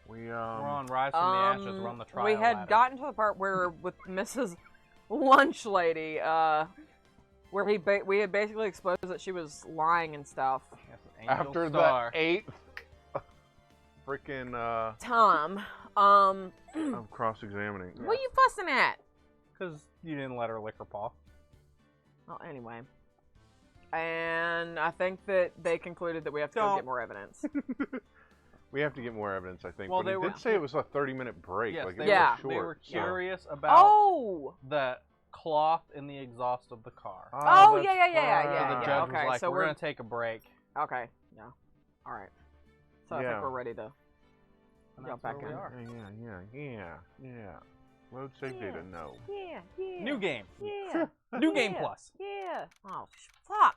We're on Rise from the Ashes. We're on the trial We had ladder. gotten to the part where with Mrs. Lunch Lady, where we had basically exposed that she was lying and stuff. Yes, Angel after Star. the 8th freaking Tom, of cross-examining. what are you fussing at? Because you didn't let her lick her paw. Well, anyway. And I think that they concluded that we have to go get more evidence. We have to get more evidence, I think. Well, but they it were- did say it was a 30-minute break. Yes, like, they, it Yeah. was short, they were so- curious about Oh! the cloth in the exhaust of the car. Oh, that's yeah. So the right. judge okay, was like, so we're we're- going to take a break. Okay, yeah. All right. So I Yeah. think we're ready to And jump that's back where in. we are. Yeah. Road safe data, no. Yeah. New game. Yeah. New game Yeah. plus. Yeah. Oh, fuck.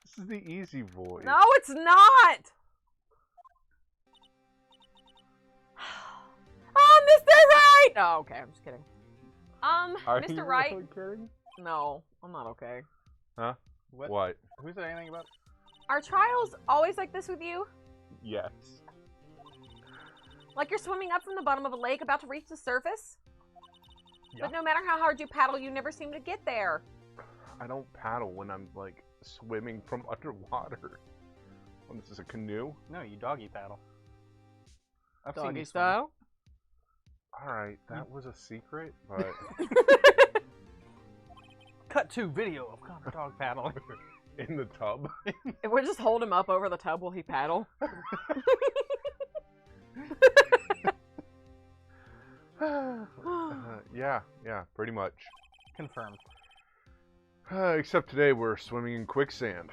This is the easy voice. No, it's not! Oh, Mr. Wright! Oh, okay, I'm just kidding. Are you Mr. Wright? really kidding? No, I'm not okay. Huh? What? Who said anything about Are trials always like this with you? Yes. Like you're swimming up from the bottom of a lake about to reach the surface? Yeah. But no matter how hard you paddle, you never seem to get there. I don't paddle when I'm, like, swimming from underwater. When this is a canoe? No, you doggy paddle. I've seen Doggy you swim. style? Alright, that was a secret, but... Cut to video of Connor dog paddling. in the tub. If we just hold him up over the tub while he paddle. Yeah, pretty much. Confirmed. Except today we're swimming in quicksand.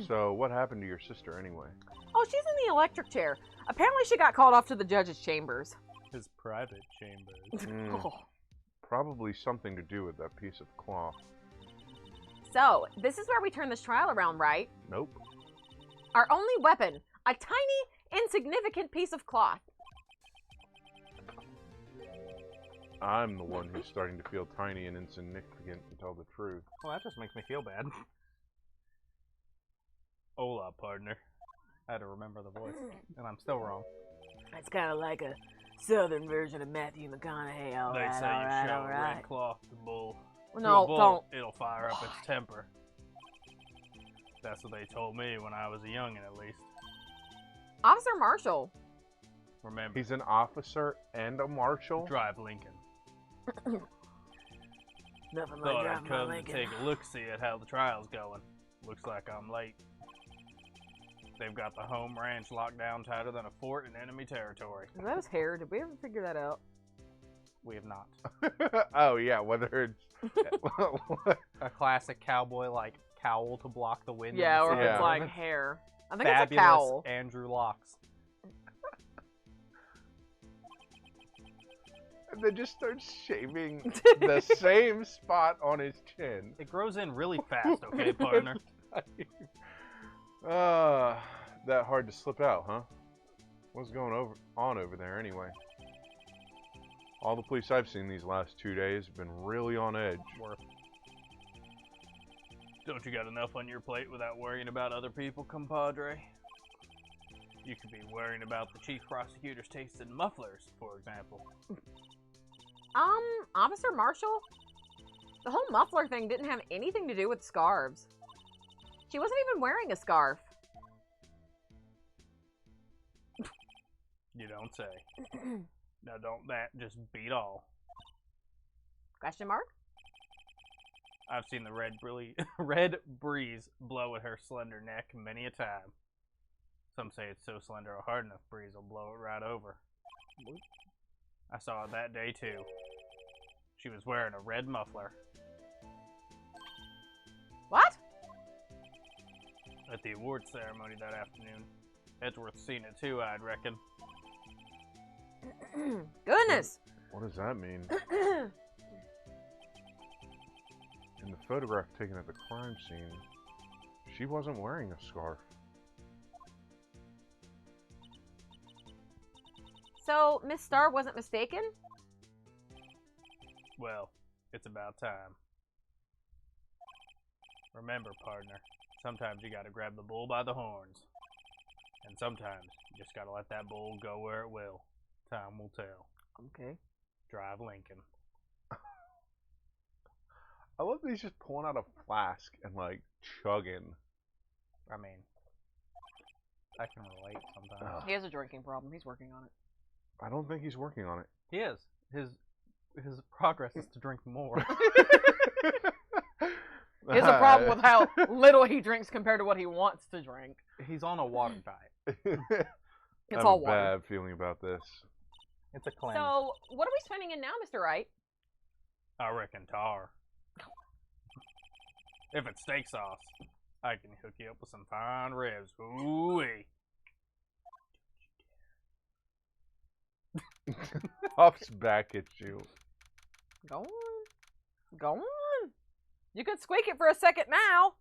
So, what happened to your sister anyway? Oh, she's in the electric chair. Apparently she got called off to the judge's chambers. His private chambers. Oh. Probably something to do with that piece of cloth. So, this is where we turn this trial around, right? Nope. Our only weapon, a tiny, insignificant piece of cloth. I'm the one who's starting to feel tiny and insignificant, to tell the truth. Well, that just makes me feel bad. Hola, partner. I had to remember the voice, and I'm still wrong. It's kind of like a southern version of Matthew McConaughey. All They right, say all you right, show all a right. red cloth to bull. No, to a bull, don't. It'll fire up its temper. That's what they told me when I was a youngin', at least. Officer Marshall. Remember, He's an officer and a marshal? drive Lincoln. Nothing like Thought I'd driving my come to Lincoln. take a look-see at how the trial's going. Looks like I'm late. They've got the home ranch locked down tighter than a fort in enemy territory. Is that his hair? Did we ever figure that out? We have not. Oh, yeah, whether it's... A classic cowboy-like cowl to block the wind. Yeah, or and if Yeah. it's like hair. I think Fabulous it's a cowl. Andrew Locks. and then just starts shaving the same spot on his chin. It grows in really fast, okay, partner? That hard to slip out, huh? What's going on over there anyway? All the police I've seen these last 2 days have been really on edge. Worth. Don't you got enough on your plate without worrying about other people, compadre? You could be worrying about the chief prosecutor's taste in mufflers, for example. Officer Marshall? The whole muffler thing didn't have anything to do with scarves. She wasn't even wearing a scarf. You don't say. Now don't that just beat all. Question mark? I've seen the red breeze blow at her slender neck many a time. Some say it's so slender a hard enough breeze will blow it right over. I saw it that day too. She was wearing a red muffler. What? At the awards ceremony that afternoon. Edgeworth seen it too, I'd reckon. Goodness! What does that mean? In the photograph taken at the crime scene, she wasn't wearing a scarf. So, Miss Starr wasn't mistaken? Well, it's about time. Remember, partner, sometimes you gotta grab the bull by the horns. And And sometimes you just gotta let that bull go where it will. Time will tell. Okay. Drive Lincoln. I love that he's just pulling out a flask and like chugging. I mean, I can relate sometimes. He has a drinking problem. He's working on it. I don't think he's working on it. He is. His progress is to drink more. He has a problem with how little he drinks compared to what he wants to drink. He's on a water diet. It's I all have a water. bad feeling about this. It's a cleanse. So, what are we spending in now, Mr. Wright? I reckon tar. If it's steak sauce, I can hook you up with some fine ribs. Ooh-wee. Puffs back at you. Go on. Go on. You could squeak it for a second now.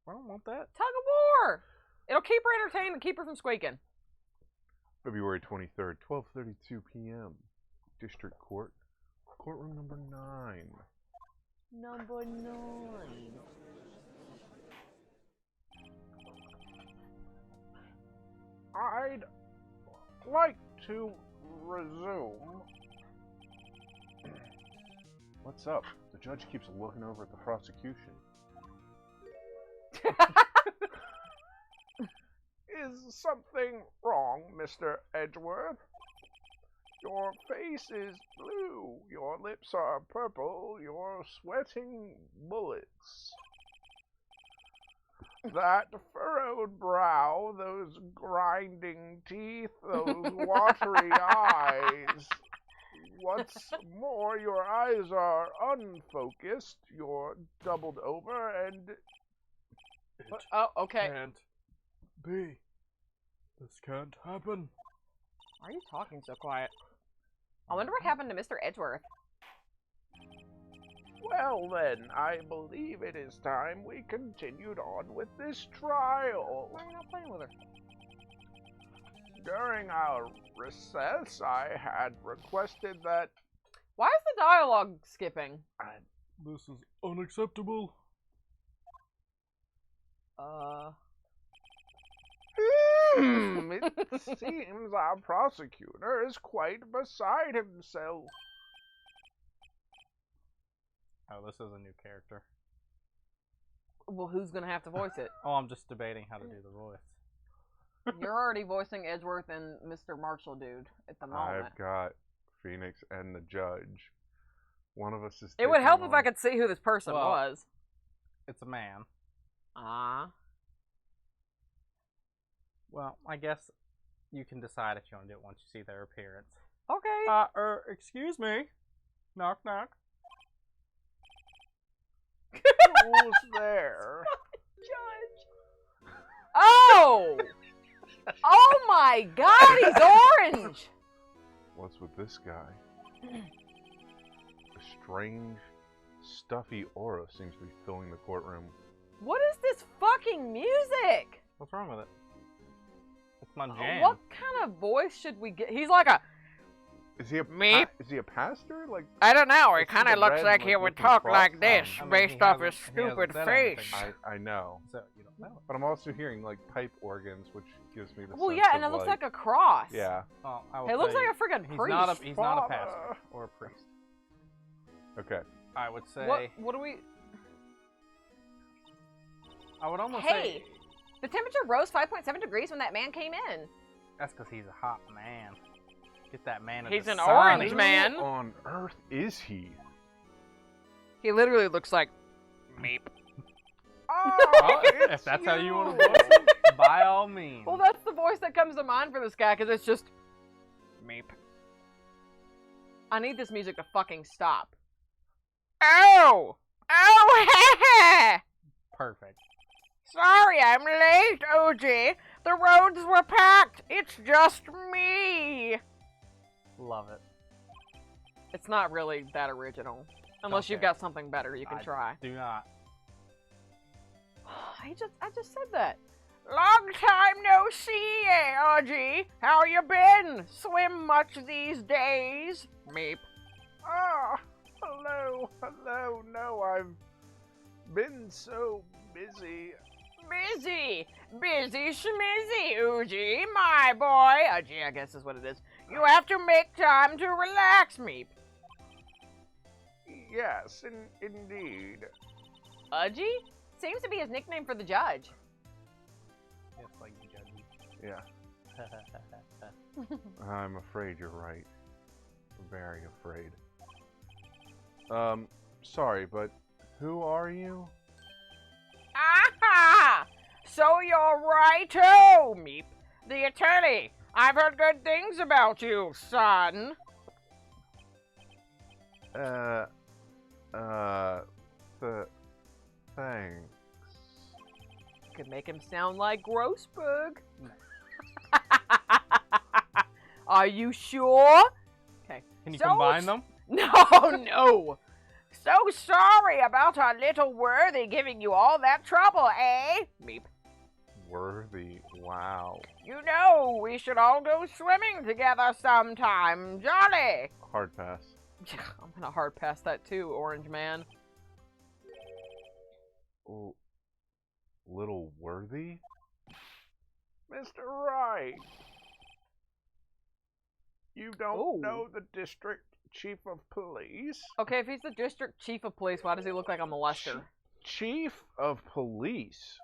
I don't want that. Tug of war. It'll keep her entertained and keep her from squeaking. February 23rd, 12:32 p.m. District Court. Courtroom number 9. Number 9. I'd like to resume. What's up? The judge keeps looking over at the prosecution. Is something wrong, Mr. Edgeworth? Your face is blue, your lips are purple, you're sweating bullets. That furrowed brow, those grinding teeth, those watery eyes. What's more, your eyes are unfocused, you're doubled over, and... Oh, okay. Can't be. This can't happen. Why are you talking so quiet? I wonder what happened to Mr. Edgeworth. Well then, I believe it is time we continued on with this trial. Why are you not playing with her? During our recess, I had requested that... Why is the dialogue skipping? This is unacceptable. It seems our prosecutor is quite beside himself. Oh, this is a new character. Well, who's gonna have to voice it? Oh, I'm just debating how to do the voice. You're already voicing Edgeworth and Mr. Marshall dude at the moment. I've got Phoenix and the judge. One of us is... It would help if I taking could see who this person Well- was. It's a man. Ah. Well, I guess you can decide if you want to do it once you see their appearance. Okay. Excuse me. Knock, knock. Who's there? Judge. Oh! Oh my god, he's orange! What's with this guy? A strange, stuffy aura seems to be filling the courtroom. What is this fucking music? What's wrong with it? It's my jam. What kind of voice should we get? He's like a... Is he a Meep. is he a pastor? Like, I don't know, he It's kind of the looks red, like like, he would looking talk cross like this, I mean, based he off his hasn't- he hasn't stupid said face. anything. I know, So you don't know. but I'm also hearing like pipe organs, which gives me the Well, sense yeah, of, and it looks like a cross. yeah. Oh, I will It looks tell like you, a friggin' he's priest. not a he's not a Father. pastor or a priest. Okay. I would say What do we... I would almost Hey! say The temperature rose 5.7 degrees when that man came in. that's because he's a hot man. Get that man in He's the an sun. orange Who man. on earth is he? He literally looks like... Meep. Oh, If that's how you want to voice it, by all means. Well, that's the voice that comes to mind for this guy, because it's just... Meep. I need this music to fucking stop. Oh! Oh, Perfect. Sorry, I'm late, OG. The roads were packed. It's just me. Love it. It's not really that original. Unless you've Okay. got something better you can I try. Do not. I just said that. Long time no see, OG. How you been? Swim much these days? Meep. Ah, hello. No, I've Been so busy. Busy schmizzy, Uji, my boy. Gee, I guess is what it is. You have to make time to relax, Meep. Yes, indeed. Uji? Seems to be his nickname for the judge. Yes, like the judge. Yeah. I'm afraid you're right. Very afraid. Sorry, but who are you? Aha! So you're righto, Meep. The attorney. I've heard good things about you, son. Thanks. Could make him sound like Grossberg. Are you sure? Okay. Can you combine them? No. So sorry about our little Worthy giving you all that trouble, eh? Meep. Worthy, wow. You know, we should all go swimming together sometime. Jolly. Hard pass. I'm gonna hard pass that too, Orange Man. Oh, little Worthy? Mr. Wright. You don't know the district chief of police? Okay, if he's the district chief of police, why does he look like a molester? Chief of police?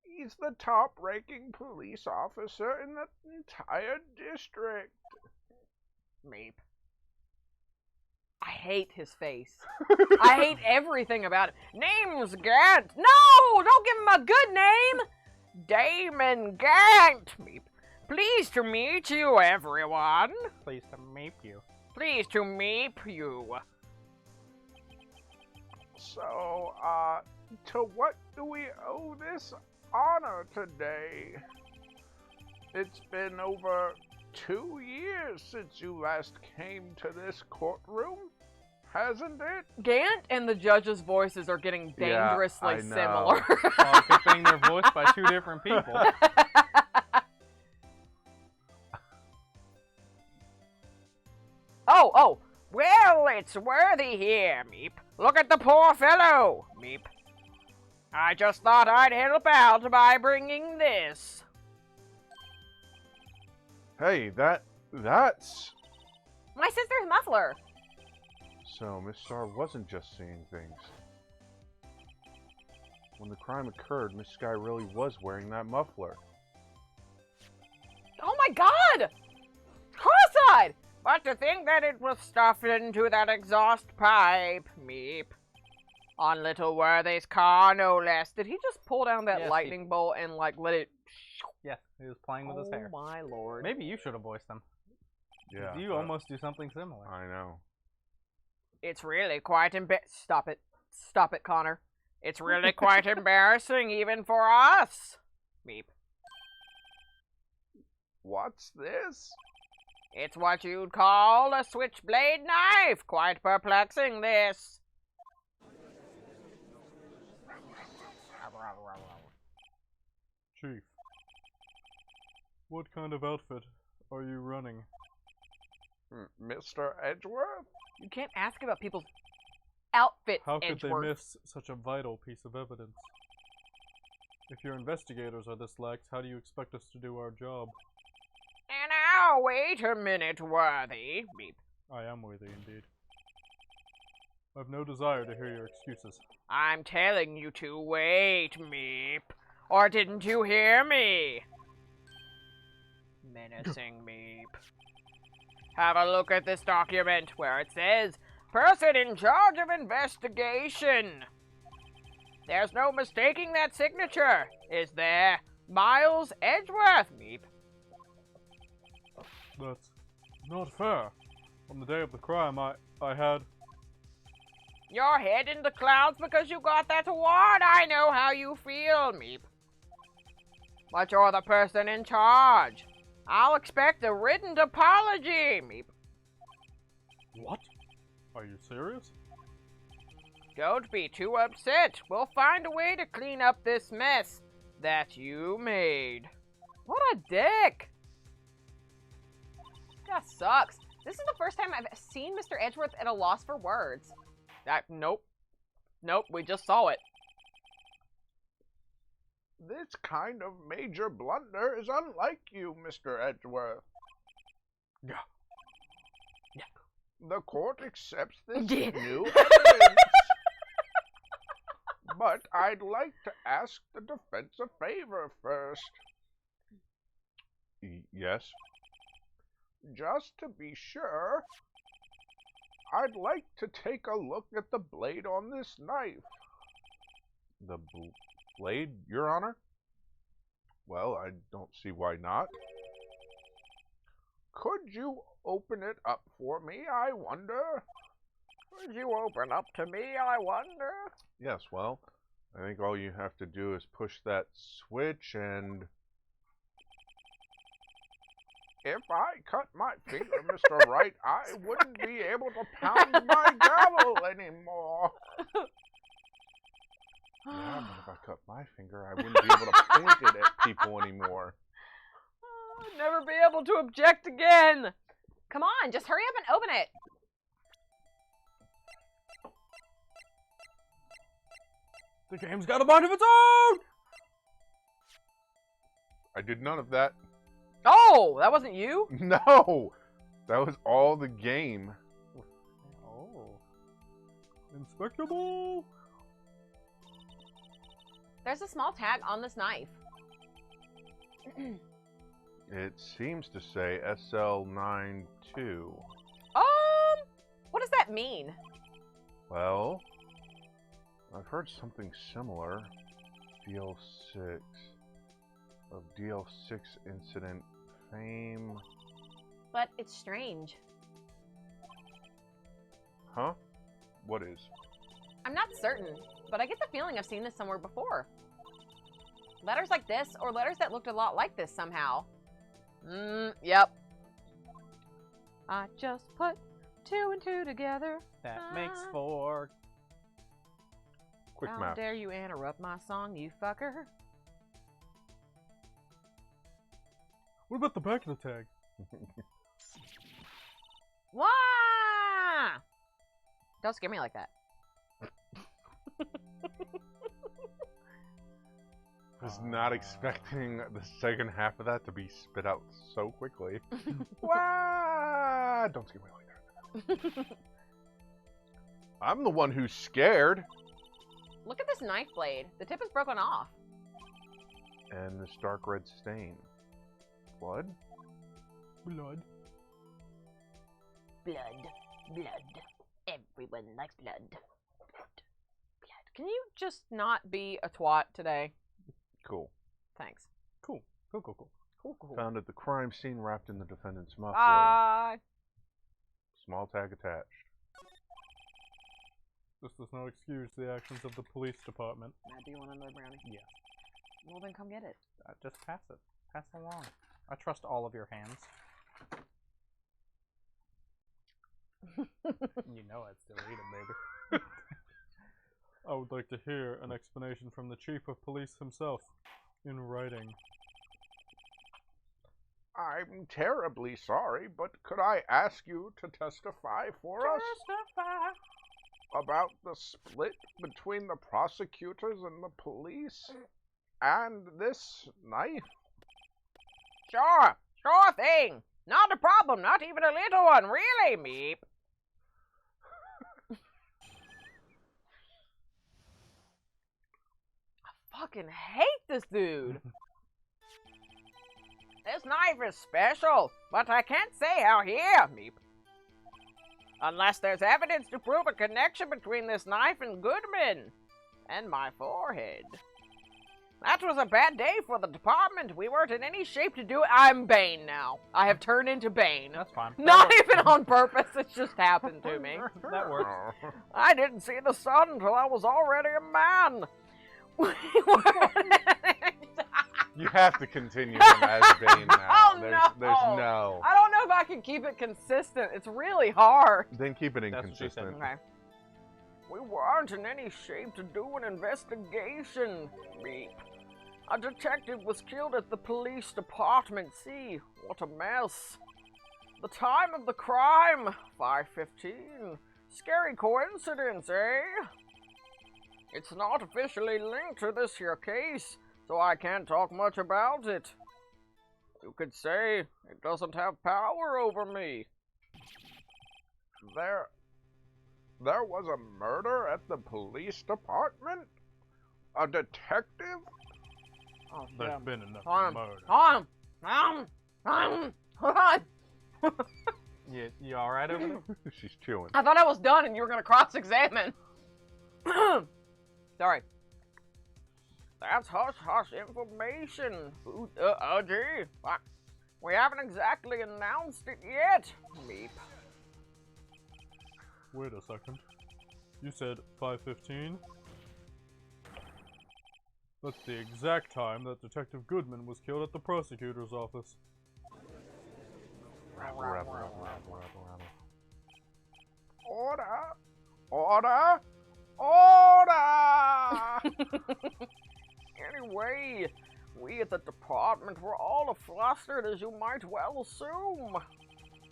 He's the top-ranking police officer in the entire district. Meep. I hate his face. I hate everything about it. Name's Gant. No! Don't give him a good name! Damon Gant, Meep. Pleased to meet you, everyone. Pleased to meet you. Pleased to meet you. So, to what do we owe this honor today? It's been over 2 years since you last came to this courtroom, hasn't it? Gant and the judge's voices are getting dangerously similar. Oh, good thing they're voiced by two different people. Oh, well, it's Worthy here, Meep. Look at the poor fellow, Meep. I just thought I'd help out by bringing this. Hey, that's... My sister's muffler. So, Miss Star wasn't just seeing things. When the crime occurred, Miss Sky really was wearing that muffler. Oh my god! Cross-eyed! But to think that it was stuffed into that exhaust pipe, Meep. On little Worthy's car, no less. Did he just pull down that lightning bolt and, like, let it... Yeah, he was playing with his hair. Oh my lord. Maybe you should have voiced them. Yeah. You almost do something similar. I know. It's really quite Stop it. Stop it, Connor. It's really quite embarrassing even for us. Meep. What's this? It's what you'd call a switchblade knife. Quite perplexing, this. Chief, what kind of outfit are you running? Mr. Edgeworth? You can't ask about people's outfits, How could Edgeworth. they miss such a vital piece of evidence? If your investigators are this lax, how do you expect us to do our job? And now, wait a minute, Worthy. Beep. I am worthy indeed. I've no desire to hear your excuses. I'm telling you to wait, Meep. Or didn't you hear me? Menacing Meep. Have a look at this document where it says, person in charge of investigation. There's no mistaking that signature, is there? Miles Edgeworth, Meep. That's not fair. On the day of the crime, I had... Your head in the clouds because you got that award. I know how you feel, Meep. But you're the person in charge. I'll expect a written apology, Meep. What? Are you serious? Don't be too upset. We'll find a way to clean up this mess that you made. What a dick. That sucks. This is the first time I've seen Mr. Edgeworth at a loss for words. Nope. Nope, we just saw it. This kind of major blunder is unlike you, Mr. Edgeworth. Yeah. The court accepts this Yeah. new evidence. But I'd like to ask the defense a favor first. Yes? Just to be sure, I'd like to take a look at the blade on this knife. The blade, Your Honor? Well, I don't see why not. Could you open it up for me, I wonder? Could you open up to me, I wonder? Yes, well, I think all you have to do is push that switch and... If I cut my finger, Mr. Wright, I wouldn't be able to pound my gavel anymore. Yeah, but if I cut my finger, I wouldn't be able to point it at people anymore. I'll never be able to object again. Come on, just hurry up and open it. The game's got a mind of its own! I did none of that. Oh, that wasn't you? No! That was all the game. Oh. Inspectable! There's a small tag on this knife. It seems to say SL92. What does that mean? Well, I've heard something similar. DL6. Of DL6 incident fame. But it's strange. Huh? What is? I'm not certain, but I get the feeling I've seen this somewhere before. Letters like this, or letters that looked a lot like this somehow. Yep. I just put 2 and 2 together. That makes 4. Quick How math. dare you interrupt my song, you fucker? What about the back of the tag? Wah! Don't scare me like that. I was not expecting the second half of that to be spit out so quickly. Wah! Don't scare me like that. I'm the one who's scared. Look at this knife blade. The tip is broken off. And this dark red stain. Blood? Blood. Blood. Blood. Everyone likes blood. Blood. Can you just not be a twat today? Cool. Thanks. Cool. Cool, cool, cool. Cool, cool. Found at the crime scene wrapped in the defendant's muffler. Bye. Small tag attached. This does not excuse the actions of the police department. Matt, do you want another brownie? Yeah. Well, then come get it. Just pass it. Pass it along. I trust all of your hands. You know I'd still eat them, baby. I would like to hear an explanation from the chief of police himself, in writing. I'm terribly sorry, but could I ask you to testify for us? About the split between the prosecutors and the police? And this knife? Sure. Sure thing. Not a problem. Not even a little one. Really, Meep. I fucking hate this dude. This knife is special, but I can't say how here, Meep. Unless there's evidence to prove a connection between this knife and Goodman. And my forehead. That was a bad day for the department. We weren't in any shape to do it. I'm Bane now. I have turned into Bane. That's fine. Not even on purpose. It's just happened to me. That works. I didn't see the sun until I was already a man. You have to continue him as Bane now. Oh, There's no. I don't know if I can keep it consistent. It's really hard. Then keep it That's what she said. inconsistent. Okay. We weren't in any shape to do an investigation. Beep. A detective was killed at the police department. See, what a mess. The time of the crime, 5:15. Scary coincidence, eh? It's not officially linked to this here case, so I can't talk much about it. You could say it doesn't have power over me. There was a murder at the police department? A detective? Oh, There's been enough Hold murder. on. Hold on. You alright over there? She's chewing. I thought I was done and you were going to cross-examine. Sorry. That's hush-hush information. Gee. We haven't exactly announced it yet. Meep. Wait a second. You said 5:15? That's the exact time that Detective Goodman was killed at the prosecutor's office. Order! Order! Order! Anyway, we at the department were all as flustered as you might well assume.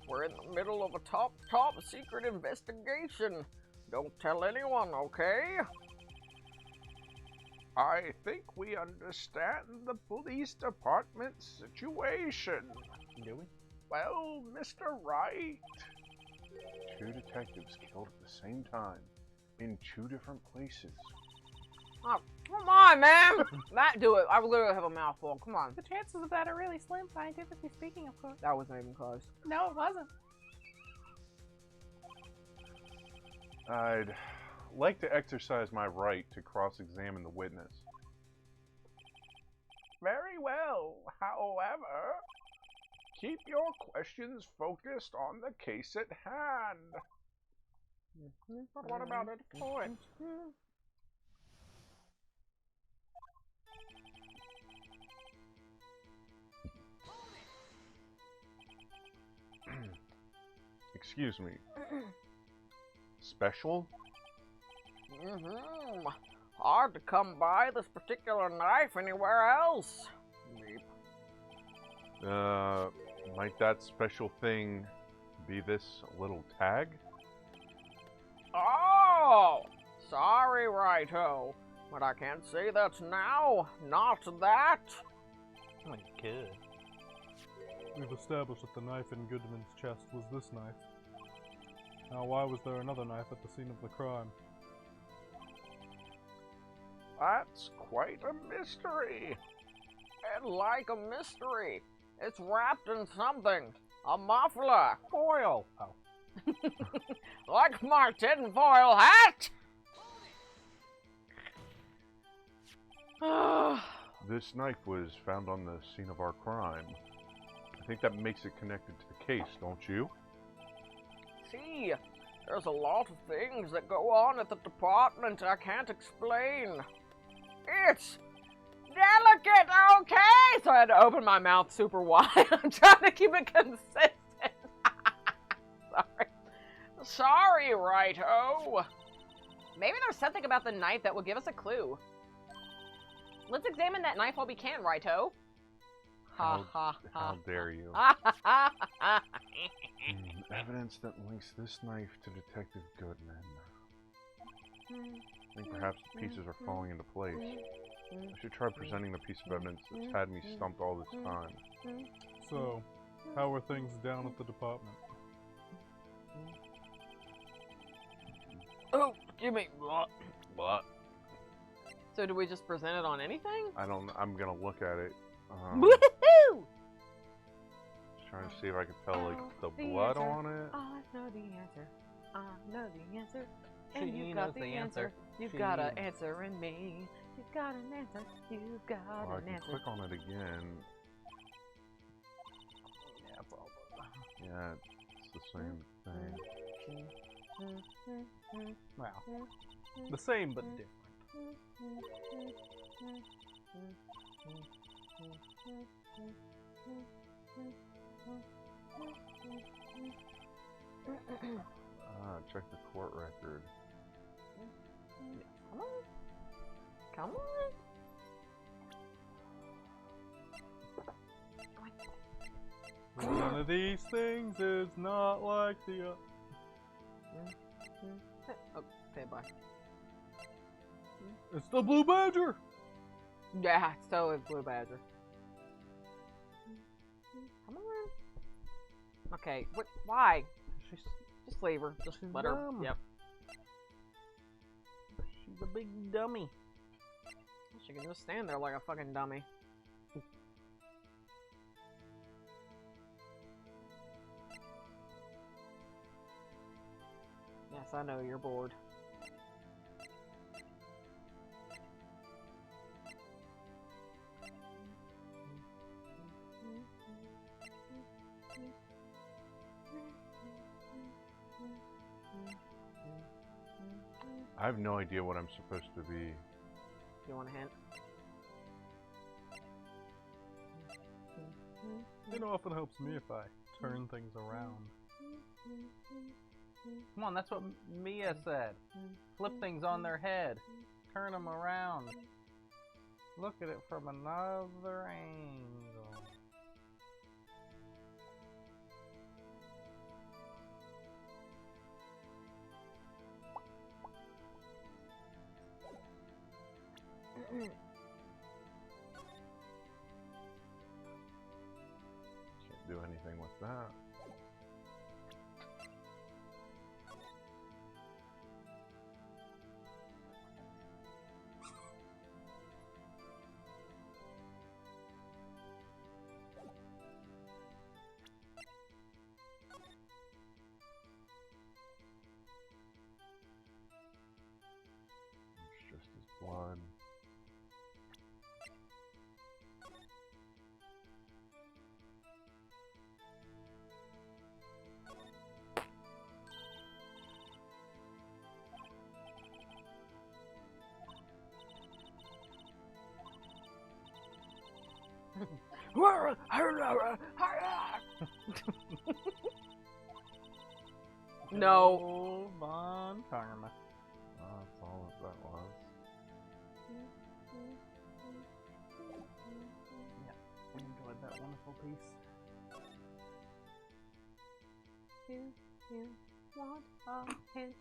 We're in the middle of a top secret investigation. Don't tell anyone, okay? I think we understand the police department's situation. Do we? Well, Mr. Wright. 2 detectives killed at the same time in 2 different places. Oh, come on, man! Matt, do it. I literally have a mouthful. Come on. The chances of that are really slim, scientifically speaking, of course. That wasn't even close. No, it wasn't. I'd like to exercise my right to cross-examine the witness. Very well. However, keep your questions focused on the case at hand. But what about a point? Excuse me. Special? Hard to come by this particular knife anywhere else. Might that special thing be this little tag? Oh! Sorry, righto. But I can't say that now. Not that. Oh, you could. We've established that the knife in Goodman's chest was this knife. Now, why was there another knife at the scene of the crime? That's quite a mystery. And like a mystery, it's wrapped in something. A muffler. Foil! Oh. Like my tinfoil hat! This knife was found on the scene of our crime. I think that makes it connected to the case, don't you? See, there's a lot of things that go on at the department I can't explain. It's delicate, okay? So I had to open my mouth super wide. I'm trying to keep it consistent. Sorry, righto. Maybe there's something about the knife that will give us a clue. Let's examine that knife while we can, righto. Ha ha ha. How dare you? Evidence that links this knife to Detective Goodman. I think perhaps the pieces are falling into place. I should try presenting the piece of evidence that's had me stumped all this time. So, how are things down at the department? Oh, give me. What? So do we just present it on anything? I'm gonna look at it. Woohoo! Just trying to see if I can tell, like, the blood on it. I know the answer. I know the answer. She And you knows got the the answer. answer. You've She got an knows. answer in me. You've got an answer. You've got Oh, I an can answer. click on it again. Yeah, probably. Yeah, it's the same thing. Wow. The same, but different. Check the court record. Come on. Come on. One of these things is not like the other. Okay, bye. It's the Blue Badger! Yeah, it's totally Blue Badger. Come on. Okay, what? Why? Just leave her. Just let her. dumb. Yep. She's a big dummy. She can just stand there like a fucking dummy. Yes, I know you're bored. I have no idea what I'm supposed to be. You want a hint? It often helps me if I turn things around. Come on, that's what Mia said. Flip things on their head. Turn them around. Look at it from another angle. Can't do anything with that. It's just his blood. No. Von Karma. That's all that was. We enjoyed that wonderful piece. Do you want a hint?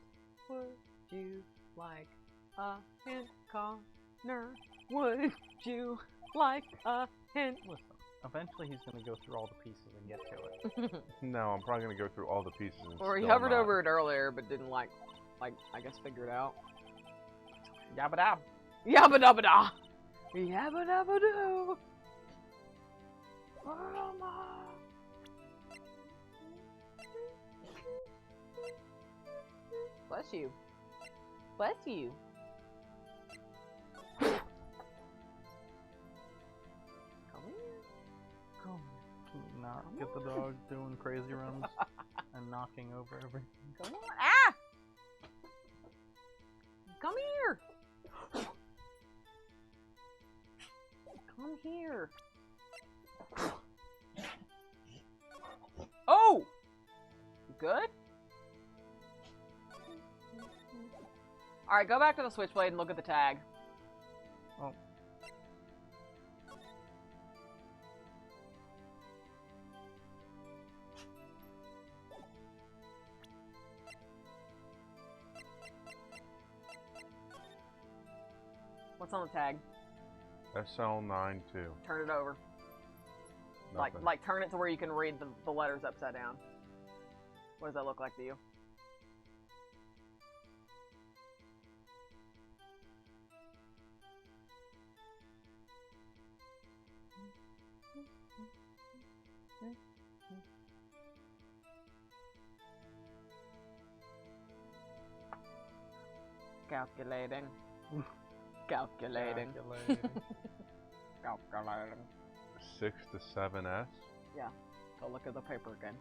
Would you like a hint, Connor? Would you like a hint? Listen, eventually he's going to go through all the pieces and get to it. No, I'm probably gonna go through all the pieces and Or he still hovered not. over it earlier, but didn't like I guess figure it out. Yabba dab. Yabba dabba da! Yabba dabba doo! Bless you. Bless you. Come here. Come Can you not get the dog doing crazy runs and knocking over everything? Come on. Ah! Come here. Come here. Oh! You good? Alright, go back to the switchblade and look at the tag. Oh. What's on the tag? SL92. Turn it over. Nothing. Like turn it to where you can read the letters upside down. What does that look like to you? Calculating. Calculating. Calculating. 6 to 7S. Yeah. Go look at the paper again.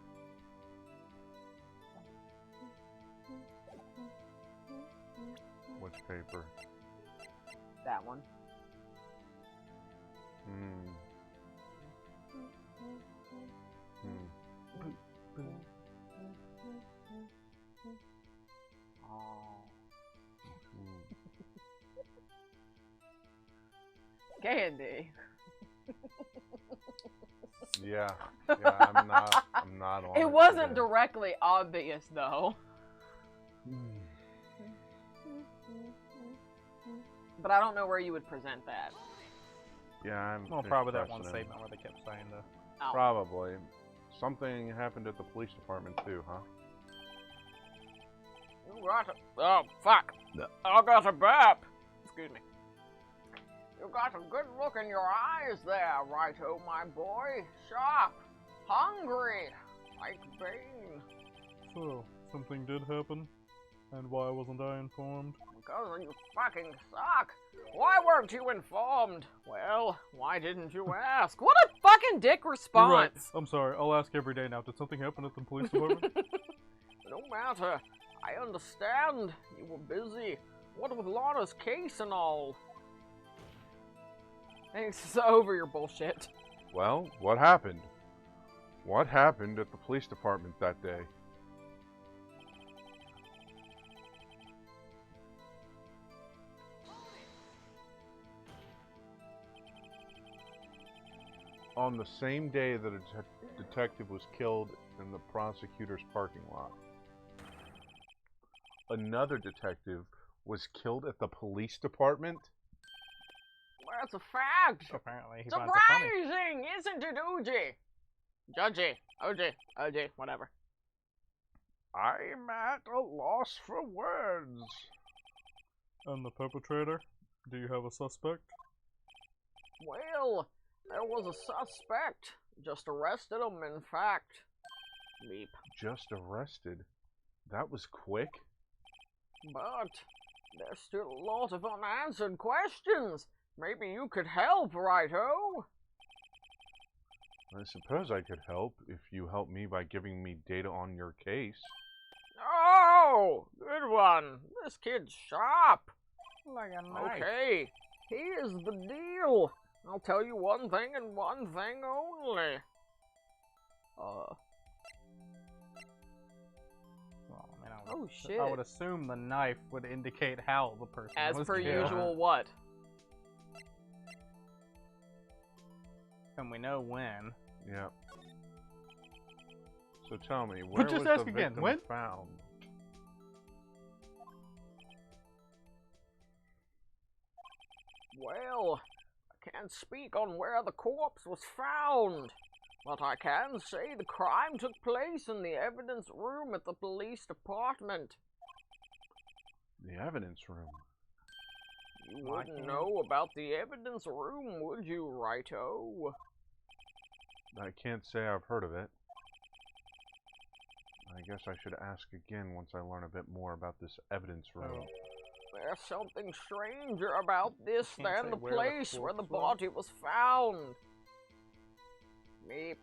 Which paper? That one. Hmm. Oh. Hmm. Candy. Yeah. Yeah, I'm not on It wasn't today. directly obvious though. Hmm. But I don't know where you would present that. Yeah, I'm. Well, probably that one statement where they kept saying the. Oh. Probably. Something happened at the police department too, huh? You got a... Oh, fuck. No. I got a burp. Excuse me. You got a good look in your eyes there, righto, my boy. Sharp. Hungry. Like Bane. So, something did happen? And why wasn't I informed? Because you fucking suck. Why weren't you informed? Well, why didn't you ask? What a fucking dick response. You're right. I'm sorry. I'll ask every day now. Did something happen at the police department? No matter. I understand. You were busy. What with Lana's case and all. Thanks, it's over your bullshit. Well, what happened? What happened at the police department that day? On the same day that a detective was killed in the prosecutor's parking lot, another detective was killed at the police department? That's a fact. Apparently, he finds it funny. Surprising, isn't it, OJ? Judgy, OJ, whatever. I'm at a loss for words. And the perpetrator? Do you have a suspect? Well, there was a suspect. Just arrested him, in fact. Beep. Just arrested? That was quick? But there's still a lot of unanswered questions. Maybe you could help, righto? I suppose I could help if you help me by giving me data on your case. Oh, good one. This kid's sharp. Like a knife. Okay, here's the deal. I'll tell you one thing and one thing only. Well, I mean, Oh, shit. I would assume the knife would indicate how the person As was per killed. usual, what? And we know when. Yeah. So tell me, where just was ask the again, victim when? found? Well, I can't speak on where the corpse was found, but I can say the crime took place in the evidence room at the police department. The evidence room. You wouldn't know about the evidence room, would you, righto? I can't say I've heard of it. I guess I should ask again once I learn a bit more about this evidence room. There's something stranger about this Can't than say the where the place where the corpse was. body was found. Meep.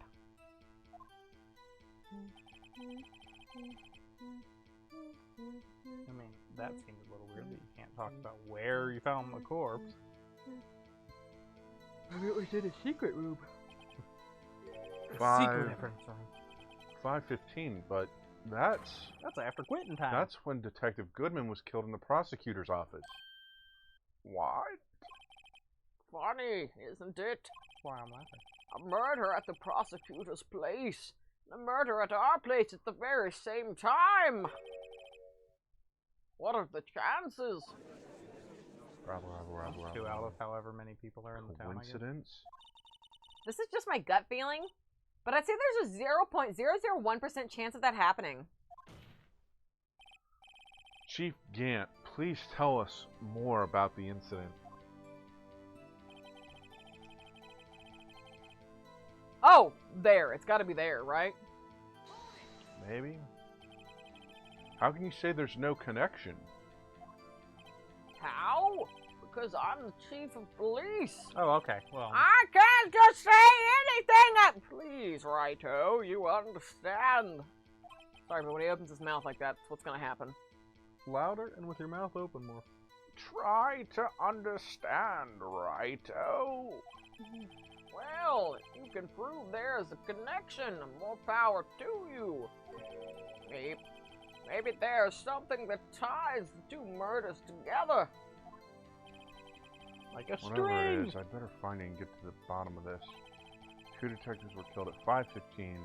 I mean, that seems a little weird that you can't talk about where you found the corpse. Maybe it was in a secret room. Five- 5:15, but that's after quitting time. that's when Detective Goodman was killed in the prosecutor's office. What? Funny, isn't it? why I'm laughing. A murder at the prosecutor's place. A murder at our place at the very same time. What are the chances? Two out of however many people are in the town. I guess. Coincidence? This is just my gut feeling, but I'd say there's a 0.001% chance of that happening. Chief Gant, please tell us more about the incident. Oh, there. It's gotta be there, right? Maybe? How can you say there's no connection? How? Because I'm the chief of police. Oh, okay. Well, I can't just say anything. Please, righto, you understand. Sorry, but when he opens his mouth like that, that's what's gonna happen. louder and with your mouth open more. Try to understand, righto? Well, you can prove there's a connection. More power to you. Maybe there's something that ties the two murders together. Like a Whatever it string. is, I'd better find it and get to the bottom of this. 2 detectives were killed at 5:15,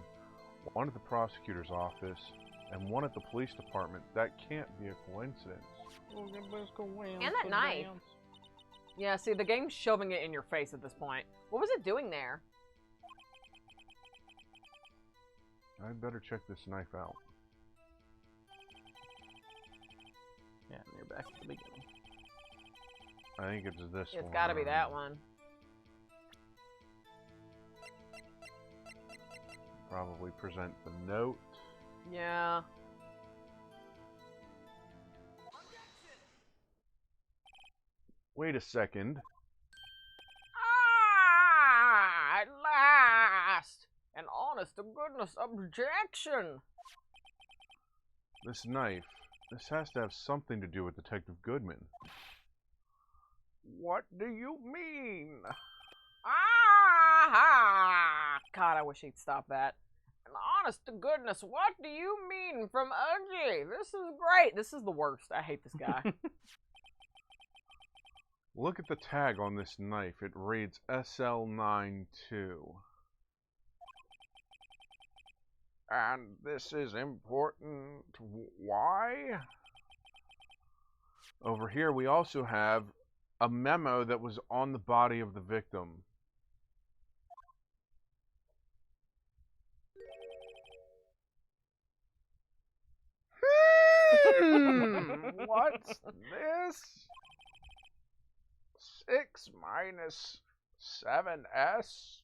one at the prosecutor's office, and one at the police department. That can't be a coincidence. And that knife. Yeah, see, the game's shoving it in your face at this point. What was it doing there? I'd better check this knife out. Yeah, and you're back at the beginning. I think it's this one. It's gotta be that one. Probably present the note. Yeah. Wait a second. Ah! At last! An honest-to-goodness objection! This knife. This has to have something to do with Detective Goodman. What do you mean? Ah! God, I wish he'd stop that. An honest-to-goodness, what do you mean from Ugly? This is great. This is the worst. I hate this guy. Look at the tag on this knife. It reads SL92. And this is important. Why? Over here we also have a memo that was on the body of the victim. What's this? 6 minus 7s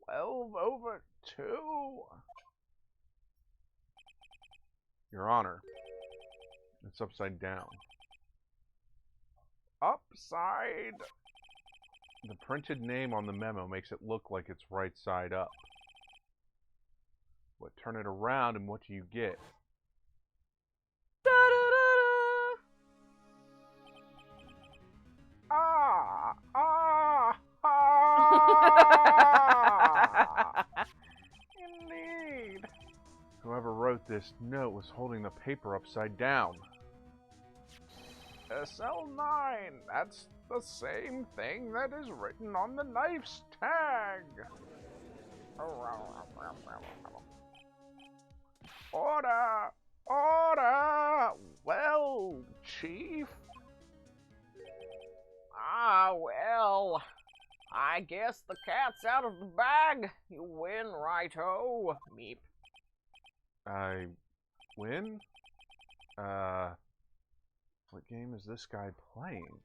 12/2. Your Honor, it's upside down. Upside. The printed name on the memo makes it look like it's right side up. But turn it around and what do you get? Ah, ah, ah. Indeed. Whoever wrote this note was holding the paper upside down. SL9, that's the same thing that is written on the knife's tag. Order! Order! Well, Chief. Ah, well. I guess the cat's out of the bag. You win, righto. Meep. I win? What game is this guy playing?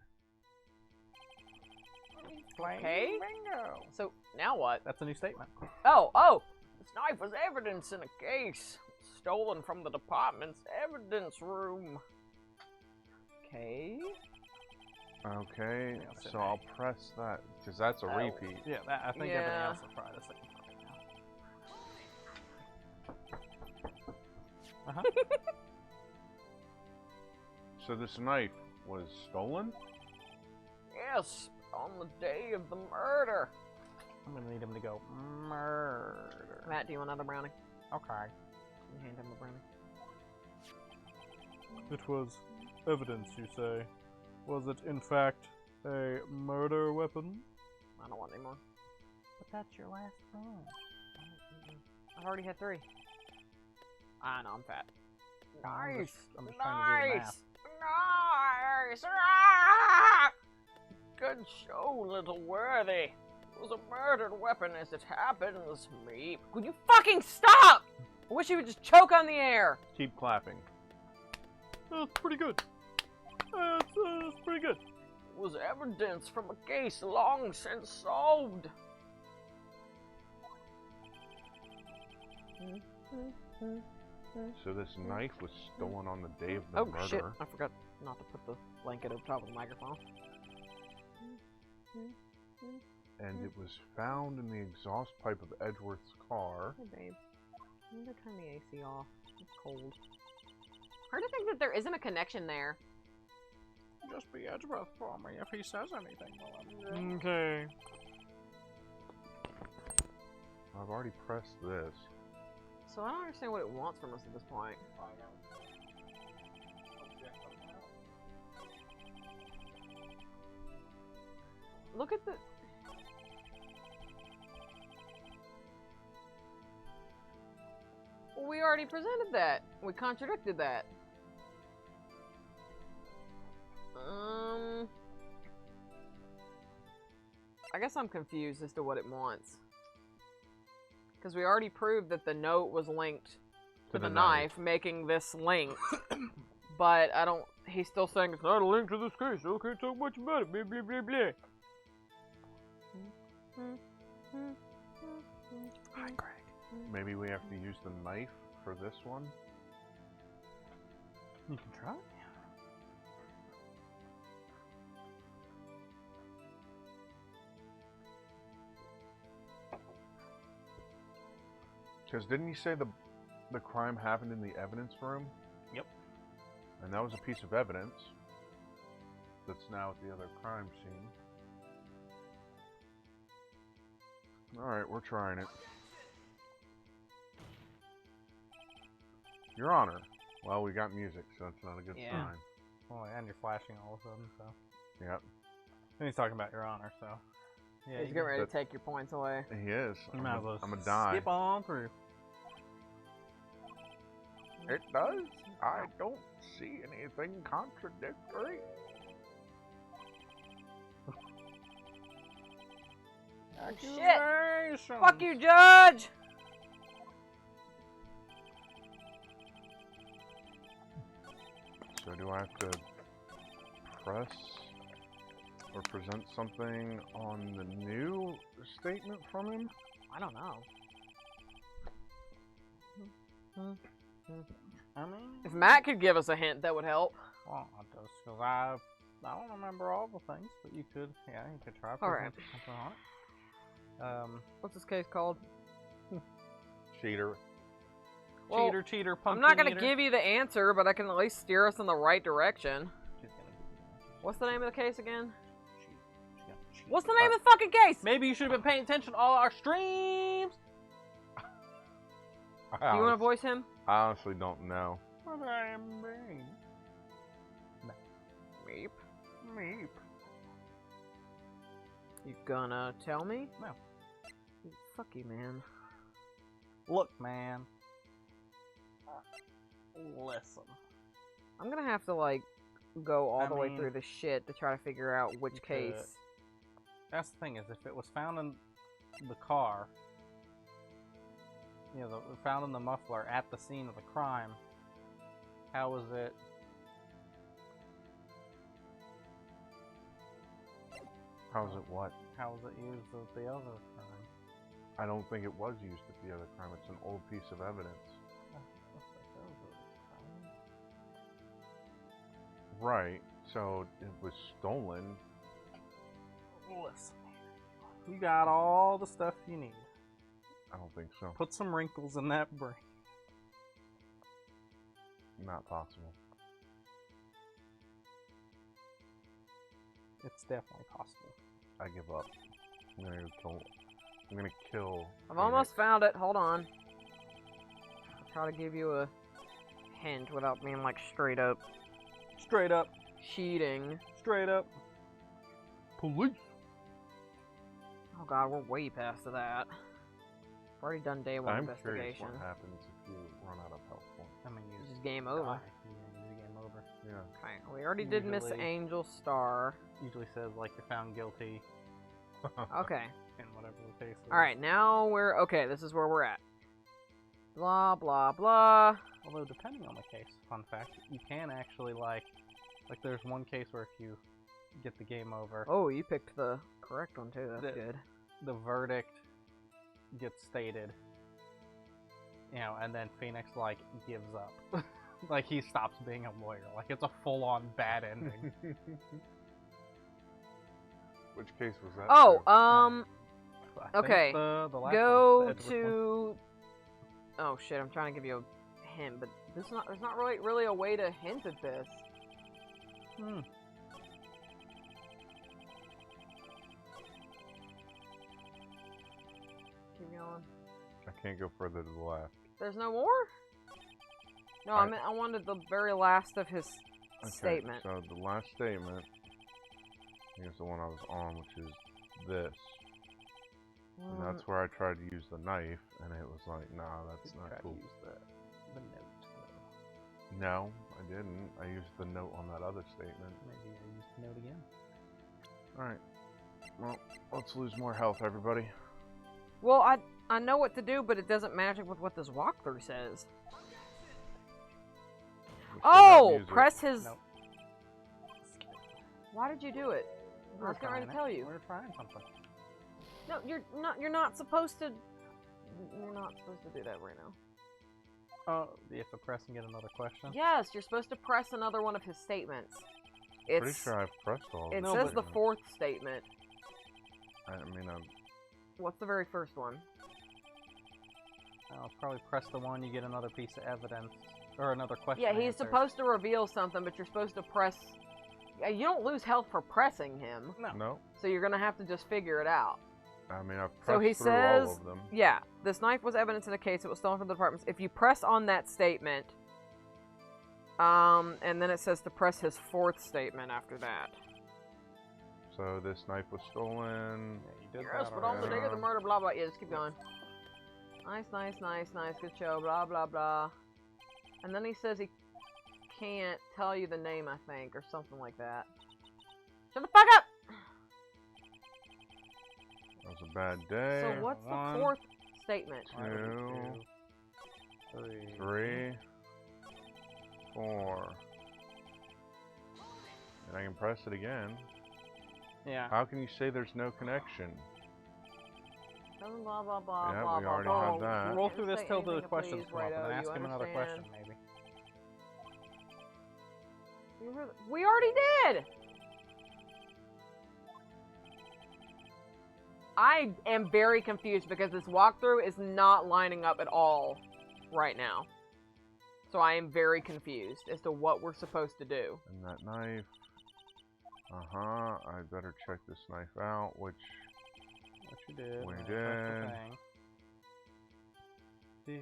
Okay. Bingo. So, now what? That's a new statement. Oh! This knife was evidence in a case. Stolen from the department's evidence room. Okay. Okay, Yeah, so I'll press that, because that's a repeat. Yeah, I think Yeah. everything else is probably the same. Uh-huh. So this knife was stolen? Yes, on the day of the murder. I'm gonna need him to go murder. Matt, do you want another brownie? Okay. You hand him the brownie. It was evidence, you say. Was it, in fact, a murder weapon? I don't want any more. But that's your last one. I've already had 3. I know, I'm fat. I'm Nice! just trying to do the Nice! Nice! Ah! Good show, little worthy. It was a murdered weapon as it happens, Meep. Could you fucking stop? I wish you would just choke on the air. Keep clapping. That's pretty good. That's pretty good. It was evidence from a case long since solved. So this knife was stolen on the day of the Oh murder. shit, I forgot not to put the blanket over top of the microphone. And it was found in the exhaust pipe of Edgeworth's car. Hey babe, I'm gonna turn the AC off. It's cold. Hard to think that there isn't a connection there. Just be Edgeworth for me if he says anything while I'm okay. I've already pressed this. So I don't understand what it wants from us at this point. Look at the... Well, we already presented that. We contradicted that. I guess I'm confused as to what it wants. Because we already proved that the note was linked to the knife, making this linked. But I don't... He's still saying it's not a link to this case, so I can't talk much about it, blah, blah, blah, blah. Hi, Greg. Maybe we have to use the knife for this one? You can try. Because didn't you say the crime happened in the evidence room? Yep. And that was a piece of evidence that's now at the other crime scene. Alright, we're trying it. Your Honor. Well, we got music, so that's not a good sign. Well, and you're flashing all of a sudden, so. Yep. And he's talking about Your Honor, so. Yeah, He's getting ready to take your points away. He is. You might as well I'm a die. skip on through. It does. I don't see anything contradictory. Shit! Fuck you, Judge! So do I have to press or present something on the new statement from him? I don't know. I mean, If Matt could give us a hint, that would help. well, because I don't remember all the things, but you could, yeah, you could try. All right. Something on it. What's this case called? Cheater. Well, cheater, pumpkin I'm not gonna eater. give you the answer, but I can at least steer us in the right direction. She's gonna give you the answer. What's the name of the case again? She's gonna cheat. What's the name of the fucking case? Maybe you should have been paying attention to all our streams. Do you want to voice him? I honestly don't know. What I am being. Meep. Meep. You gonna tell me? No. Fuck you, man. Look, man. Listen. I'm gonna have to, like, go all I the way mean, through the shit to try to figure out which you could. case. That's the thing, is if it was found in the car, you know, found in the muffler at the scene of the crime, how was it? How's it what? How was it used at the other crime? I don't think it was used at the other crime. It's an old piece of evidence. Right. So it was stolen. Listen, you got all the stuff you need. I don't think so. Put some wrinkles in that brain. Not possible. It's definitely possible. I give up. I'm gonna kill. I've almost found it. Hold on. I'll try to give you a hint without being, like, straight up Straight up. cheating. Straight up. Police. Oh god, we're way past that. I've already done day one I'm investigation. curious what happens if you run out of health points. I mean, It's you just game die. over. Yeah, you game over. Yeah. Okay, we already did miss Usually- Angel Star. Usually says like you're found guilty Okay. in whatever the case is. Alright, now we're... Okay, this is where we're at. Blah, blah, blah. Although depending on the case, fun fact, you can actually like there's one case where if you get the game over, Oh, you picked the correct one too. That's The- good. the verdict gets stated, you know, and then Phoenix like gives up. Like he stops being a lawyer. Like it's a full-on bad ending. Which case was that? Oh, to? I think Okay, the last go one, the Edward one. to... Oh shit, I'm trying to give you a hint, but there's not really a way to hint at this. Hmm. Keep going. I can't go further to the left. There's no more? No, I meant I wanted the very last of his Okay, statement. So the last statement, here's the one I was on, which is this. And that's where I tried to use the knife, and it was like, nah, that's Did you not try to cool. use the note, though? No, I didn't. I used the note on that other statement. Maybe I used the note again. Alright. Well, let's let's lose more health, everybody. Well, I know what to do, but it doesn't match up with what this walkthrough says. We still got Oh! music. Press his... Nope. Why did you do it? I was getting ready to tell you. We're trying something. No, you're not supposed to... You're not supposed to do that right now. Oh, you have to press and get another question? Yes, you're supposed to press another one of his statements. Pretty sure I've pressed all of It them. says the fourth statement. I mean, What's the very first one? I'll probably press the one, you get another piece of evidence. Or another question. Yeah, he's answered. supposed to reveal something, but you're supposed to press... Yeah, you don't lose health for pressing him. no. So you're gonna have to just figure it out. I mean, I've So pressed he through says, all of them. yeah, this knife was evidence in a case. It was stolen from the department. If you press on that statement, and then it says to press his fourth statement after that. So this knife was stolen. Yeah, you did Yes, that but on the day of the already. murder, blah, blah. Yeah, just keep going. Nice, nice, nice, nice. Good show, blah, blah, blah. And then he says he can't tell you the name, I think, or something like that. Shut the fuck up! That was a bad day. So what's One. the fourth statement? 2, 3. 3, 4. And I can press it again. Yeah. How can you say there's no connection? Blah, blah, blah, Yeah, blah, we blah, already blah. had that. Roll through this Say till the anything, questions please, come up, and Righto, then ask you him another understand? question, maybe. We already did! I am very confused because this walkthrough is not lining up at all right now. So I am very confused as to what we're supposed to do. And that knife. I better check this knife out, which... What you did. We and then press the did. thing. Do,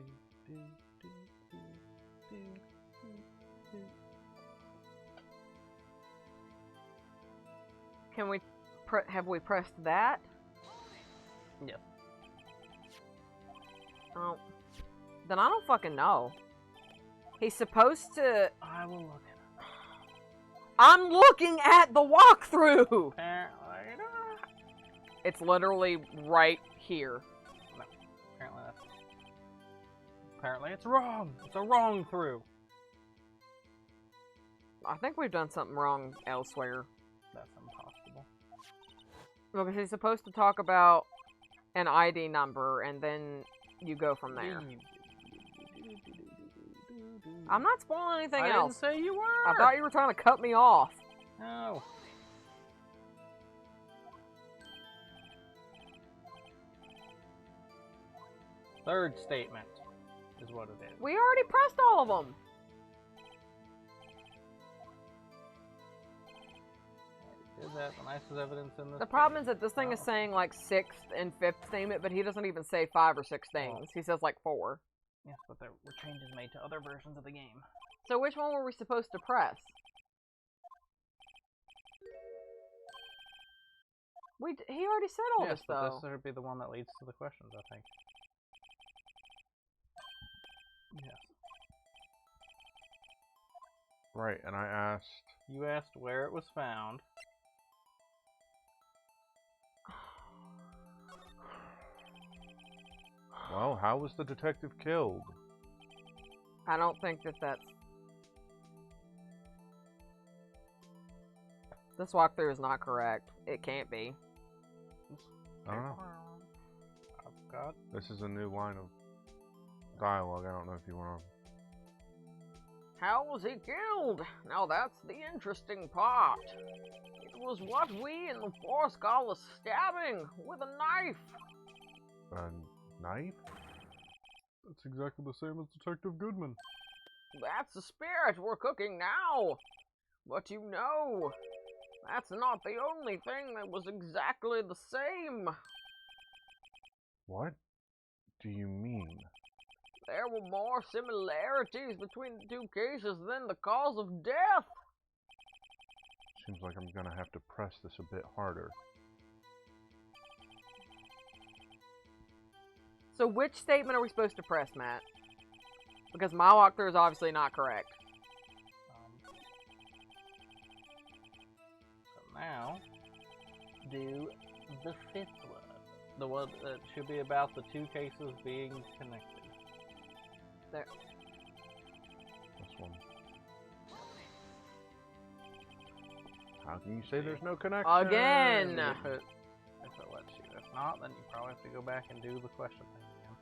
do, do, do, do, do, do. Can we... have we pressed that? Yep. Oh. Then I don't fucking know. He's supposed to... I will look at it. I'm looking at the walkthrough! Apparently not. It's literally right here. Apparently it's wrong. It's a wrong through. I think we've done something wrong elsewhere. That's impossible. Because he's supposed to talk about an ID number, and then you go from there. I'm not spoiling anything I else. didn't say you were. I thought you were trying to cut me off. No. Third statement is what it is. We already pressed all of them. Is that the nicest evidence in this? The problem is that this thing is saying like 6th and 5th statement, but he doesn't even say 5 or 6 things. He says like 4. Yes, but there were changes made to other versions of the game. So which one were we supposed to press? He already said all Yes, this but though. this should be the one that leads to the questions, I think. Yes. Right, and I asked... You asked where it was found. Well, how was the detective killed? I don't think that that's... This walkthrough is not correct. It can't be. I don't know. I've got... This is a new line of dialogue. I don't know if you want to... How was he killed? Now that's the interesting part. It was what we in the force call a stabbing with a knife. A knife? That's exactly the same as Detective Goodman. That's the spirit we're cooking now. But you know, that's not the only thing that was exactly the same. What do you mean? There were more similarities between the two cases than the cause of death. Seems like I'm gonna have to press this a bit harder. So which statement are we supposed to press, Matt? Because my walkthrough is obviously not correct. So now, do The fifth one. The one that should be about the two cases being connected. There. This one. How can you say there's no connection? Again! If it lets you. If not, then you probably have to go back and do the question thing again.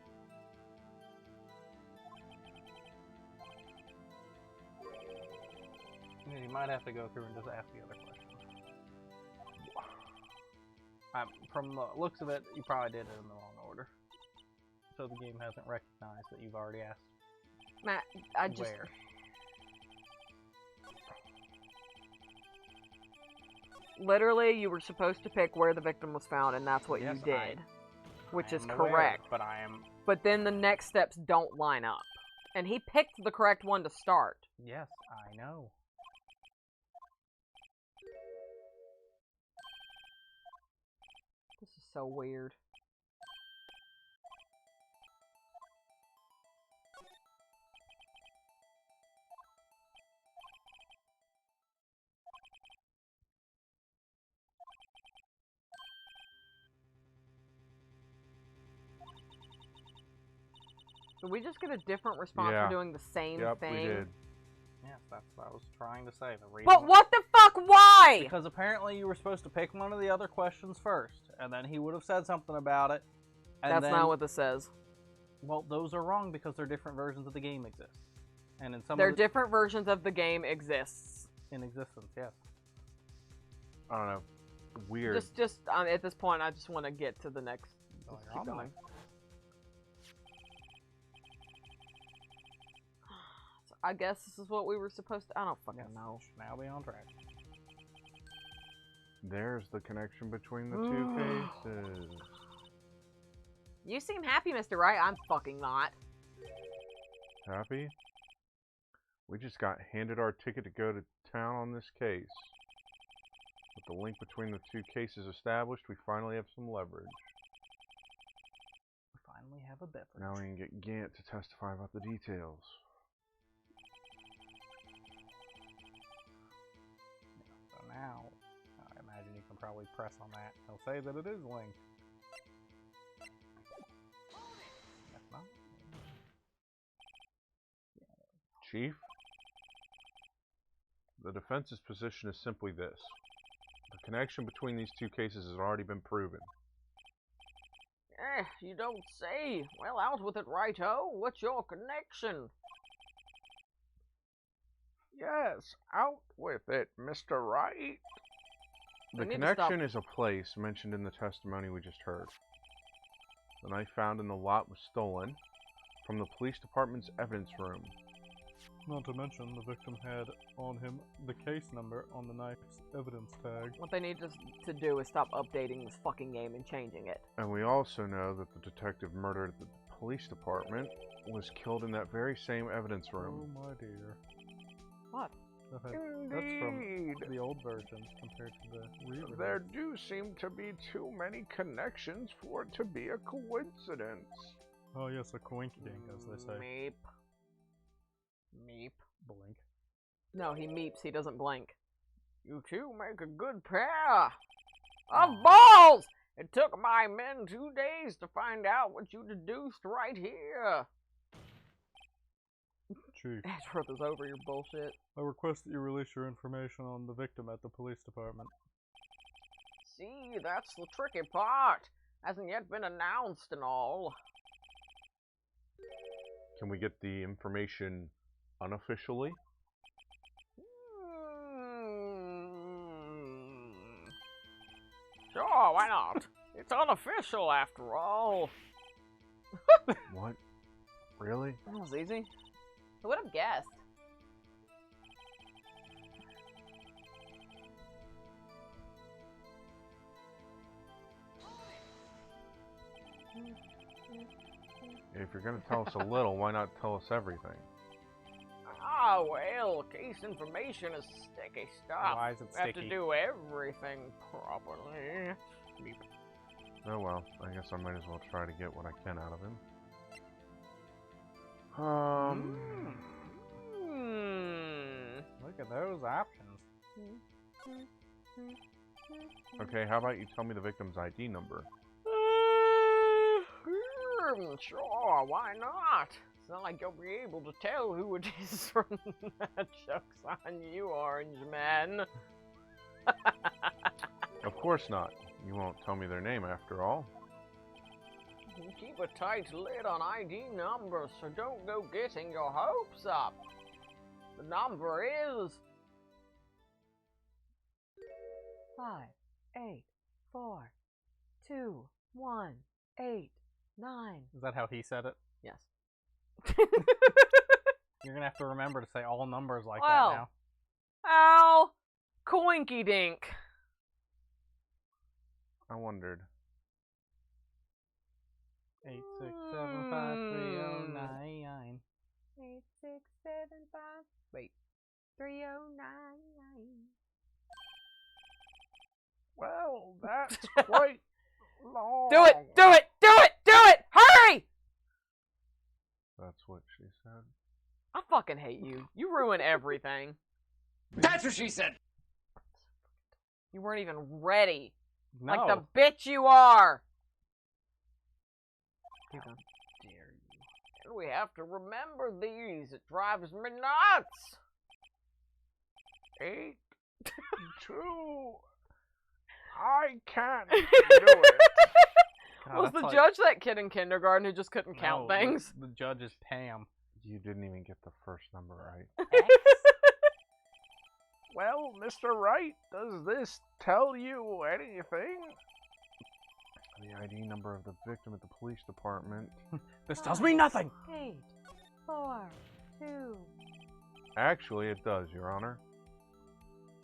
You might have to go through and just ask the other question. From the looks of it, you probably did it in the wrong order. So the game hasn't recognized that you've already asked. Matt, I just... Where? Literally, you were supposed to pick where the victim was found, and that's what Yes, you did. Which I is am aware, correct. but I am... But then the next steps don't line up. And he picked the correct one to start. Yes, I know. This is so weird. Did we just get a different response Yeah. for doing the same Yep, thing? we did. Yes, that's what I was trying to say. The reason But what the fuck? Why? Because apparently you were supposed to pick one of the other questions first, and then he would have said something about it. And That's then, not what this says. Well, those are wrong because they're different versions of the game exist. And in some They're of the, different versions of the game exists. in existence, yes. I don't know. Weird. Just at this point, I just want to get to the next. Oh, Just you're keep on the going. So I guess this is what we were supposed to. I don't fucking Yes, know. should now be on track. There's the connection between the two cases. You seem happy, Mr. Wright. I'm fucking not. Happy? We just got handed our ticket to go to town on this case. With the link between the two cases established, we finally have some leverage. We finally have a beverage. Now we can get Gant to testify about the details. So now, I imagine you can probably press on that. He'll say that it is linked. If not, Chief? The defense's position is simply this. The connection between these two cases has already been proven. You don't say. Well, out with it, righto. What's your connection? Yes, out with it, Mr. Wright. The need to stop. connection is a place mentioned in the testimony we just heard. The knife found in the lot was stolen from the police department's evidence room. not to mention, the victim had on him the case number on the knife's evidence tag. What they need to do is stop updating this fucking game and changing it. And we also know that the detective murdered at the police department was killed in that very same evidence Oh room. my dear. What? That's from Indeed. the old versions compared to the re-release. There do seem to be too many connections for it to be a coincidence. Oh yes, a coinkydink, as they say. Meep. Meep. Blink. No, he meeps. He doesn't blink. You two make a good pair of balls! It took my men 2 days to find out what you deduced right here. Chief, Ashworth is over your bullshit. I request that you release your information on the victim at the police department. See, that's the tricky part. Hasn't yet been announced and all. Can we get the information unofficially? Sure, why not? It's unofficial after all. What? Really? That was easy. Who would have guessed? If you're going to tell us a little, why not tell us everything? Ah, well, case information is sticky stuff. Why is it We have to sticky? do everything properly. Oh well, I guess I might as well try to get what I can out of him. Hmm. Look at those options. Okay, how about you tell me the victim's ID number? Sure, why not? It's not like you'll be able to tell who it is from that. Joke's on you, Orange Man. Of course not. You won't tell me their name after all. Keep a tight lid on ID numbers, so don't go getting your hopes up. The number is 5, 8, 4, 2, 1, 8, 9. Is that how he said it? Yes. You're gonna have to remember to say all numbers like Well. that now. Ow! Coinky dink. I wondered. 8675309. 8675. Wait. 3099. Well, that's quite long. Do it! Do it! Do it! Do it! Hurry! That's what she said. I fucking hate you. You ruin everything. That's what she said. You weren't even ready. No. Like the bitch you are. How dare you? And we have to remember these. It drives me nuts. 8, 2. I can't do it. God, Was that's the like- judge that kid in kindergarten who just couldn't count No, things? The judge is Pam. You didn't even get the first number right. Well, Mr. Wright, does this tell you anything? The ID number of the victim at the police department. This tells me nothing. 8, 4, 2. Actually, it does, Your Honor.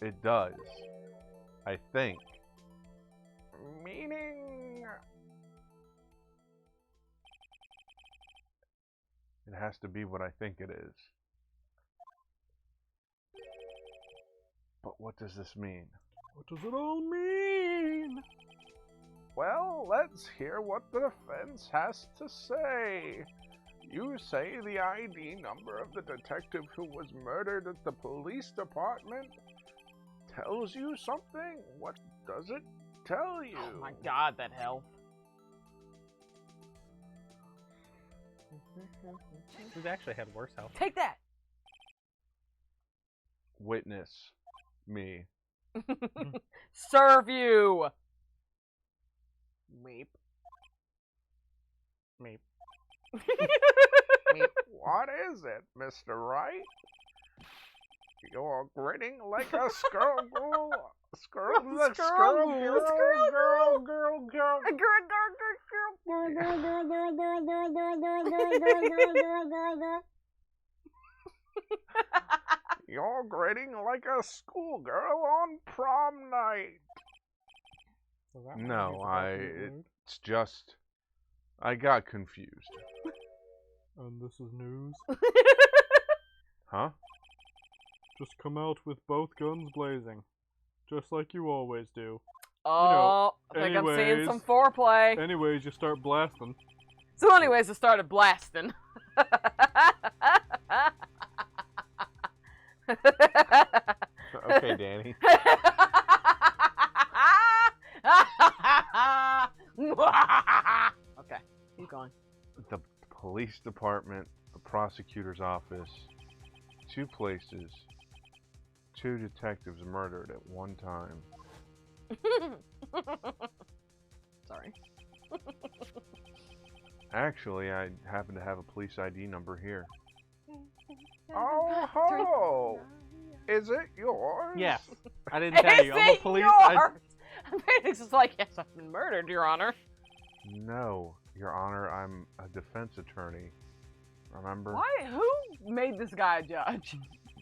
It does. I think. Meaning... It has to be what I think it is. But what does this mean? What does it all mean? Well, let's hear what the defense has to say. You say the ID number of the detective who was murdered at the police department tells you something. What does it tell you? Oh my god, that health. We've actually had worse health. Take that! Witness. Me. Serve you! Meep. Meep. Meep. What is it, Mr. Wright? You're grinning like a squirrel girl. Squirrel girl. You're grinning like a schoolgirl on prom night. Was that No, one used about the it's just... I got confused. word? And this is news. Huh? Just come out with both guns blazing. Just like you always do. Oh, I think I'm seeing anyways- some foreplay. Anyways, you start blasting. So anyways, I started blasting. Okay, Danny. Okay, keep going. The police department, the prosecutor's office, 2 places, 2 detectives murdered at one time. Sorry. Actually, I happen to have a police ID number here. Oh ho! Is it yours? Yes. I didn't tell you. I'm a Is it police. yours? Phoenix is like, yes, I've been murdered, Your Honor. No, Your Honor, I'm a defense attorney. Remember? Why? Who made this guy a judge?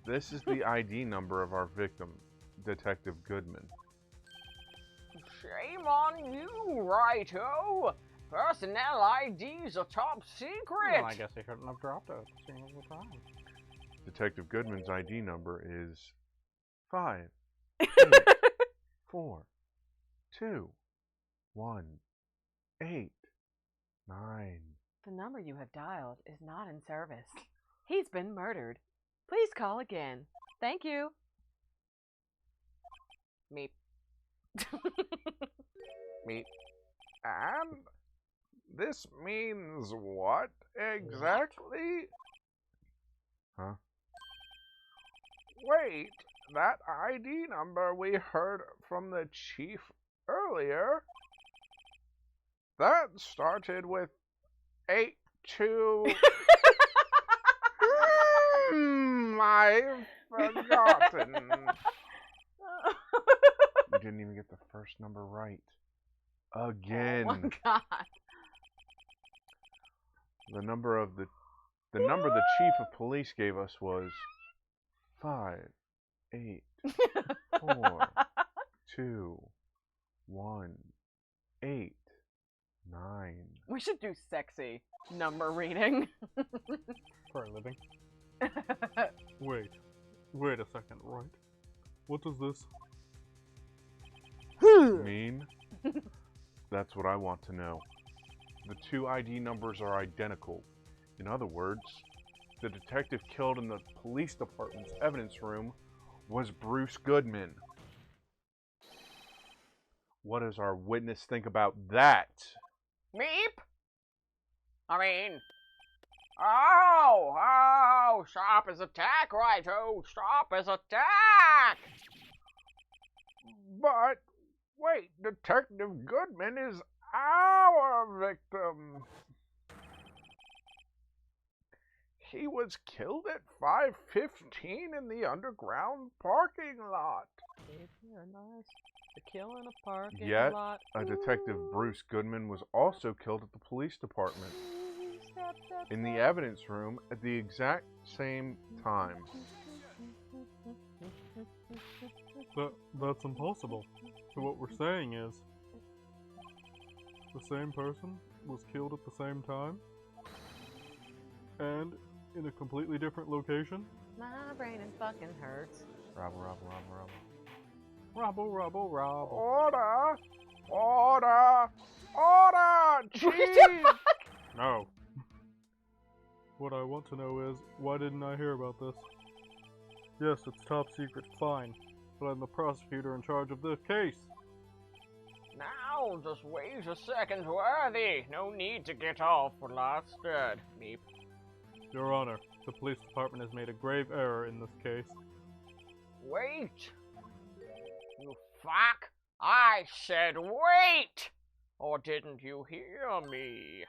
This is the ID number of our victim, Detective Goodman. Shame on you, righto. Personnel IDs are top secret. Well, I guess they couldn't have dropped it. Seeing as the time. Detective Goodman's ID number is 5, 8, 4, 2, 1, 8, 9. The number you have dialed is not in service. He's been murdered. Please call again. Thank you. Meep. And this means what exactly? Huh? Wait, that ID number we heard from the chief earlier, that started with 82. I've forgotten. You didn't even get the first number right. Again. Oh my god. The number the chief of police gave us was 5, 8, 4, 2, 1, 8, 9. We should do sexy number reading. For a living. Wait a second, right? What does this mean? That's what I want to know. The two ID numbers are identical. In other words, the detective killed in the police department's evidence room was Bruce Goodman. What does our witness think about that? Meep? I mean... Oh, sharp as attack, right? Oh, sharp as attack! But wait, Detective Goodman is our victim. He was killed at 5:15 in the underground parking lot. Yet, a Detective Bruce Goodman was also killed at the police department in the evidence room at the exact same time. That's impossible. So what we're saying is, the same person was killed at the same time, and in a completely different location? My brain is fucking hurts. Robble. Order, Chief! No. What I want to know is, why didn't I hear about this? Yes, it's top secret, fine. But I'm the prosecutor in charge of this case. Now, just wait a second, Worthy. No need to get all flustered. Meep. Your Honor, the police department has made a grave error in this case. Wait! You fuck! I said wait! Or didn't you hear me?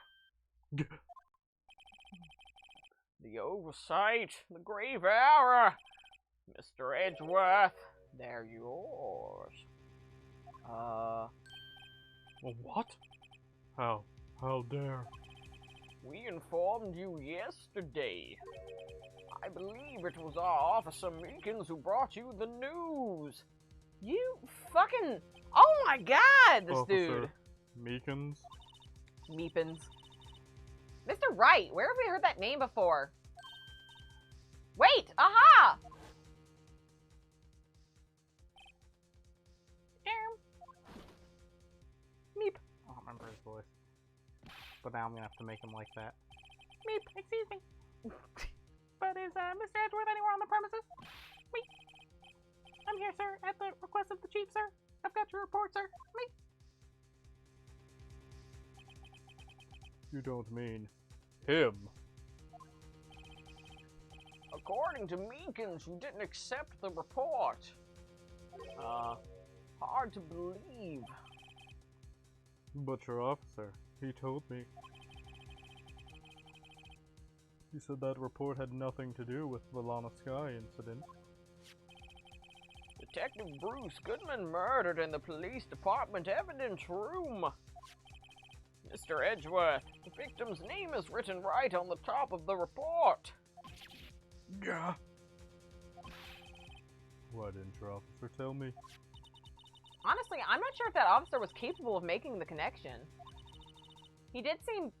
The oversight, the grave error. Mr. Edgeworth, they're yours. What? How dare? We informed you yesterday. I believe it was our Officer Meekins who brought you the news. You fucking... Oh my god, this Officer dude. Meekins? Meepins. Mr. Wright, where have we heard that name before? Wait, aha! Meep. I don't remember his voice. But now I'm gonna have to make him like that. Meep, excuse me. But is Mr. Edgeworth anywhere on the premises? Meep. I'm here, sir, at the request of the chief, sir. I've got your report, sir. Meep. You don't mean him. According to Meekins, you didn't accept the report. Hard to believe. But your officer, he told me. He said that report had nothing to do with the Lana Sky incident. Detective Bruce Goodman murdered in the police department evidence room. Mr. Edgeworth, the victim's name is written right on the top of the report. Gah. Why didn't your officer tell me? Honestly, I'm not sure if that officer was capable of making the connection. He did seem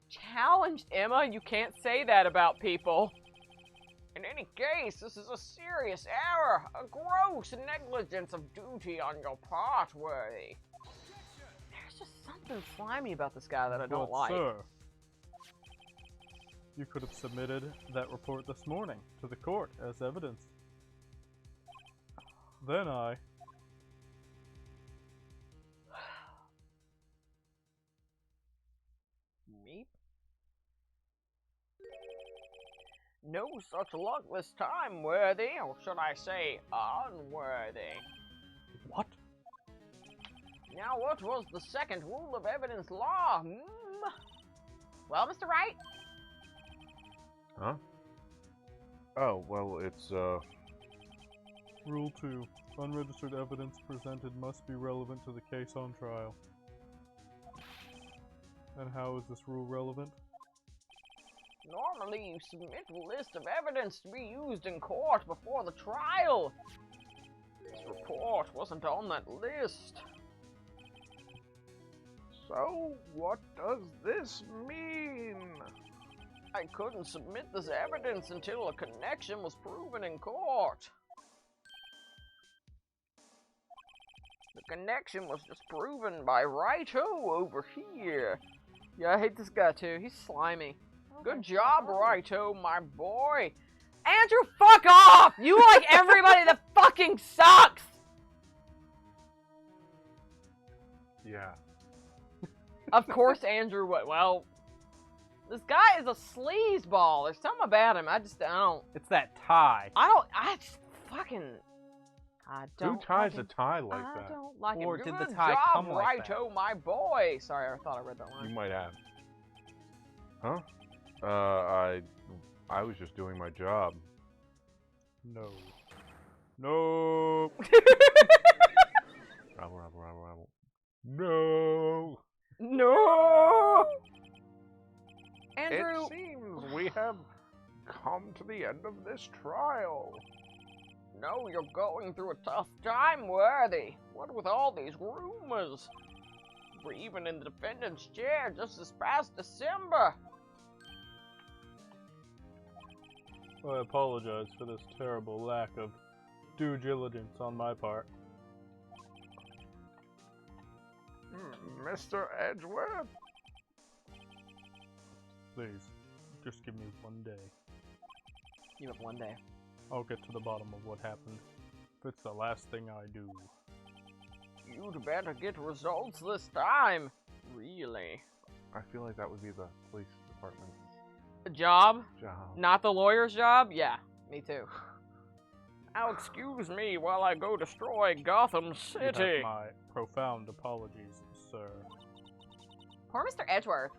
challenged. Emma, you can't say that about people. In any case, this is a serious error, a gross negligence of duty on your part, Worthy. There's just something slimy about this guy that I don't But, like. sir, you could have submitted that report this morning to the court as evidence. Then I No such luck this time, worthy, or should I say, unworthy. What? Now, what was the second rule of evidence law? Well, Mr. Wright? Huh? Oh, well, it's, Rule 2. Unregistered evidence presented must be relevant to the case on trial. And how is this rule relevant? Normally, you submit a list of evidence to be used in court before the trial. This report wasn't on that list. So, what does this mean? I couldn't submit this evidence until a connection was proven in court. The connection was just proven by Righto over here. Yeah, I hate this guy too. He's slimy. Good job, Righto, my boy. Andrew, fuck off! You like everybody that fucking sucks! yeah. Of course, Andrew would. Well, this guy is a sleazeball. There's something about him. I don't. It's that tie. I don't. Who ties like a tie like I that? don't like Or him. did the Good tie job, come like that? Righto, my boy. Sorry, I thought I read that line. You might have. Huh? I was just doing my job. No. No. Rabble, rabble, rabble, rabble. No! No. Andrew. It seems we have come to the end of this trial. No, you're going through a tough time, Worthy. What with all these rumors? We're even in the defendant's chair just this past December. I apologize for this terrible lack of due diligence on my part. Mr. Edgeworth? Please, just give me one day. You have one day. I'll get to the bottom of what happened. If it's the last thing I do. You'd better get results this time. Really? I feel like that would be the police department's A job? job. Not the lawyer's job? Yeah, me too. Now excuse me while I go destroy Gotham You City. have my profound apologies, sir. Poor Mr. Edgeworth.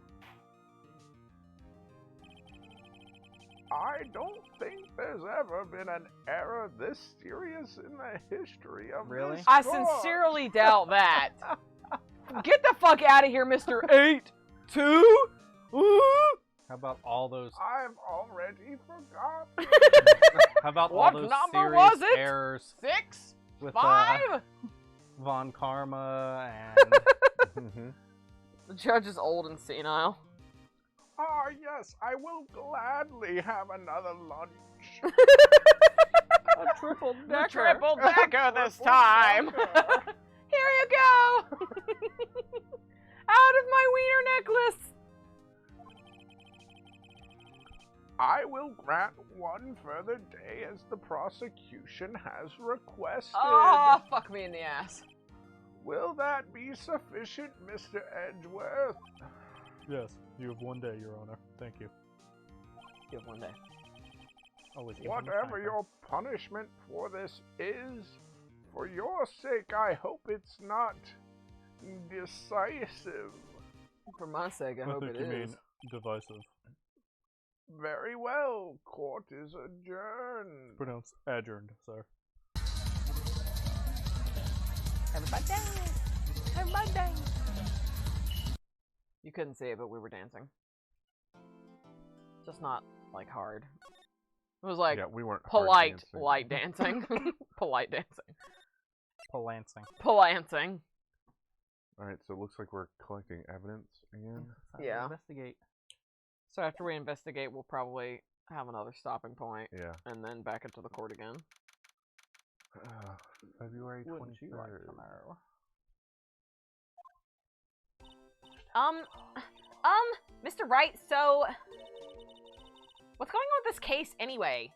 I don't think there's ever been an error this serious in the history of Really? this I court. sincerely doubt that. Get the fuck out of here, Mr. 8-2. How about all those? I've already forgotten. How about all What those number serious was it? errors 6? with 5? Von Karma and The judge is old and senile. Ah, yes, I will gladly have another lunch. A triple decker. Triple decker this time. Triple-decker. Here you go. Out of my wiener necklace. I will grant one further day as the prosecution has requested. Oh, fuck me in the ass. Will that be sufficient, Mr. Edgeworth? yes, you have one day, Your Honor. Thank you. You have one day. Always give them a Whatever time your punishment for this is, for your sake, I hope it's not decisive. For my sake, I frame. hope I it think you is. mean divisive. Very well, court is adjourned. Pronounced adjourned, sir. Everybody dance! Everybody dance! You couldn't see it, but we were dancing. Just not, like, hard. It was like, Yeah, we weren't hard polite, dancing. light dancing. Polite dancing. Polancing. Polancing. Alright, so it looks like we're collecting evidence again. Yeah. Investigate. So after we investigate, we'll probably have another stopping point, Yeah. and then back into the court again. February Wouldn't you like 23rd. to know? Mr. Wright, so what's going on with this case anyway?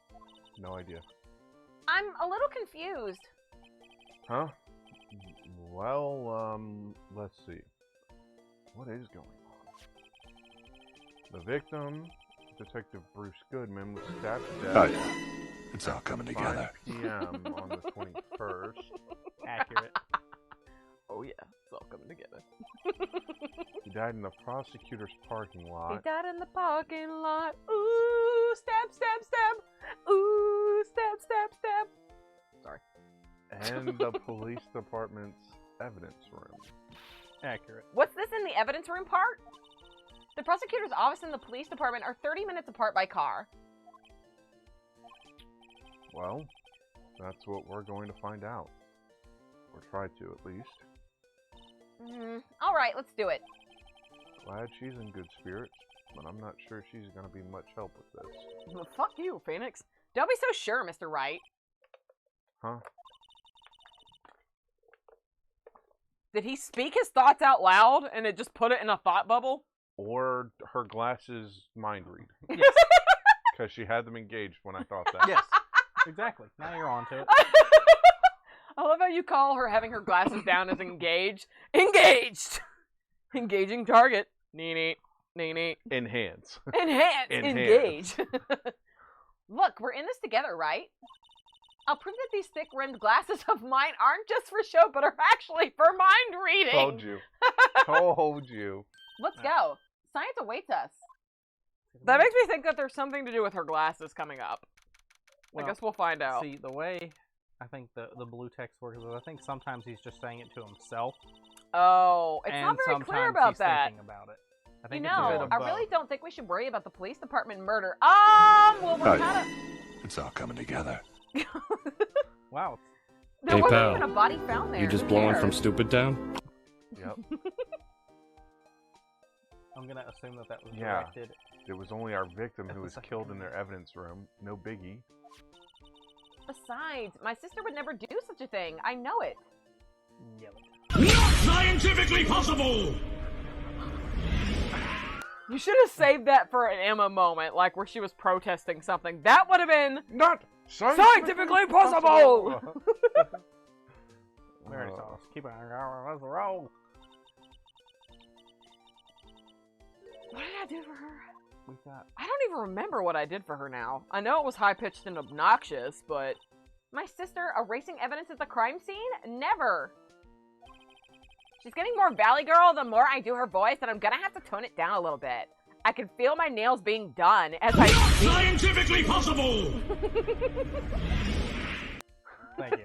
No idea. I'm a little confused. Huh? Well, let's see. What is going on? The victim Detective Bruce Goodman was stabbed to Oh death yeah, it's all coming at together. 5 p.m. on the 21st. Accurate. Oh yeah, it's all coming together. He died in the prosecutor's parking He lot. died in the parking lot. Ooh, stab, stab, stab. Ooh, stab, stab, stab. Sorry. And the police department's evidence room. Accurate. What's this in the evidence room part? The prosecutor's office and the police department are 30 minutes apart by car. Well, that's what we're going to find out. Or try to, at least. All right, let's do it. Glad she's in good spirits, but I'm not sure she's going to be much help with this. Well, fuck you, Phoenix. Don't be so sure, Mr. Wright. Huh? Did he speak his thoughts out loud and it just put it in a thought bubble? Or her glasses mind read. Yes. Because she had them engaged when I thought that. Yes. Exactly. Now you're on to it. I love how you call her having her glasses down as engaged. Engaged! Engaging target. Nee. Enhance. Enhance. Enhance. Engage. Look, we're in this together, right? I'll prove that these thick-rimmed glasses of mine aren't just for show, but are actually for mind reading. Told you. Told you. Let's go. Science awaits us. That makes me think that there's something to do with her glasses coming up. Well, I guess we'll find out. See, the way I think the blue text works is I think sometimes he's just saying it to himself. Oh, it's and not very sometimes clear about he's that. thinking about it. I You think it's a bit know, of I both. really don't think we should worry about the police department murder. Well, we're Oh, kind of... It's all coming together. Wow. There Hey, wasn't pal. even a body found there. You just Who blowing cares? from stupid town? Yep. I'm gonna assume that that was Yeah. directed. It was only our victim At who the was second killed in command. their evidence room. No biggie. Besides, my sister would never do such a thing. I know it. Yep. Scientifically possible! You should have saved that for an Emma moment, like where she was protesting something. That would have been Not scientifically possible! We already saw us. Keep it on. Let's roll. What did I do for her? We got. I don't even remember what I did for her now. I know it was high-pitched and obnoxious, but... My sister erasing evidence at the crime scene? Never! She's getting more Valley Girl the more I do her voice, and I'm gonna have to tone it down a little bit. I can feel my nails being done as I speak. Scientifically possible! Thank you.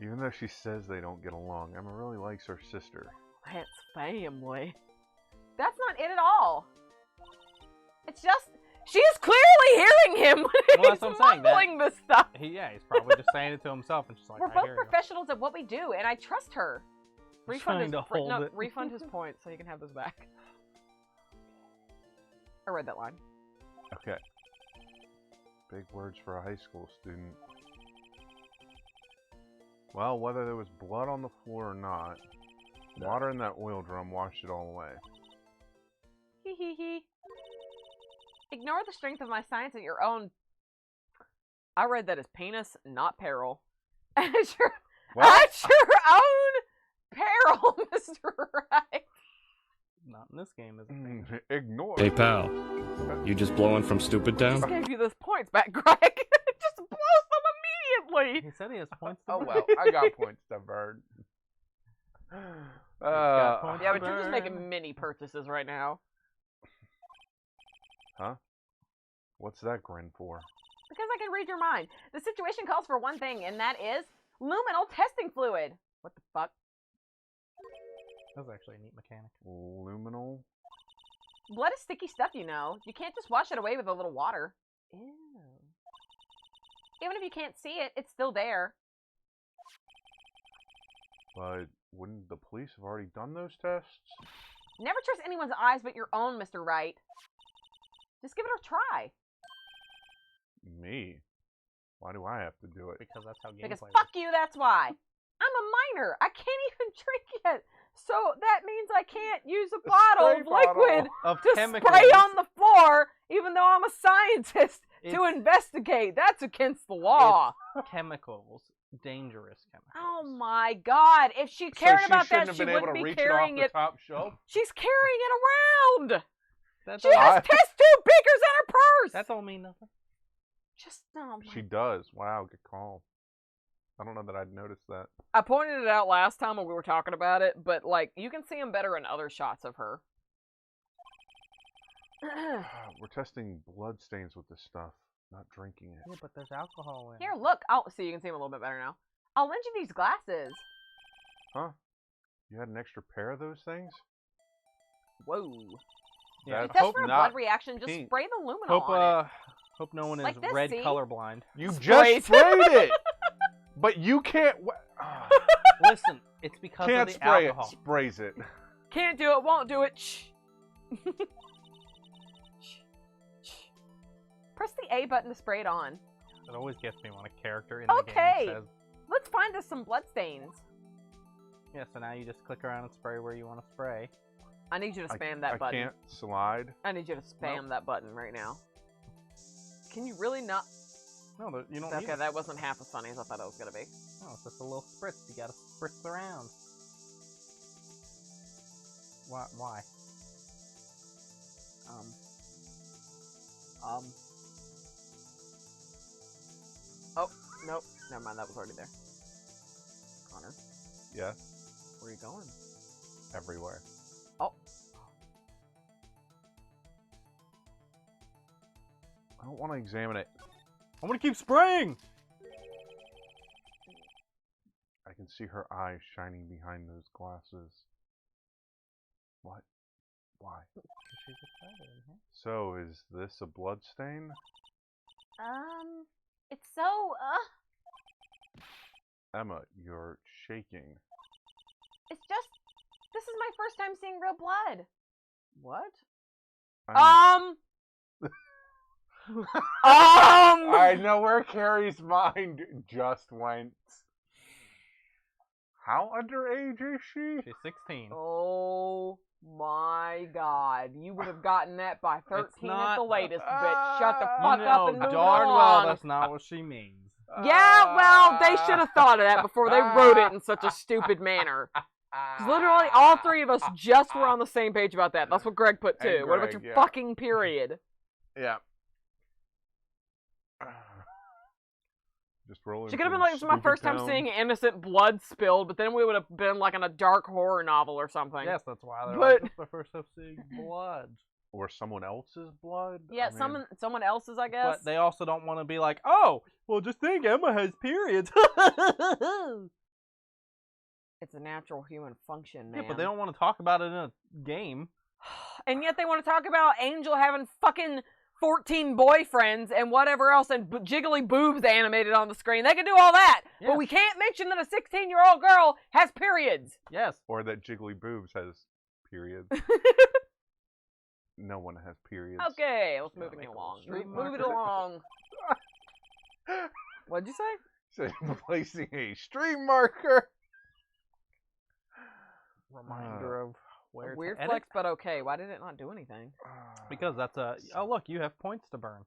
Even though she says they don't get along, Emma really likes her sister. That's family. That's not it at all. It's just... She's clearly hearing him when Well, he's that's what I'm saying, that- mumbling this stuff. He's probably just saying it to himself and just like, We're I both hear you. professionals at what we do, and I trust her. Just Refund trying to hold it. refund his points so you can have this back. I read that line. Okay. Big words for a high school student. Well, whether there was blood on the floor or not, water in that oil drum washed it all away. Hee hee hee. Ignore the strength of my science at your own... I read that as penis, not peril. At your own peril, Mr. Wright. Not in this game, is it? Ignore. Hey, pal. You just blowing from stupid I just town? gave you those points back, Greg. Just blows them immediately. He said he has points to Oh burn. well, I got points to burn. got points. Yeah, but you're just Burn. making mini purchases right now. Huh? What's that grin for? Because I can read your mind. The situation calls for one thing, and that is luminal testing fluid. What the fuck? That was actually a neat mechanic. Luminal? Blood is sticky stuff, you know. You can't just wash it away with a little water. Ew. Even if you can't see it, it's still there. But wouldn't the police have already done those tests? Never trust anyone's eyes but your own, Mr. Wright. Just give it a try. Me? Why do I have to do it? Because that's how gameplay Because works. fuck you, that's why. I'm a minor. I can't even drink yet. So that means I can't use a bottle spray of bottle. liquid Of to chemicals. spray on the floor, even though I'm a scientist to It's- investigate. That's against the law. Chemicals. Dangerous chemicals. Oh my god. If she cared so about she shouldn't that, have she been able wouldn't to be reach it off carrying the it. top shelf? She's carrying it around. That's She has test tube beakers in her purse! That don't mean nothing. Just, oh my. She does. Wow, good call. I don't know that I'd noticed that. I pointed it out last time when we were talking about it, but, like, you can see them better in other shots of her. We're testing blood stains with this stuff, not drinking it. Yeah, but there's alcohol in Here, look. Oh, see, you can see them a little bit better now. I'll lend you these glasses. Huh? You had an extra pair of those things? Whoa. Yeah, If that's hope for a not blood reaction, just pink. spray the luminol Hope on it. hope no one is Like this, red see? colorblind. You Sprays. just sprayed it! But you can't... Listen, it's because can't of the spray alcohol. it. Sprays it. Can't do it, won't do it. Shh. Press the A button to spray it on. It always gets me when a character in the Okay. game says, Let's find us some bloodstains. yeah, so now you just click around and spray where you want to spray. I need you to spam that I button. can't slide. I need you to spam Nope. that button right now. Can you really not? No, you don't need Okay, it. that wasn't half as funny as I thought it was gonna be. No, it's just a little spritz. You gotta spritz around. Why? Oh, nope. Never mind, that was already there. Connor, Yeah, where are you going? everywhere. Oh. I don't want to examine it. I'm gonna keep spraying! I can see her eyes shining behind those glasses. What? Why? She's excited, huh? So, is this a blood stain? It's so, Emma, you're shaking. it's just, this is my first time seeing real blood. What? I'm- I know where Carrie's mind just went. How underage is she? She's 16. Oh my god. You would have gotten that by 13 at not- the latest, bitch. Shut the You fuck You up know and move darn well along. that's not what she means. Yeah, well, they should have thought of that before they wrote it in such a stupid manner. 'Cause literally, all three of us just were on the same page about that. That's what Greg put too. And What about Greg, your yeah. fucking period? Yeah. Just rolling. She could have through been like, this is my stupid first time town. seeing innocent blood spilled, but then we would have been like in a dark horror novel or something. Yes, that's why they're But- like, this is the first time seeing blood. Or someone else's blood. Yeah, I mean, someone else's, I guess. But they also don't want to be like, oh, well, just think Emma has periods. It's a natural human function, man. Yeah, but they don't want to talk about it in a game. And yet they want to talk about Angel having fucking 14 boyfriends and whatever else and jiggly boobs animated on the screen. They can do all that, Yes. but we can't mention that a 16-year-old girl has periods. Yes. Or that Jiggly Boobs has periods. No one has periods. Okay, let's move Gotta it make a along. street Move it marker. along. What'd you say? So placing a stream marker. Reminder of where Weird to edit. flex, but okay. Why did it not do anything? Because that's a... Oh, look, you have points to burn.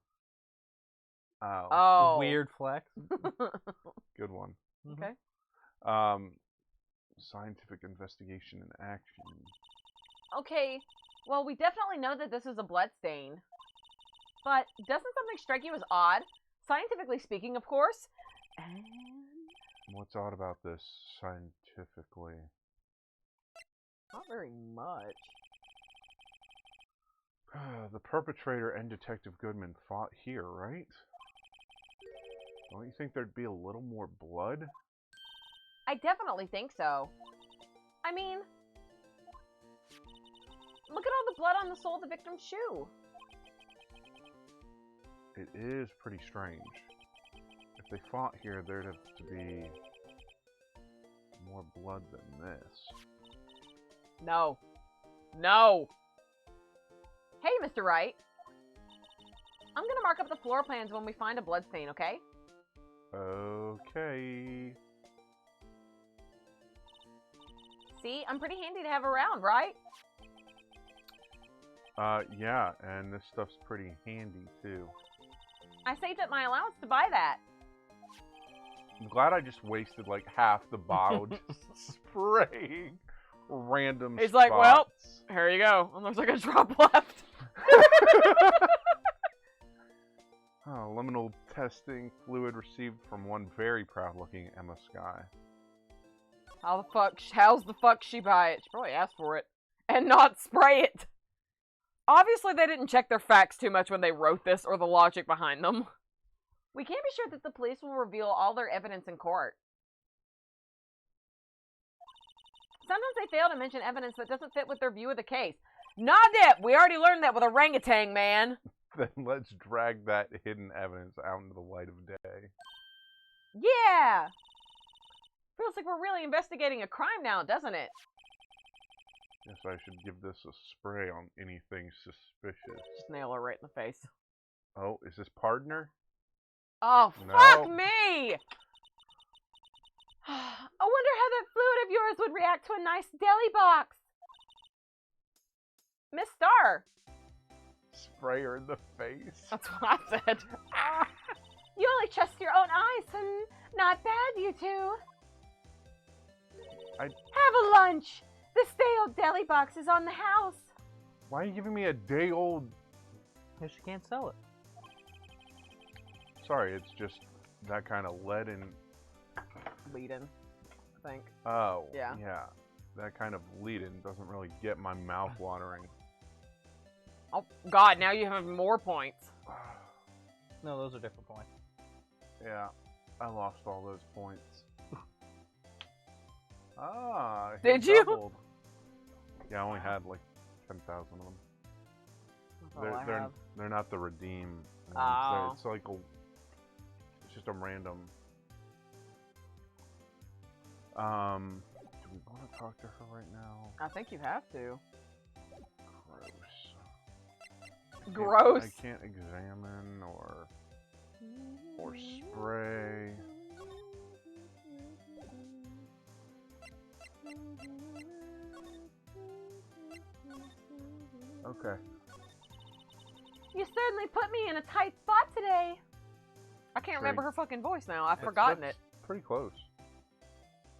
Oh, Oh. Weird flex. good one. Okay. Scientific investigation and action. Okay, well, we definitely know that this is a blood stain. But doesn't something strike you as odd? Scientifically speaking, of course. And What's odd about this scientifically? Not very much. The perpetrator and Detective Goodman fought here, right? Don't you think there'd be a little more blood? I definitely think so. I mean, look at all the blood on the sole of the victim's shoe. It is pretty strange. If they fought here, there'd have to be more blood than this. No. No. Hey, Mr. Wright. I'm gonna mark up the floor plans when we find a blood stain, okay? Okay. See, I'm pretty handy to have around, right? Yeah, and this stuff's pretty handy, too. I saved up my allowance to buy that. I'm glad I just wasted, like, half the bottle just spraying random He's spots. like, well, here you go. And there's like a drop left. Oh, liminal testing fluid received from one very proud-looking Emma Sky. How's the fuck she buy it? She probably asked for it. And not spray it! Obviously they didn't check their facts too much when they wrote this, or the logic behind them. We can't be sure that the police will reveal all their evidence in court. Sometimes they fail to mention evidence that doesn't fit with their view of the case. Not it! We already learned that with orangutan, man! Then let's drag that hidden evidence out into the light of day. Yeah! Feels like we're really investigating a crime now, doesn't it? Guess I should give this a spray on anything suspicious. Just nail her right in the face. Oh, is this partner? Oh, No. fuck me! I wonder how that fluid of yours would react to a nice deli box. Miss Star! Spray her in the face. That's what I said. You only trust your own eyes, and not bad, you two. Have a lunch. The stale deli box is on the house. Why are you giving me a day-old... Because she can't sell it. Sorry, it's just that kind of lead in... Lead-in, I think. Oh, Yeah. yeah. That kind of lead-in doesn't really get my mouth watering. Oh, God, now you have more points. No, those are different points. Yeah, I lost all those points. Ah, he Did you? doubled. Yeah, I only had like 10,000 of them. That's all I have. They're not the redeem ones. Oh. It's like it's just a random. Do we want to talk to her right now? I think you have to. Gross. Gross. I can't examine or spray. Okay. You certainly put me in a tight spot today. I can't remember her fucking voice now. I've That's forgotten it. Pretty close.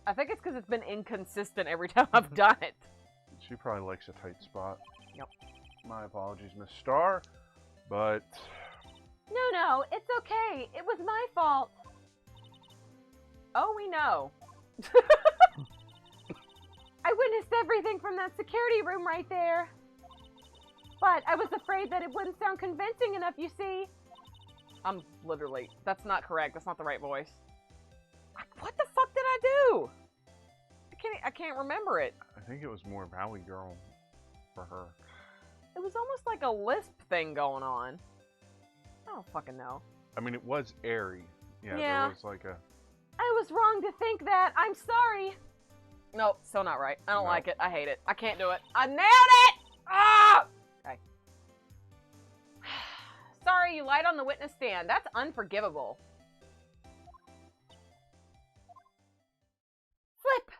I think it's because it's been inconsistent every time I've done it. She probably likes a tight spot. Yep. My apologies, Miss Star, but No, it's okay. It was my fault. Oh, we know. I witnessed everything from that security room right there. But I was afraid that it wouldn't sound convincing enough, you see. Literally, that's not correct. That's not the right voice. What the fuck did I do? I can't remember it. I think it was more Valley Girl for her. It was almost like a lisp thing going on. I don't fucking know. I mean, it was airy. Yeah, Yeah. there was like a... I was wrong to think that. I'm sorry. Nope, still not right. I don't No. like it. I hate it. I can't do it. I nailed it! Ah! Okay. Sorry, you lied on the witness stand. That's unforgivable. Flip!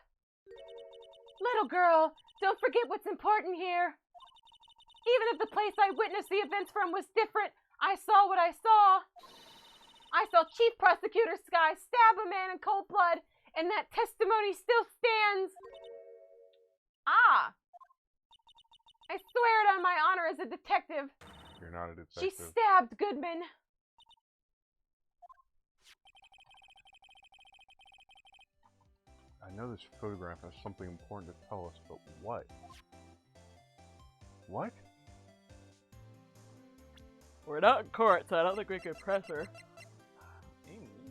Little girl, don't forget what's important here. Even if the place I witnessed the events from was different, I saw what I saw. I saw Chief Prosecutor Sky stab a man in cold blood, and that testimony still stands. Ah! I swear it on my honor as a detective. You're not a She detective. stabbed Goodman. I know this photograph has something important to tell us, but what? What? We're not in court, so I don't think we can press her.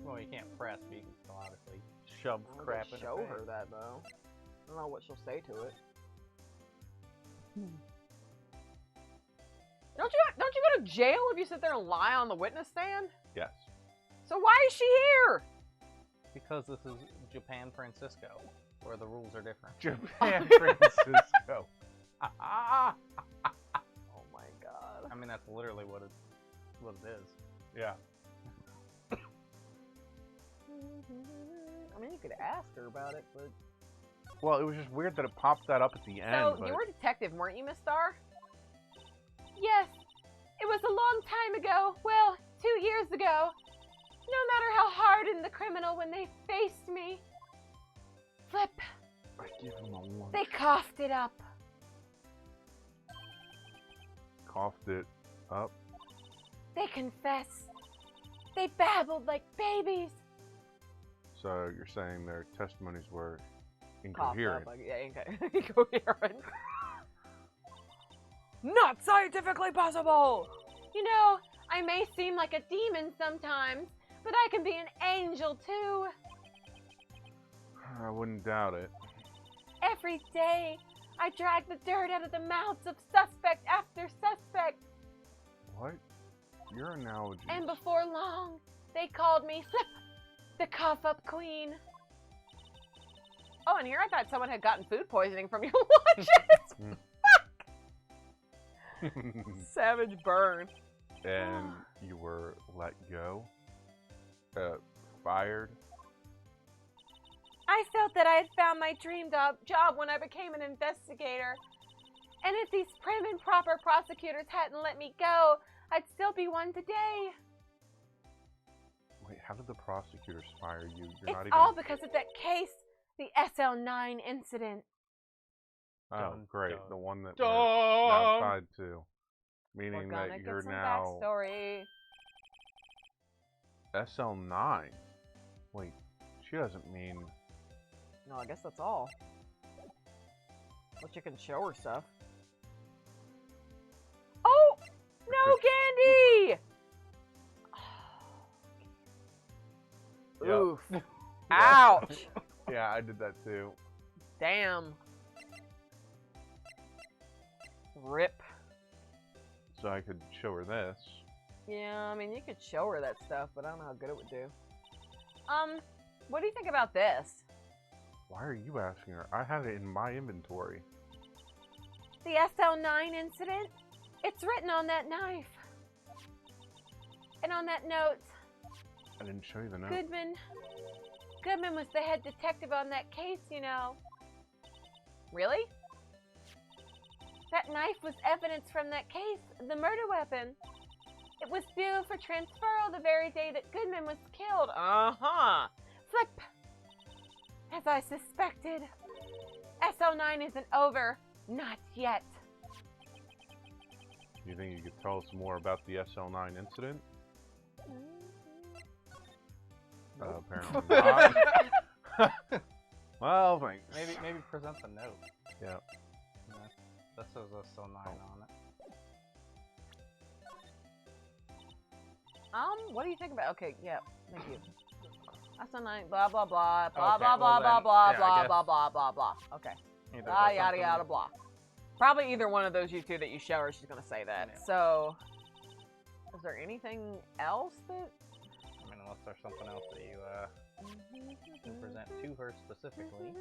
Well, you can't press, but you can still obviously shove crap in show her her face. that, though. I don't know what she'll say to it. Don't you go to jail if you sit there and lie on the witness stand? Yes. So why is she here? Because this is Japan Francisco, where the rules are different. Japan Francisco. Oh my god. I mean, that's literally what it is. Yeah. I mean, you could ask her about it, but... Well, it was just weird that it popped that up at the end. So, but... you were a detective, weren't you, Miss Star? Yes, it was a long time ago. Well, 2 years ago. No matter how hardened the criminal when they faced me. Flip. I give him a one. They coughed it up. coughed it up. They confessed. They babbled like babies. So you're saying their testimonies were Coughed incoherent. up, incoherent. Not scientifically possible! You know, I may seem like a demon sometimes, but I can be an angel too. I wouldn't doubt it. Every day, I drag the dirt out of the mouths of suspect after suspect. What? Your analogy. And before long, they called me the cough-up queen. Oh, and here I thought someone had gotten food poisoning from your lunches! Savage burn. And you were let go? Fired? I felt that I had found my dream job when I became an investigator. And if these prim and proper prosecutors hadn't let me go, I'd still be one today. Wait, how did the prosecutors fire you? You're It's not even... all because of that case, the SL9 incident. Oh, Dun, great. dun, The one that dun. we're now tied to. We're Meaning gonna that get you're some now backstory. SL9. Wait, she doesn't mean... No, I guess that's all. But you can show her stuff. Oh! No candy! Yep. Oof. Ouch! Yeah, I did that too. Damn. Rip. So I could show her this. Yeah, I mean, you could show her that stuff, but I don't know how good it would do. What do you think about this? Why are you asking her? I had it in my inventory. The SL9 incident? It's written on that knife. And on that note, I didn't show you the note. Goodman was the head detective on that case, you know. Really? That knife was evidence from that case, the murder weapon. It was due for transferal the very day that Goodman was killed. Uh-huh. Flip! As I suspected, SL9 isn't over. Not yet. You think you could tell us more about the SL9 incident? Apparently not. Well, thanks. Maybe present the note. Yeah. That says SL9 on it. What do you think about? Okay, yeah, thank you. SL9, blah blah blah, blah Okay, blah blah well blah then, blah yeah, I blah guess- blah blah blah blah. Okay. Either Blah that's yada something- yada blah. Probably either one of those you two that you show her, she's gonna say that. Yeah. So, is there anything else that? I mean, unless there's something else that you can present to her specifically.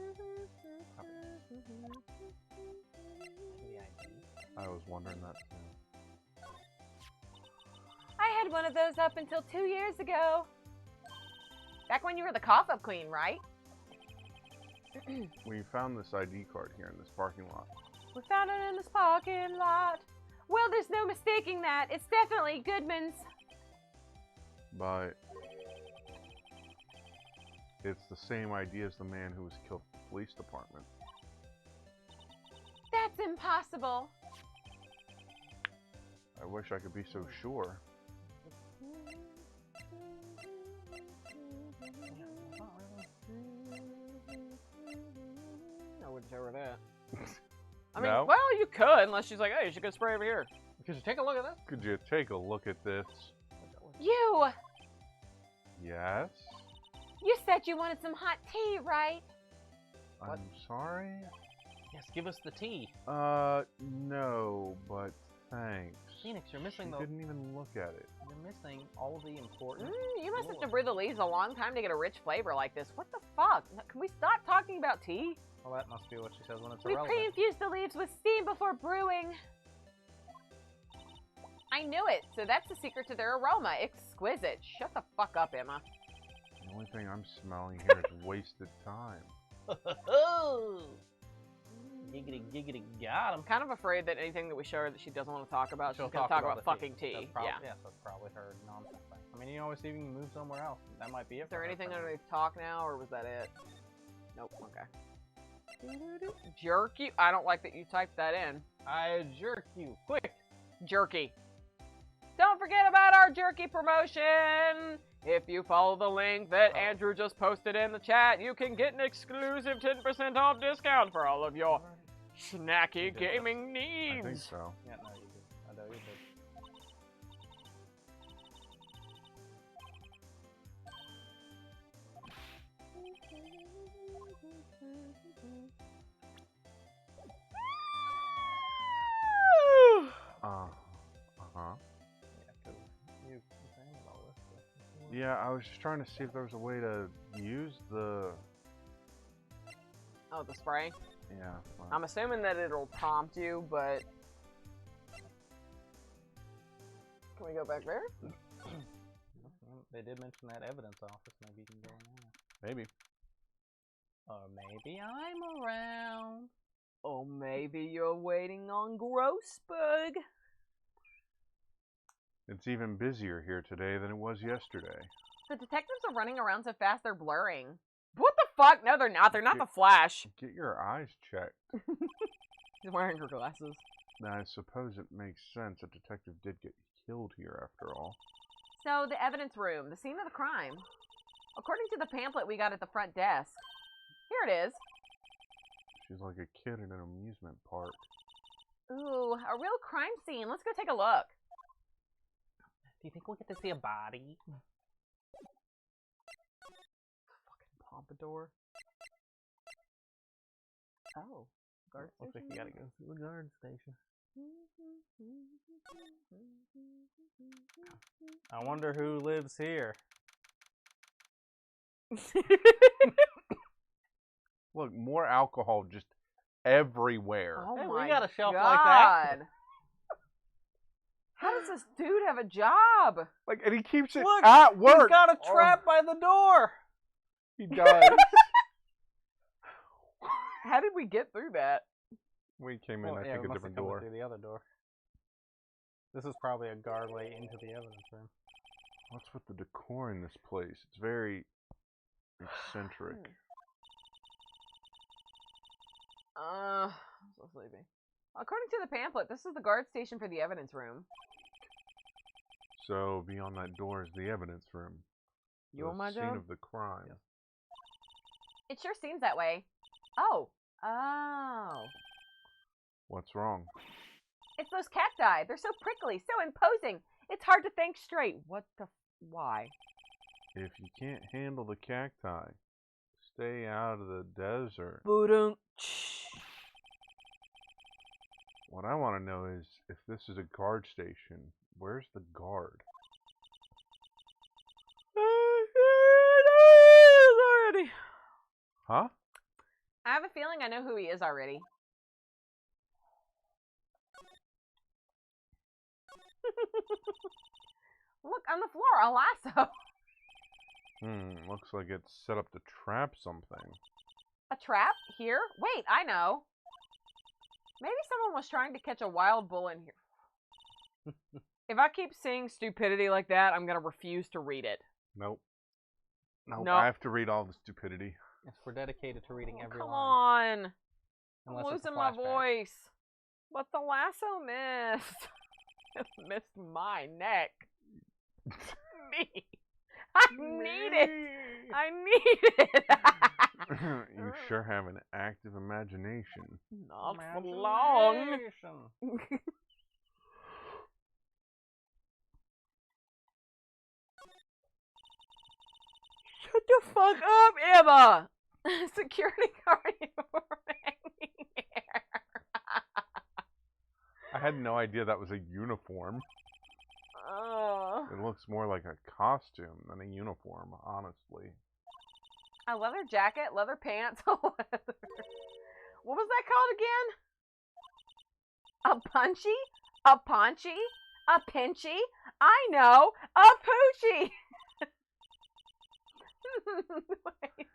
The ID. I was wondering that too. I had one of those up until 2 years ago. Back when you were the cough-up queen, right? We found this ID card here in this parking lot. We found it in this parking lot. Well, there's no mistaking that. It's definitely Goodman's. But it's the same ID as the man who was killed at the police department. That's impossible. I wish I could be so sure. I wouldn't show her that. I mean, No? well, you could, unless she's like, hey, you should go spray over here. Could you take a look at this? Could you take a look at this? You! Yes? You said you wanted some hot tea, right? What? I'm sorry? Yes, give us the tea. No, but thanks. Phoenix, you're missing She the. didn't even look at it. You're missing all the important. You must have to brew the leaves a long time to get a rich flavor like this. What the fuck? Can we stop talking about tea? Well, that must be what she says when it's We irrelevant. pre-infused the leaves with steam before brewing. I knew it. So that's the secret to their aroma. Exquisite. Shut the fuck up, Emma. The only thing I'm smelling here is wasted time. Giggity, giggity, got him. I'm kind of afraid that anything that we show her that she doesn't want to talk about, she's going to talk about the fucking tea. That's probably, Yeah. Yes, that's probably her nonsense thing. I mean, you always even move somewhere else. That might be it. Is there for her anything for now. underneath talk now, or was that it? Nope. Okay. Jerk you. I don't like that you typed that in. I jerk you. Quick. jerky. Don't forget about our jerky promotion. If you follow the link that Andrew just posted in the chat, you can get an exclusive 10% off discount for all of your snacky gaming needs. I think so. Yeah, no, you did. I know you did. Uh-huh. Yeah, 'cause you saying all this stuff before. Yeah, I was just trying to see if there was a way to use the... Oh, the spray? Yeah. Well, I'm assuming that it'll prompt you, but... Can we go back there? They did mention that evidence office. Maybe you can go in there. maybe. Or maybe I'm around. Oh, maybe you're waiting on Grossberg. It's even busier here today than it was yesterday. The detectives are running around so fast they're blurring. What the fuck? No, they're not. They're not the Flash. Get your eyes checked. He's wearing her glasses. Now, I suppose it makes sense. A detective did get killed here after all. So, the evidence room, the scene of the crime. According to the pamphlet we got at the front desk. Here it is. She's like a kid in an amusement park. Ooh, a real crime scene. Let's go take a look. Do you think we'll get to see a body? Fucking pompadour. Oh, guard Looks like station? you gotta go to the guard station. I wonder who lives here. Look, more alcohol just everywhere. Oh Hey, my we got a shelf God. like that. How does this dude have a job? Like, and he keeps it Look, at work. He's got a trap by the door. He does. How did we get through that? We came in, Well, I yeah, think, we a must different have come door. through the other door. This is probably a guardway into the evidence room. What's with the decor in this place? It's very eccentric. I'm so sleepy. According to the pamphlet, this is the guard station for the evidence room. So, beyond that door is the evidence room. You the want my scene job? of the crime. Yes. It sure seems that way. Oh. Oh. What's wrong? It's those cacti. They're so prickly, so imposing. It's hard to think straight. What the... Why? If you can't handle the cacti, stay out of the desert. Boodum. What I want to know is, if this is a guard station, where's the guard? Already. Huh? I have a feeling I know who he is already. Look, on the floor, a lasso. Looks like it's set up to trap something. A trap? Here? Wait, I know. Maybe someone was trying to catch a wild bull in here. If I keep seeing stupidity like that, I'm going to refuse to read it. Nope. Nope, No. I have to read all the stupidity. Yes, we're dedicated to reading every Come line. on. I'm Unless it's a losing my flashback. voice. But the lasso missed. It missed my neck. Me. I need it. I need it. You sure have an active imagination. Not for long. Imagination. Shut the fuck up, Emma. Security guard, you were hanging here. I had no idea that was a uniform. Oh. It looks more like a costume than a uniform, honestly. A leather jacket, leather pants, What was that called again? A punchy? A paunchy? A pinchy? I know! A poochie! Wait.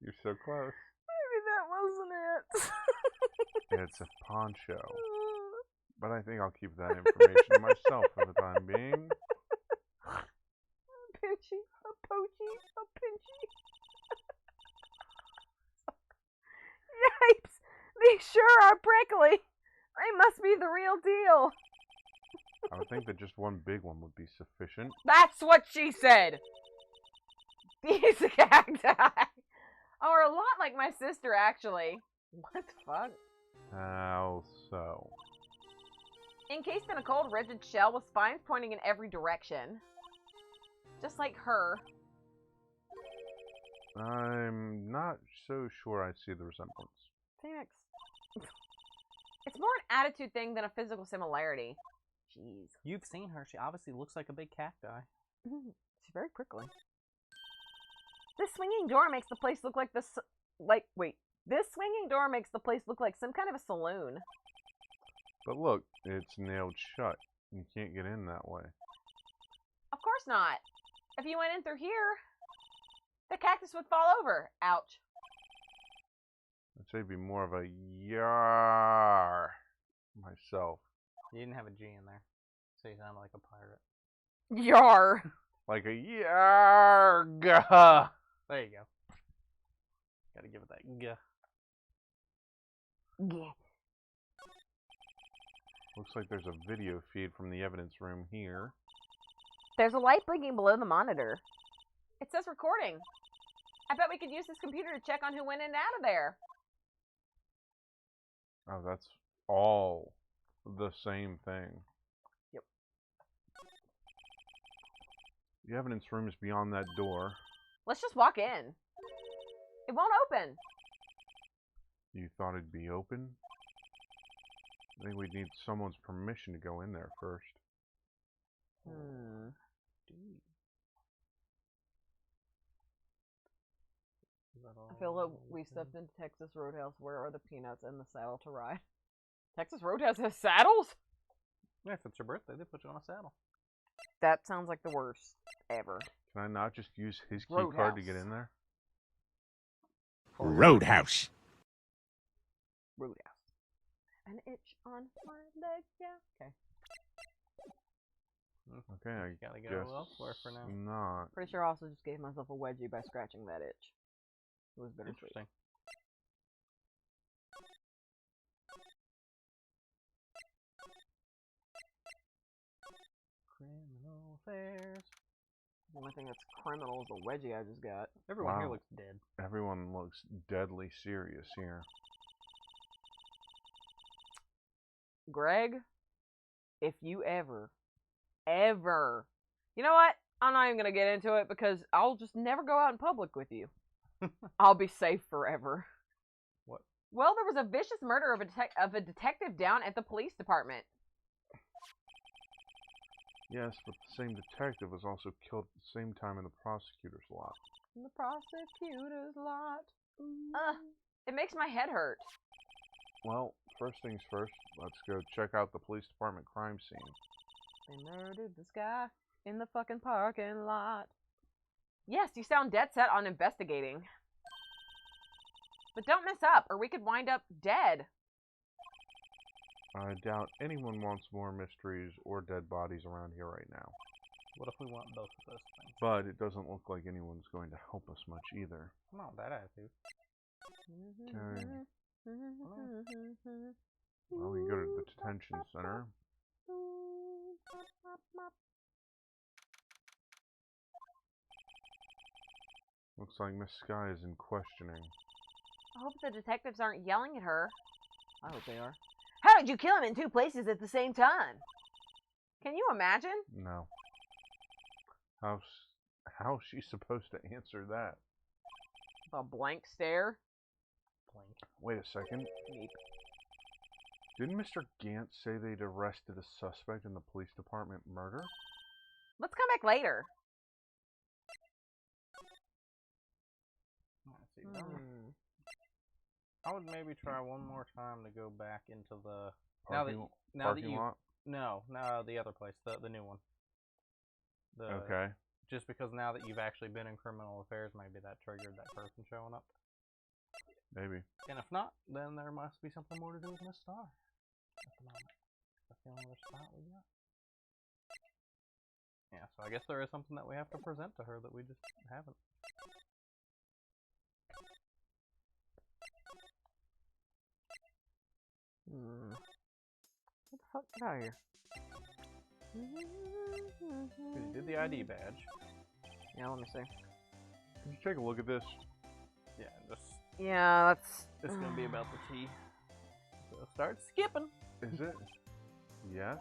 You're so close. Maybe that wasn't it. It's a poncho. But I think I'll keep that information to myself for the time being. A pinchy, a poachy, a pinchy. Yipes! They sure are prickly. They must be the real deal. I would think that just one big one would be sufficient. That's what she said. These cacti are a lot like my sister, actually. What the fuck? How so? Encased in a cold, rigid shell with spines pointing in every direction. Just like her. I'm not so sure I see the resemblance. Phoenix. It's more an attitude thing than a physical similarity. Jeez. You've seen her. She obviously looks like a big cacti. She's very prickly. This swinging door makes the place look like this. This swinging door makes the place look like some kind of a saloon. But look, it's nailed shut. You can't get in that way. Of course not. If you went in through here, the cactus would fall over. Ouch. I'd say it'd be more of a yar myself. You didn't have a G in there, so you sound like a pirate. Yar. Like a yarga. There you go. Gotta give it that g. Yeah. Looks like there's a video feed from the evidence room here. There's a light blinking below the monitor. It says recording. I bet we could use this computer to check on who went in and out of there. Oh, that's all the same thing. Yep. The evidence room is beyond that door. Let's just walk in. It won't open. You thought it'd be open? I think we'd need someone's permission to go in there first. I feel like we stepped into Texas Roadhouse. Where are the peanuts and the saddle to ride? Texas Roadhouse has saddles? Yeah, if it's your birthday, they put you on a saddle. That sounds like the worst ever. Can I not just use his key Roadhouse. card to get in there? Roadhouse. Roadhouse. An itch on my leg, yeah. Okay. Okay, I Gotta go guess elsewhere for now. not. Pretty sure I also just gave myself a wedgie by scratching that itch. It was bittersweet. Interesting. Criminal affairs. The only thing that's criminal is the wedgie I just got. Everyone here Wow. looks dead. Everyone looks deadly serious here. Greg, if you ever, you know what? I'm not even going to get into it because I'll just never go out in public with you. I'll be safe forever. What? Well, there was a vicious murder of a detective down at the police department. Yes, but the same detective was also killed at the same time in the prosecutor's lot. In the prosecutor's lot. It makes my head hurt. Well, first things first, let's go check out the police department crime scene. They murdered this guy in the fucking parking lot. Yes, you sound dead set on investigating. But don't mess up, or we could wind up dead. I doubt anyone wants more mysteries or dead bodies around here right now. What if we want both of those things? But it doesn't look like anyone's going to help us much either. Not that attitude. Okay. Well, we can go to the detention center. Looks like Miss Sky is in questioning. I hope the detectives aren't yelling at her. I hope they are. How did you kill him in two places at the same time? Can you imagine? No. How's she supposed to answer that? A blank stare. Blink. Wait a second. Didn't Mr. Gant say they'd arrested a suspect in the police department murder? Let's come back later. Let's see. I would maybe try one more time to go back into the Parking lot? No, the other place, the new one. Okay. Just because now that you've actually been in criminal affairs, maybe that triggered that person showing up. Maybe. And if not, then there must be something more to do with Miss Star. At the moment. That's the only other spot we got. Yeah, so I guess there is something that we have to present to her that we just haven't. Get the fuck out of here. You did the ID badge. Yeah, let me see. Can you take a look at this? Yeah, just Yeah, that's... it's gonna be about the T. So start skipping. Is it? Yes.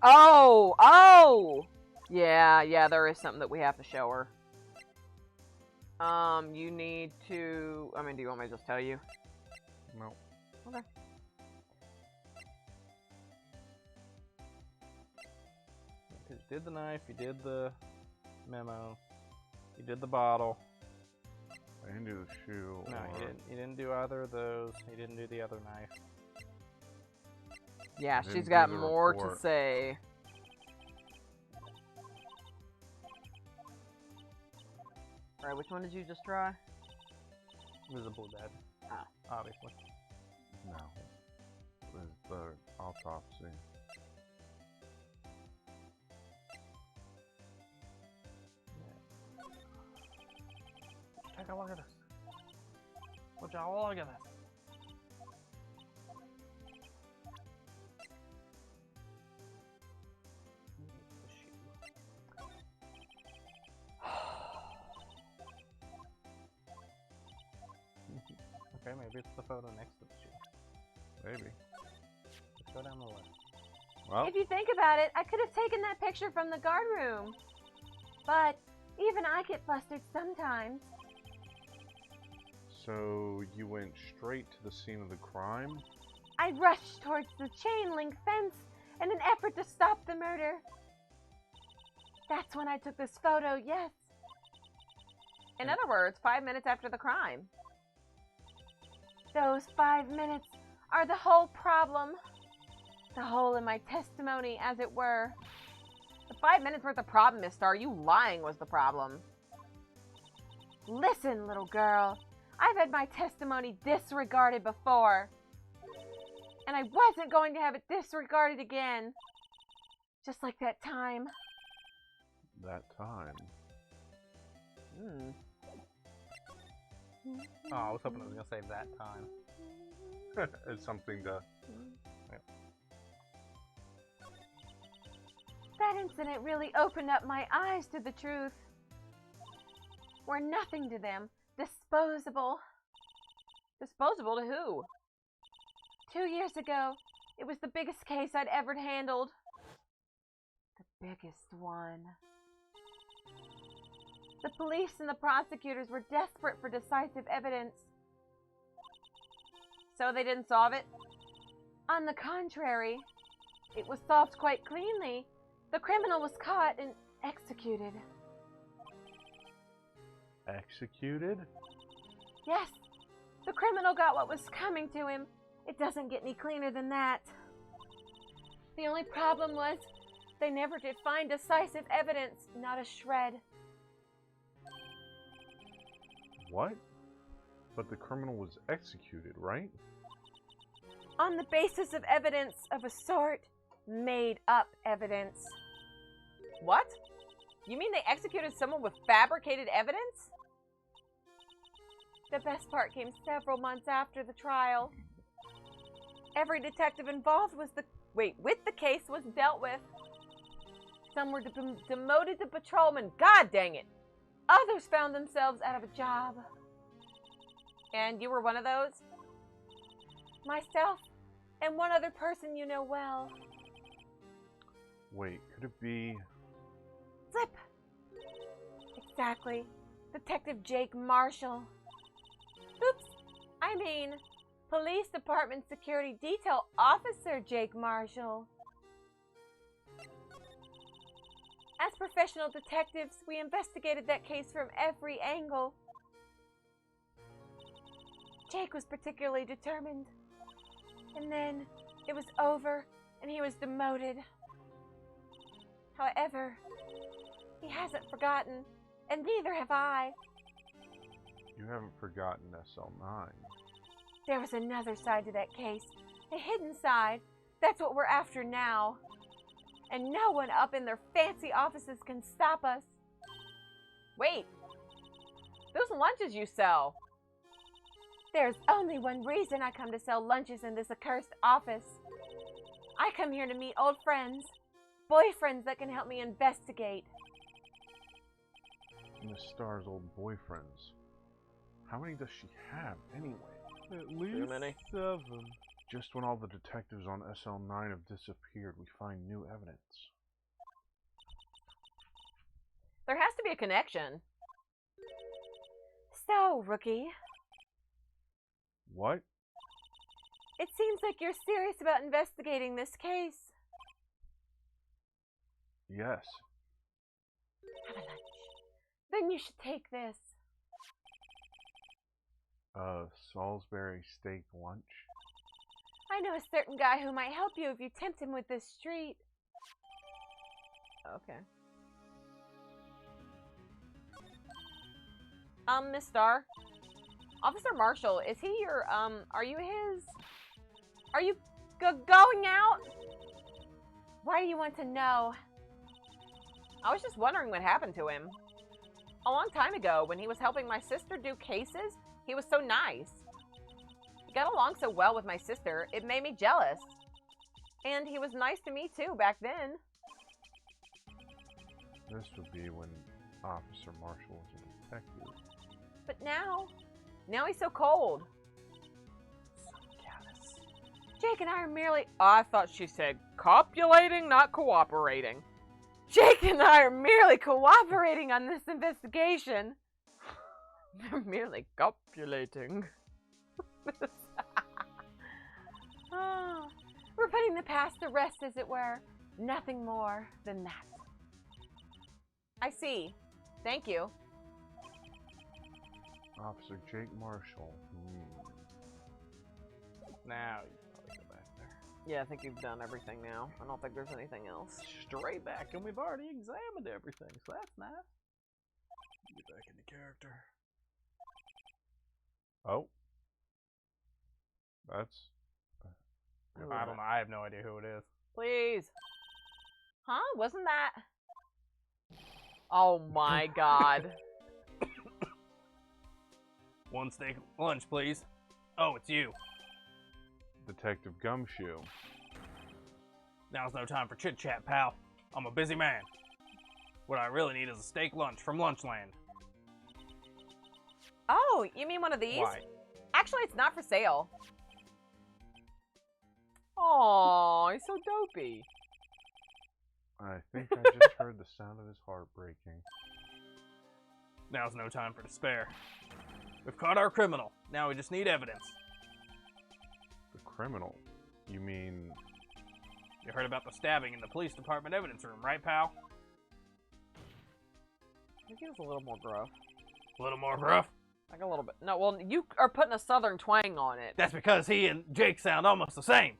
Oh! Oh! Yeah, there is something that we have to show her. You need to... I mean, do you want me to just tell you? No. Okay. You did the knife, you did the memo, you did the bottle. I didn't do the shoe. No, or... you didn't do either of those. You didn't do the other knife. Yeah, Didn't she's do got the more to report. say. Alright, which one did you just try? Visible dead. Ah. Obviously. No. It was the autopsy. Take a look at this. Would y'all look at this? Okay, maybe it's the photo next to the shoe. Maybe. Let's go down the list. Well, If you think about it, I could have taken that picture from the guard room. But even I get flustered sometimes. so you went straight to the scene of the crime? I rushed towards the chain link fence in an effort to stop the murder. That's when I took this photo, yes. In other words, 5 minutes after the crime. Those 5 minutes are the whole problem. The hole in my testimony, as it were. The 5 minutes worth of problem, Miss Star. You lying was the problem. Listen, little girl. I've had my testimony disregarded before. And I wasn't going to have it disregarded again. Just like that time. That time. Oh, I was hoping I was gonna say that time. It's something to... That incident really opened up my eyes to the truth. We're nothing to them. Disposable. Disposable to who? 2 years ago, it was the biggest case I'd ever handled. The biggest one. The police and the prosecutors were desperate for decisive evidence. So they didn't solve it? On the contrary, it was solved quite cleanly. The criminal was caught and executed. Executed? Yes, the criminal got what was coming to him. It doesn't get any cleaner than that. The only problem was they never did find decisive evidence, not a shred. What? But the criminal was executed, right? On the basis of evidence of a sort, made up evidence. What? You mean they executed someone with fabricated evidence? The best part came several months after the trial. Every detective involved with the case was dealt with. Some were demoted to patrolmen. God dang it! Others found themselves out of a job. And you were one of those? Myself and one other person you know well. Wait, could it be... Flip! Exactly. Detective Jake Marshall. Oops! I mean, Police Department Security Detail Officer Jake Marshall. As professional detectives, we investigated that case from every angle. Jake was particularly determined. And then it was over and he was demoted. However, he hasn't forgotten, and neither have I. You haven't forgotten SL9. There was another side to that case, a hidden side. That's what we're after now. And no one up in their fancy offices can stop us. Wait. Those lunches you sell, There's only one reason I come to sell lunches in this accursed office. I come here to meet old friends, boyfriends that can help me investigate. Miss Star's old boyfriends. How many does she have, anyway? At Too many. 7. Just when all the detectives on SL9 have disappeared, we find new evidence. There has to be a connection. So, rookie, What? it seems like you're serious about investigating this case. Yes. Have a lunch. Then you should take this. Salisbury steak lunch? I know a certain guy who might help you if you tempt him with this treat. Okay. Miss Star. Officer Marshall, is he your, are you his? Are you going out? Why do you want to know? I was just wondering what happened to him. A long time ago, when he was helping my sister do cases, he was so nice. He got along so well with my sister, it made me jealous. And he was nice to me too back then. This would be when Officer Marshall was a detective. But now he's so cold. Jake and I are merely... I thought she said copulating, not cooperating. Jake and I are merely cooperating on this investigation. They're merely copulating. Oh, we're putting the past to rest, as it were. Nothing more than that. I see. Thank you. Officer Jake Marshall. Now you can probably go back there. Yeah, I think you've done everything now. I don't think there's anything else. Straight back, and we've already examined everything, so that's nice. Get back into character. Oh. That's... I don't know. I have no idea who it is. Please. Huh? Wasn't that... Oh my god. One steak lunch, please. Oh, it's you. Detective Gumshoe. Now's no time for chit-chat, pal. I'm a busy man. What I really need is a steak lunch from Lunchland. Oh, you mean one of these? Why? Actually, it's not for sale. Aw, he's so dopey. I think I just heard the sound of his heart breaking. Now's no time for despair. We've caught our criminal. Now we just need evidence. The criminal? You mean... You heard about the stabbing in the police department evidence room, right, pal? I think he was a little more gruff. A little more gruff? Like a little bit. No, well, you are putting a southern twang on it. That's because he and Jake sound almost the same.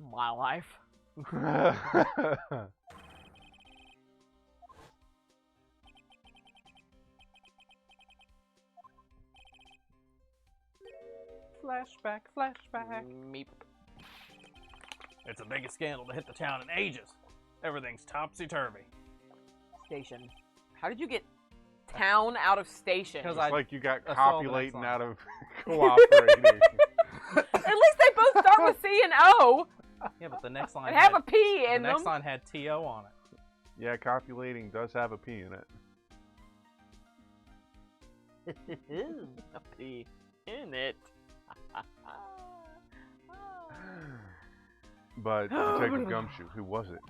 My life. Flashback, flashback. Meep. It's the biggest scandal to hit the town in ages. Everything's topsy-turvy. Station. How did you get town out of station? Because It's like you got I saw the next copulating line. out of cooperating. At least they both start with C and O Yeah, but the next line and have a had, P the in next them. line had T-O on it. Yeah, copulating does have a P in it. A P in it. But Detective Gumshoe, who was it?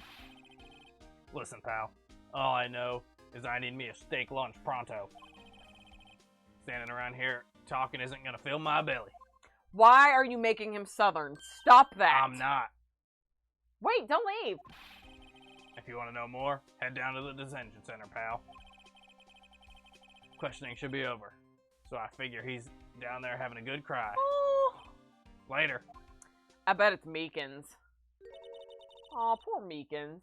Listen, pal. All I know is I need me a steak lunch pronto. Standing around here talking isn't gonna fill my belly. Why are you making him southern? Stop that. I'm not. Wait, don't leave. If you want to know more, head down to the detention center, pal. Questioning should be over. So I figure he's down there having a good cry. Oh, Later. I bet it's Meekins. Oh, poor Meekins.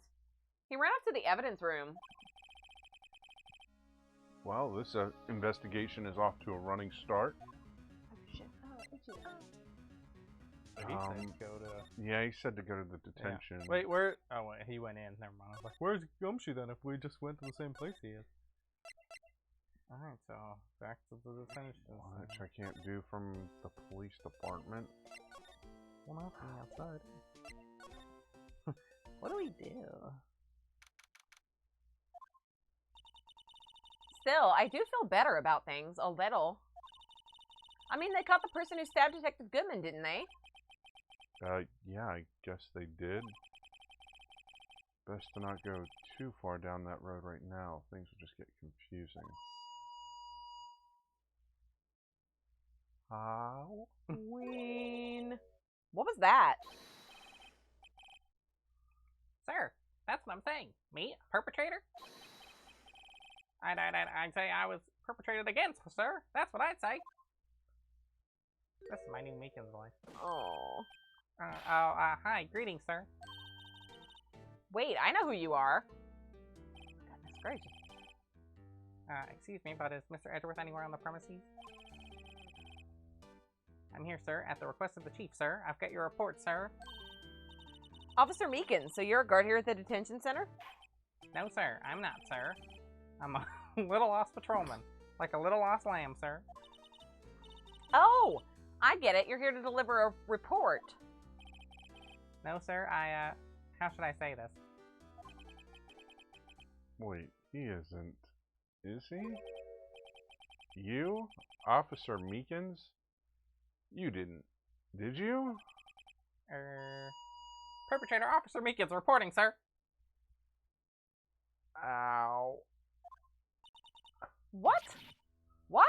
He ran up to the evidence room. Well, this investigation is off to a running start. Oh, shit. He said go to... Yeah, he said to go to the detention. Wait, where... Oh, wait, he went in. Never mind. I was like, where's Gumshoe then if we just went to the same place he is? Alright, so back to the detention. Which I can't do from the police department. Well, not from the outside. What do we do? Still, I do feel better about things, a little. I mean, they caught the person who stabbed Detective Goodman, didn't they? Yeah, I guess they did. Best to not go too far down that road right now. Things will just get confusing. Halloween. What was that? Sir, that's what I'm saying. Me, a perpetrator? I'd say I was perpetrated against, sir. That's what I'd say. This is my new Meekin's voice. Oh. Hi. Greetings, sir. Wait, I know who you are. Goodness gracious. Excuse me, but is Mr. Edgeworth anywhere on the premises? I'm here, sir, at the request of the chief, sir. I've got your report, sir. Officer Meekin, so you're a guard here at the detention center? No, sir. I'm not, sir. I'm a little lost patrolman. Like a little lost lamb, sir. Oh, I get it. You're here to deliver a report. No, sir. How should I say this? Wait, he isn't. Is he? You? Officer Meekins? You didn't. Did you? Perpetrator Officer Meekins reporting, sir. Ow. What? What?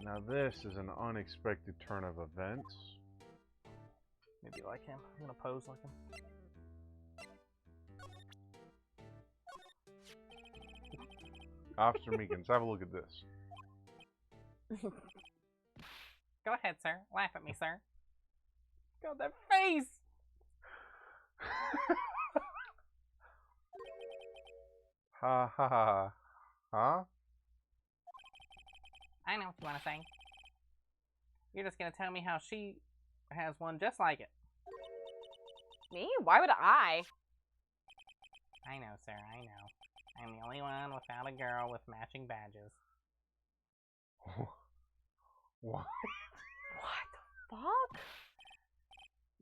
Now this is an unexpected turn of events. Maybe like him. I'm gonna pose like him. Officer Meekins, have a look at this. Go ahead, sir. Laugh at me, sir. God, that face! Ha ha ha. Huh? I know what you want to say. You're just gonna tell me how she has one just like it. Me? Why would I? I know, sir. I know. I'm the only one without a girl with matching badges. What? What the fuck?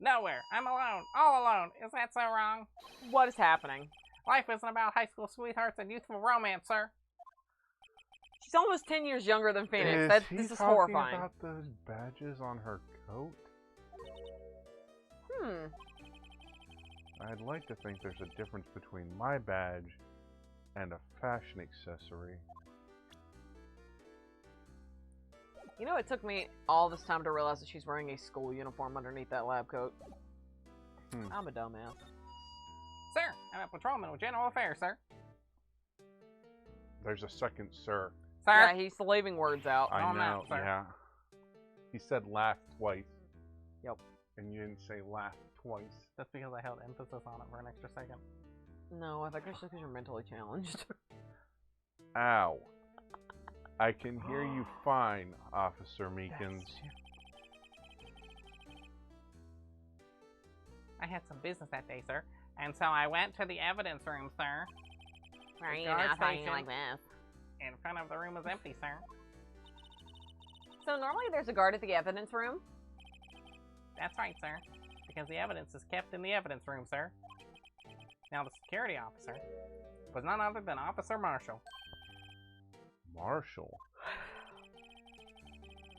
Nowhere. I'm alone. All alone. Is that so wrong? What is happening? Life isn't about high school sweethearts and youthful romance, sir. She's almost 10 years younger than Phoenix. This is talking horrifying. about those badges on her coat? I'd like to think there's a difference between my badge and a fashion accessory. You know, it took me all this time to realize that she's wearing a school uniform underneath that lab coat. I'm a dumbass. Sir, I'm a patrolman with general affairs, sir. There's a second sir. Sir? Yeah, he's leaving words out. I I'm know, not, sir. yeah. He said laugh twice. Yep. And you didn't say laugh twice. That's because I held emphasis on it for an extra second. No, I think it's just because you're mentally challenged. Ow. I can hear you fine, Officer Meekins. I had some business that day, sir. And so I went to the evidence room, sir. Why are you guard not talking station like this? In front of the room was empty, sir. So normally there's a guard at the evidence room? That's right, sir. Because the evidence is kept in the evidence room, sir. Now, the security officer was none other than Officer Marshall. Marshall?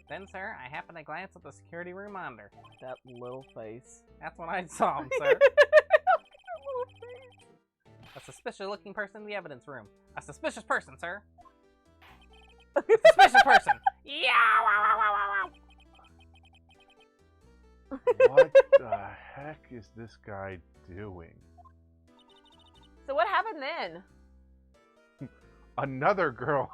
Then, sir, I happened to glance at the security room monitor. That little face. That's when I saw him, sir. A suspicious-looking person in the evidence room. A suspicious person, sir. A suspicious person. Yeah! Wow, wow, wow, wow, wow. What the heck is this guy doing? So what happened then? Another girl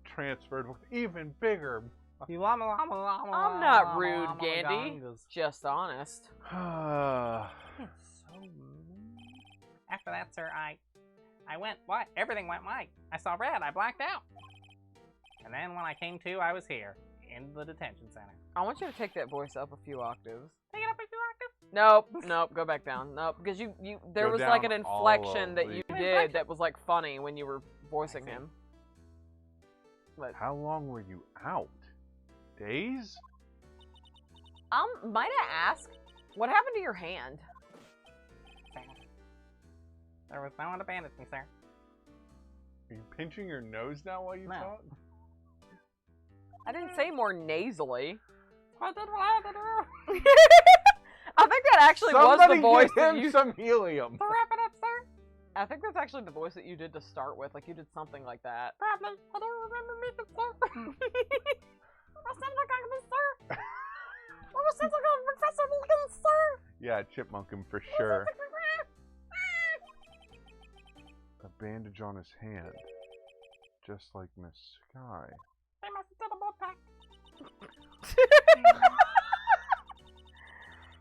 transferred with even bigger. You llama, llama, llama, I'm not llama, rude, llama, Gandy. gongas. Just honest. It's so mean. After that, sir, I went white. Everything went white. I saw red. I blacked out. And then when I came to, I was here in the detention center. I want you to take that voice up a few octaves. Take it up a few octaves. Nope, nope, go back down. Nope, because there Go was like an down all inflection of that the- you did that was like funny when you were voicing him. But How long were you out? Days? might I ask, what happened to your hand? There was no one to bandage me, sir. Are you pinching your nose now while you No. talk? I didn't say more nasally. I did what I had to do. I think that actually was the voice that you. some helium. To wrap it up, sir. I think that's actually the voice that you did to start with. Like you did something like that. Probably. I don't remember making sir. I sound like I'm a sir. I sound like I'm Professor Lincoln, sir. Yeah, chipmunkum for sure. A bandage on his hand, just like Miss Sky. They must have done a blood pack.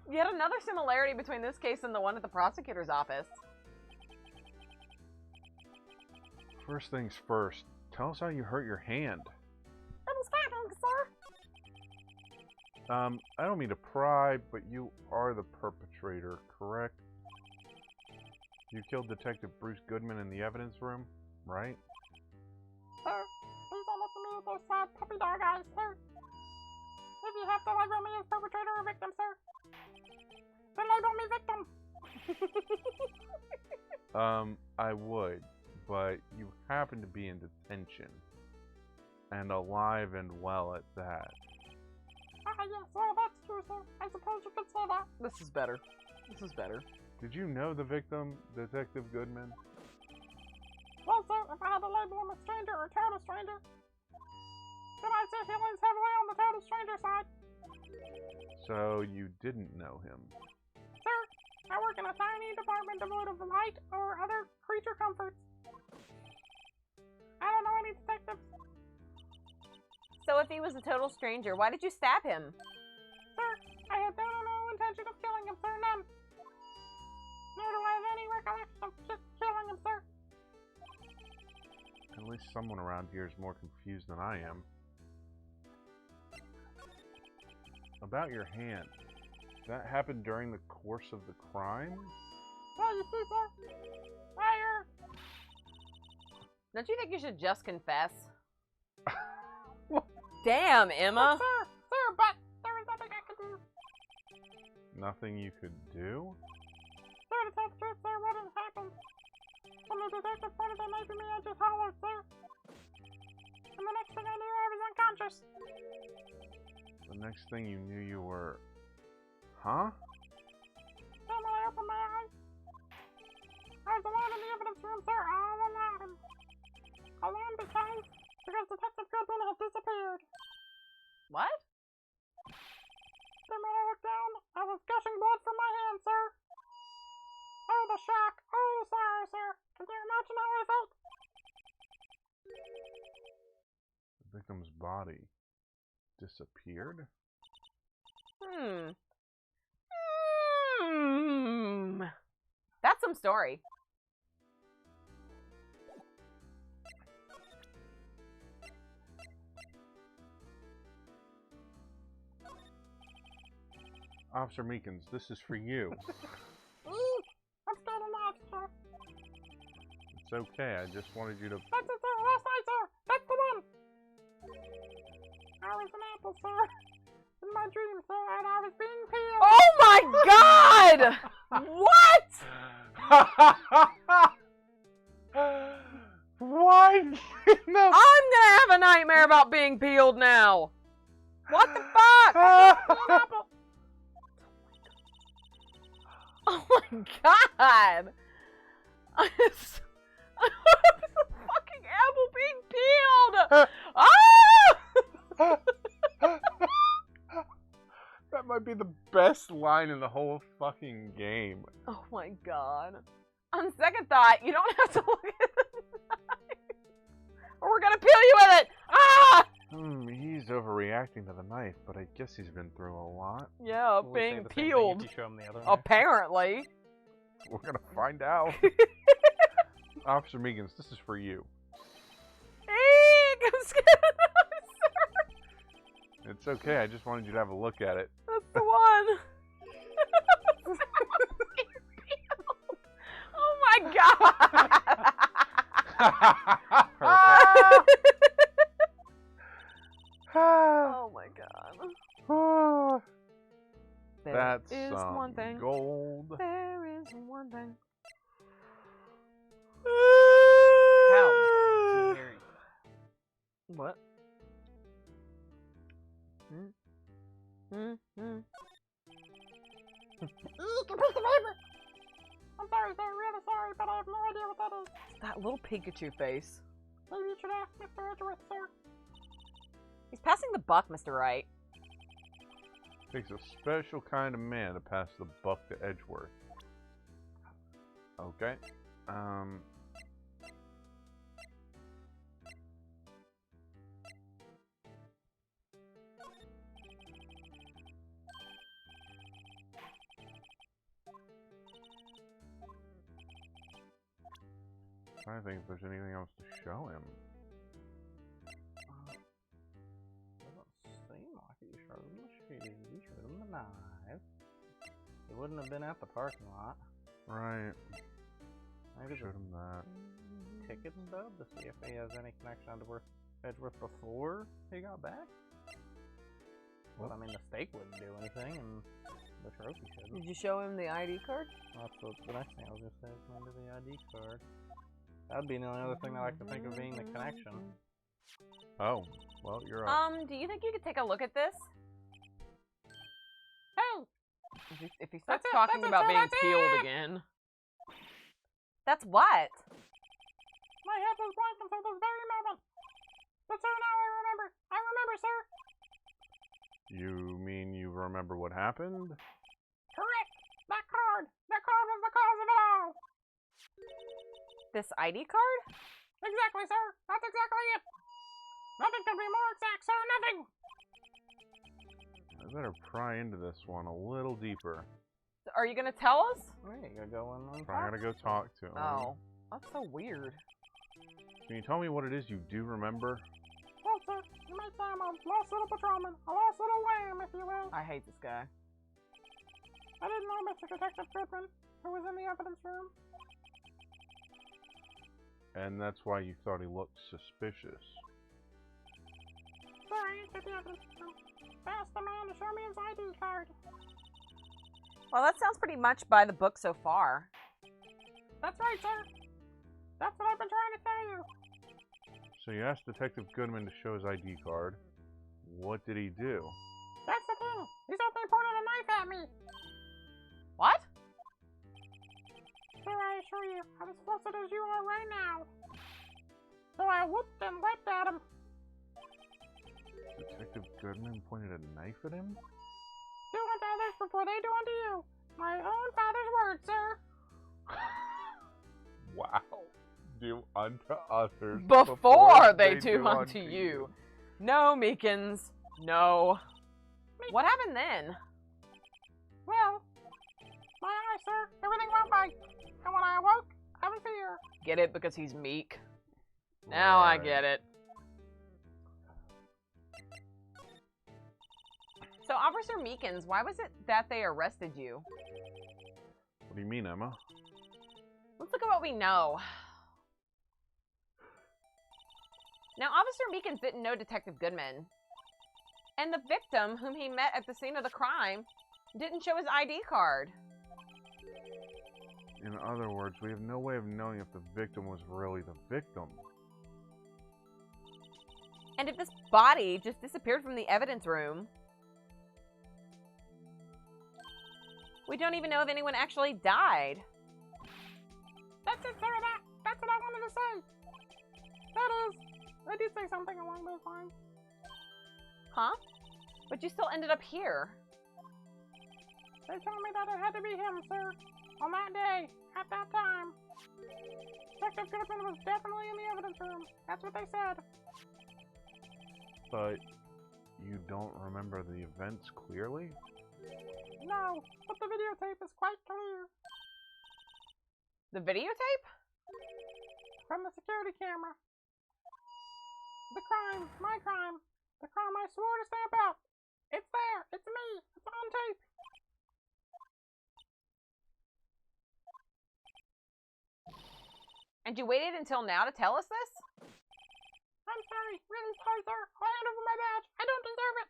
Yet another similarity between this case and the one at the prosecutor's office. First things first, tell us how you hurt your hand. It was stabbing, sir. I don't mean to pry, but you are the perpetrator, correct? You killed Detective Bruce Goodman in the evidence room, right? Sir, please don't look at me with those sad puppy dog eyes, sir. If you have to label me as perpetrator or victim, sir, then label me victim. I would, but you happen to be in detention. And alive and well at that. Yes, well, that's true, sir. I suppose you could say that. This is better. This is better. Did you know the victim, Detective Goodman? Well, sir, if I had to label him a stranger or total stranger, then I'd say he leans heavily on the total stranger side. So you didn't know him. Sir, I work in a tiny department devoid of light or other creature comforts. I don't know any detectives. So if he was a total stranger, why did you stab him? Sir, I had no intention of killing him, sir, none. Nor do I have any recollection of killing him, sir. At least someone around here is more confused than I am. About your hand. That happened during the course of the crime? Well, you see, sir, Don't you think you should just confess? Damn, Emma. Sir, but there was nothing I could do. Nothing you could do? Sir, to tell the truth, sir, what had happened? When the detective pointed a knife at me, I just hollered, sir. And the next thing I knew, I was unconscious. The next thing you knew you were... Huh? Then when I opened my eyes, I was alone in the evidence room, sir, all alone. Alone because Detective Goodman had disappeared. What? Then when I looked down, I was gushing blood from my hand, sir. Oh, the shock. Oh, sorry, sir. Can you imagine how I felt? The victim's body disappeared? That's some story. Officer Meekins, this is for you. I'm still alive, sir. It's okay, I just wanted you to... That's it, sir. Last night, sir. That's the one. I was an apple, sir. In my dream, sir, and I was being peeled. Oh my god! What? Why? No. I'm gonna have a nightmare about being peeled now. What the fuck? Oh my god! I was the fucking apple being peeled! Ah! That might be the best line in the whole fucking game. Oh my god. On second thought, you don't have to look at the knife. Or we're gonna peel you with it! Ah! He's overreacting to the knife, but I guess he's been through a lot. Yeah, We'll say being the same thing peeled. if you show 'em the other knife. Apparently. We're gonna find out. Officer Meekins, this is for you. Eek! I'm scared. It's okay, I just wanted you to have a look at it. That's the one. Oh my god. That's There is some one thing. gold. There is one thing. How dare you? What? I'm sorry, sir. Really sorry, but I have no idea what that is. That little Pikachu face. Maybe you should ask Mr. Edgeworth, sir. He's passing the buck, Mr. Wright. Takes a special kind of man to pass the buck to Edgeworth. Okay. I think if there's anything else to show him. Doesn't seem like you showed him the shoes. You showed him the knife. He wouldn't have been at the parking lot. Right. Maybe Showed him that. ticket stub to see if he has any connection to Edgeworth before he got back. Well, I mean, the stake wouldn't do anything, and the trophy shouldn't. Did you show him the ID card? That's what the next thing I was gonna say. Remember the ID card. That would be the only other thing that I could think of being the connection. Oh, well, you're up. Do you think you could take a look at this? Hey! If he starts That's it, talking that's it, about sir, being that's peeled it! again. That's what? My head was blank until this very moment. But sir, now I remember. I remember, sir. You mean you remember what happened? Correct. That card. That card was the cause of it all. This ID card? Exactly, sir. That's exactly it. Nothing could be more exact, sir. Nothing. I better pry into this one a little deeper. Are you gonna tell us? Yeah, you gotta go in and I gotta go talk to him. Oh, that's so weird. Can you tell me what it is you do remember? Well, sir, you might say I'm a lost little patrolman. A lost little lamb, if you will. I hate this guy. I didn't know Mr. Detective Goodman, who was in the evidence room. And that's why you thought he looked suspicious. Sir, I entered the evidence room. I asked the man to show me his ID card. Well, that sounds pretty much by the book so far. That's right, sir. That's what I've been trying to tell you. So you asked Detective Goodman to show his ID card. What did he do? That's the thing. He suddenly pointed a knife at me. What? Sir, I assure you, I'm as flustered as you are right now. So I whooped and leapt at him. Detective Goodman pointed a knife at him? Do unto others before they do unto you. My own father's words, sir. Wow. Do unto others Before they do unto you. No, Meekins. No. What happened then? Well, my eyes, sir. Everything went white. And when I awoke, I was here. Get it? Because he's meek. Now I get it. So, Officer Meekins, why was it that they arrested you? What do you mean, Emma? Let's look at what we know. Now, Officer Meekins didn't know Detective Goodman. And the victim, whom he met at the scene of the crime, didn't show his ID card. In other words, we have no way of knowing if the victim was really the victim. And if this body just disappeared from the evidence room, we don't even know if anyone actually died. That's it, sir. That's what I wanted to say. That is, I did say something along those lines. Huh? But you still ended up here. They told me that it had to be him, sir. On that day, at that time. Detective Goodman was definitely in the evidence room. That's what they said. But you don't remember the events clearly? No, but the videotape is quite clear. The videotape? From the security camera. The crime, my crime. The crime I swore to stamp out. It's there. It's me. It's on tape. And you waited until now to tell us this? I'm sorry. Really sorry, sir. I'll hand over my badge. I don't deserve it.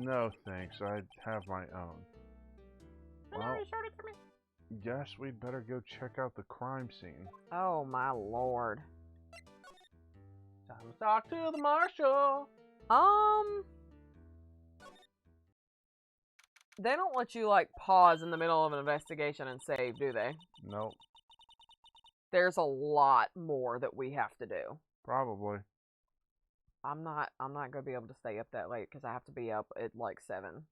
No, thanks. I have my own. I know you showed it to me. Guess we'd better go check out the crime scene. Oh my lord. Time to talk to the marshal. They don't let you, like, pause in the middle of an investigation and save, do they? Nope. There's a lot more that we have to do. Probably. I'm not gonna be able to stay up that late because I have to be up at like 7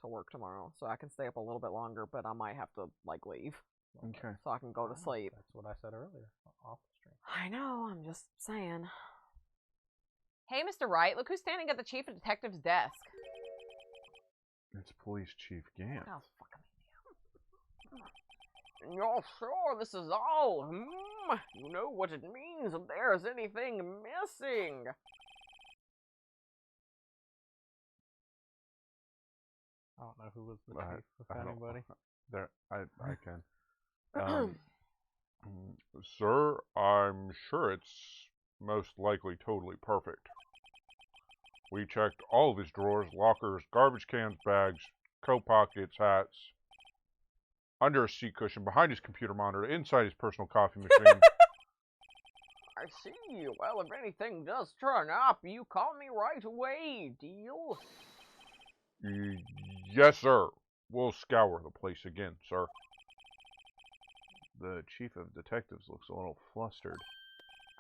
to work tomorrow. So I can stay up a little bit longer, but I might have to like leave. Okay. So I can go to sleep. That's what I said earlier. Off the stream. I know, I'm just saying. Hey, Mr. Wright, look who's standing at the chief of detective's desk. It's Police Chief Gant. Oh, fucking you're sure this is all? You know what it means if there's anything missing. I don't know who was the chief, if anybody. There, I can. Sir, I'm sure it's most likely totally perfect. We checked all of his drawers, lockers, garbage cans, bags, coat pockets, hats, under a seat cushion, behind his computer monitor, inside his personal coffee machine. I see. Well, if anything does turn up, you call me right away. Deal? Yes, sir. We'll scour the place again, sir. The chief of detectives looks a little flustered.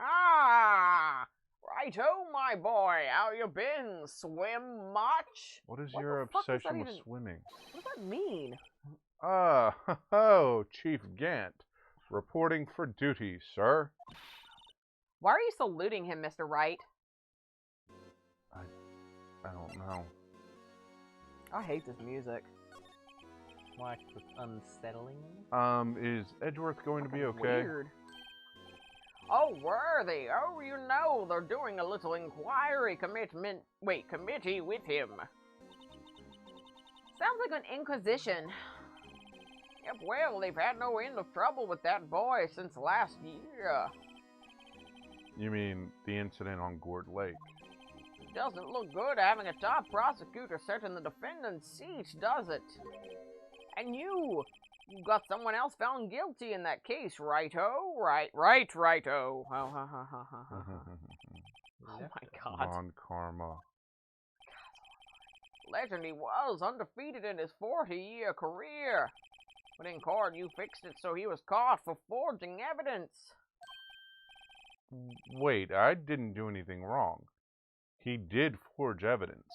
Ah! Righto, my boy. How you been? Swim much? What is What your the fuck does that obsession with even- swimming? What does that mean? Chief Gant. Reporting for duty, sir. Why are you saluting him, Mr. Wright? I don't know. I hate this music. Why? It's unsettling. Is Edgeworth going to be Fucking okay? Weird. Oh, Worthy. Oh, you know, they're doing a little inquiry committee with him. Sounds like an inquisition. Yep, well, they've had no end of trouble with that boy since last year. You mean the incident on Gourd Lake? It doesn't look good having a top prosecutor sit in the defendant's seat, does it? And you got someone else found guilty in that case, righto? Righto. Oh my god. Ron Karma. Legend he was, undefeated in his 40-year career. But in court, you fixed it so he was caught for forging evidence. Wait, I didn't do anything wrong. He did forge evidence.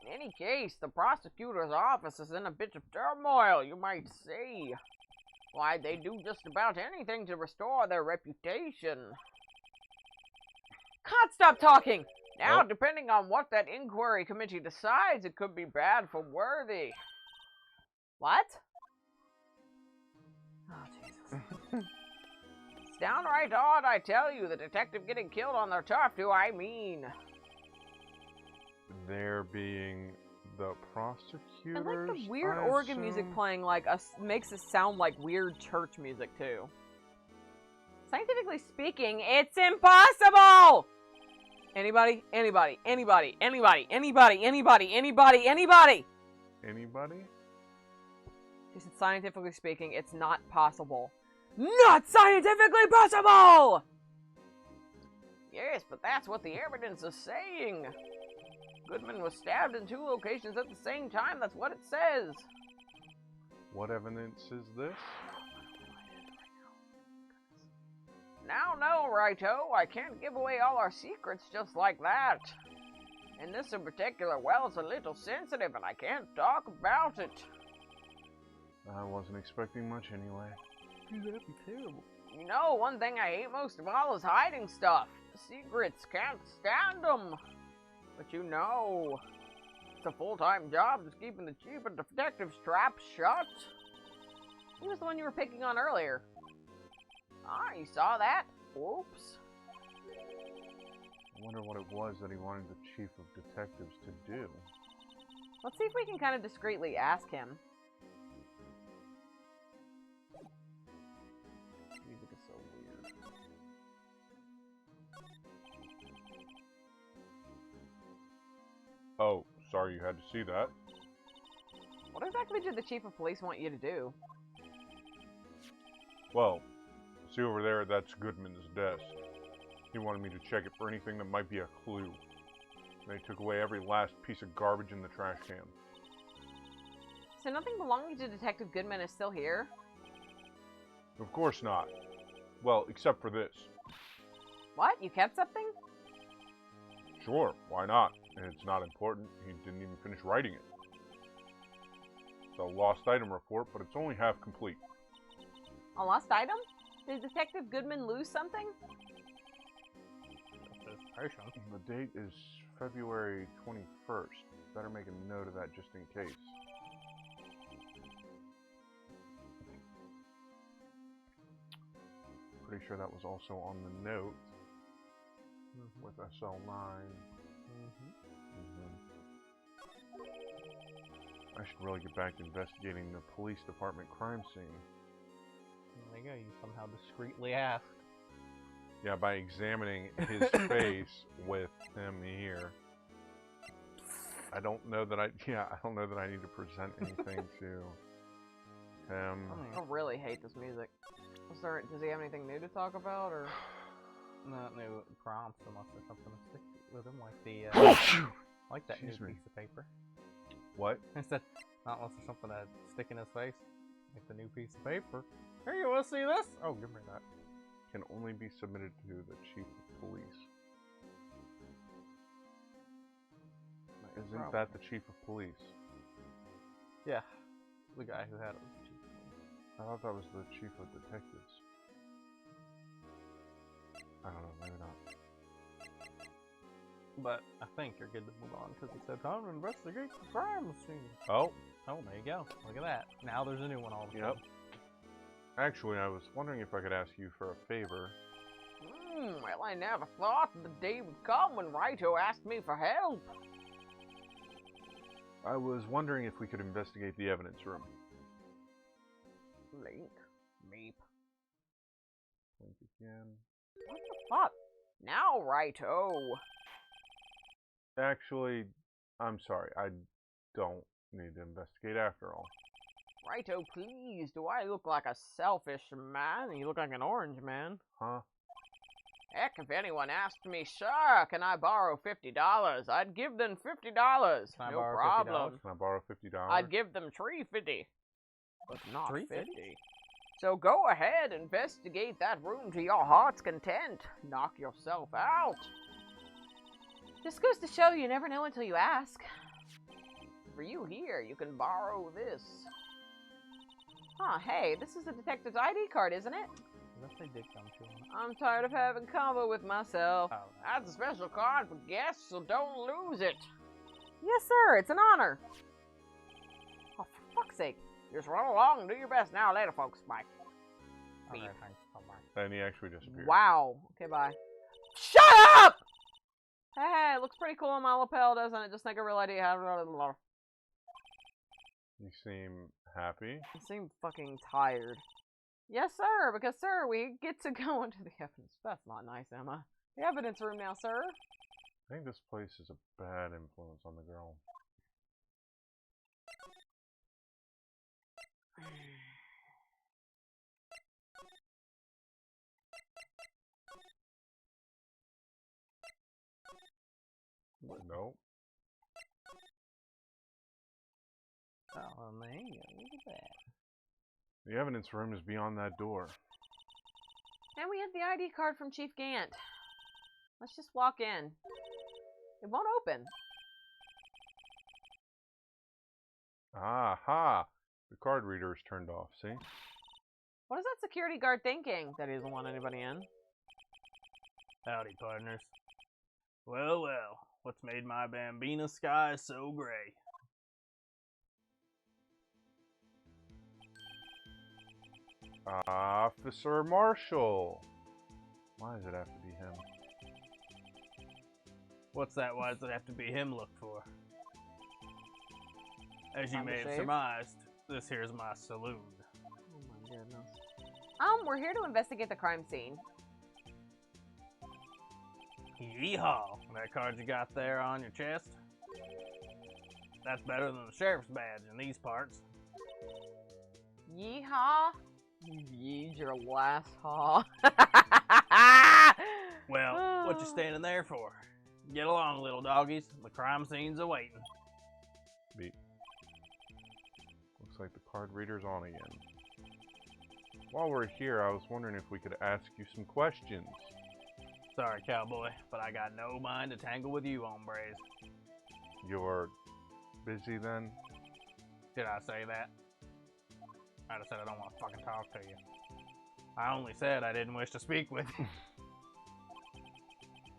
In any case, the prosecutor's office is in a bit of turmoil, you might say. Why, they do just about anything to restore their reputation. God, stop talking! Now, depending on what that inquiry committee decides, it could be bad for Worthy. What? Oh, Jesus. It's downright odd, I tell you, the detective getting killed on their turf, do I mean? There being the prosecutors. And like the weird I organ music assume? playing like makes it sound like weird church music too. Scientifically speaking, it's impossible! Anybody? Anybody? He said, scientifically speaking, it's not possible. Not scientifically possible! Yes, but that's what the evidence is saying. Goodman was stabbed in 2 locations at the same time. That's what it says. What evidence is this? Now, no, righto. I can't give away all our secrets just like that. And this in particular, well, it's a little sensitive and I can't talk about it. I wasn't expecting much anyway. That'd be terrible. You know, one thing I hate most of all is hiding stuff. Secrets, can't stand them. But you know, it's a full-time job just keeping the chief of detectives' trap shut. Who was the one you were picking on earlier? Ah, you saw that? Oops. I wonder what it was that he wanted the chief of detectives to do. Let's see if we can kind of discreetly ask him. Oh, sorry you had to see that. What exactly did the chief of police want you to do? Well, see over there, that's Goodman's desk. He wanted me to check it for anything that might be a clue. They took away every last piece of garbage in the trash can. So nothing belonging to Detective Goodman is still here? Of course not. Well, except for this. What? You kept something? Sure, why not? It's not important. He didn't even finish writing it. It's a lost item report, but it's only half complete. A lost item? Did Detective Goodman lose something? The date is February 21st. Better make a note of that just in case. Pretty sure that was also on the note with SL9. I should really get back to investigating the police department crime scene. There you go, you somehow discreetly asked. Yeah, by examining his face with him here. I don't know that I need to present anything to him. I really hate this music. Does he have anything new to talk about, or? Not new prompts unless there's something to stick with him, like the, like that new piece of paper. What? Instead, not unless there's something to stick in his face, like the new piece of paper. Here, you want to see this? Oh, give me that. Can only be submitted to the chief of police. Isn't that the chief of police? Yeah, the guy who had it was the chief of police. I thought that was the chief of detectives. I don't know, maybe not. But I think you're good to move on because he said time to investigate the crime scene. Oh, there you go. Look at that. Now there's a new one all of a sudden. Actually, I was wondering if I could ask you for a favor. Well, I never thought the day would come when Raito asked me for help. I was wondering if we could investigate the evidence room. Link. Meep. Link again. What the fuck? Now, Raito. Actually, I'm sorry. I don't need to investigate after all. Raito, please. Do I look like a selfish man? You look like an orange man. Huh? Heck, if anyone asked me, sir, can I borrow $50? I'd give them $50. No problem. Can I borrow $50? I'd give them $3.50. But not $3.50? $50. So go ahead, investigate that room to your heart's content. Knock yourself out. This goes to show you never know until you ask. For you here, you can borrow this. Huh, hey, this is a detective's ID card, isn't it? Unless they did come to him. I'm tired of having combo with myself. Oh. That's a special card for guests, so don't lose it. Yes, sir, it's an honor. Oh, for fuck's sake. Just run along and do your best now. Later, folks. Bye. Alright, thanks. Bye-bye. And he actually disappeared. Wow. Okay, bye. Shut up! Hey, it looks pretty cool on my lapel, doesn't it? Just think a real idea how to... You seem happy. You seem fucking tired. Yes, sir, because, sir, we get to go into the evidence. That's not nice, Emma. The evidence room now, sir. I think this place is a bad influence on the girl. No. Oh, man, look at that. The evidence room is beyond that door. And we have the ID card from Chief Gant. Let's just walk in. It won't open. Aha! The card reader is turned off, see? What is that security guard thinking? That he doesn't want anybody in. Howdy, partners. Well, well. What's made my Bambina sky so gray? Officer Marshall! Why does it have to be him? What's that? Why does it have to be him look for? As you Time to may have shave? surmised, this here's my saloon. Oh my goodness. We're here to investigate the crime scene. Yeehaw! That card you got there on your chest? That's better than the sheriff's badge in these parts. Yeehaw. Yee's your last haw. Well, what you standing there for? Get along, little doggies. The crime scene's awaiting. Beat. Looks like the card reader's on again. While we're here, I was wondering if we could ask you some questions. Sorry, cowboy, but I got no mind to tangle with you, hombres. You're busy then? Did I say that? I just said I don't want to fucking talk to you. I only said I didn't wish to speak with you.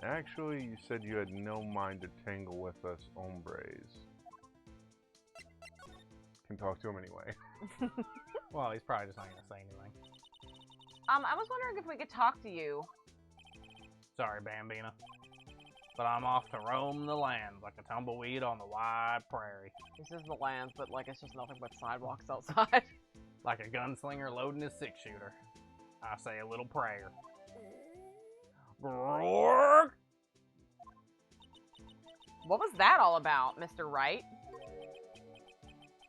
Actually, you said you had no mind to tangle with us hombres. Can talk to him anyway. Well, he's probably just not gonna say anything. I was wondering if we could talk to you. Sorry, Bambina. But I'm off to roam the land like a tumbleweed on the wide prairie. This is the land, but like it's just nothing but sidewalks outside. Like a gunslinger loading his six-shooter. I say a little prayer. What was that all about, Mr. Wright?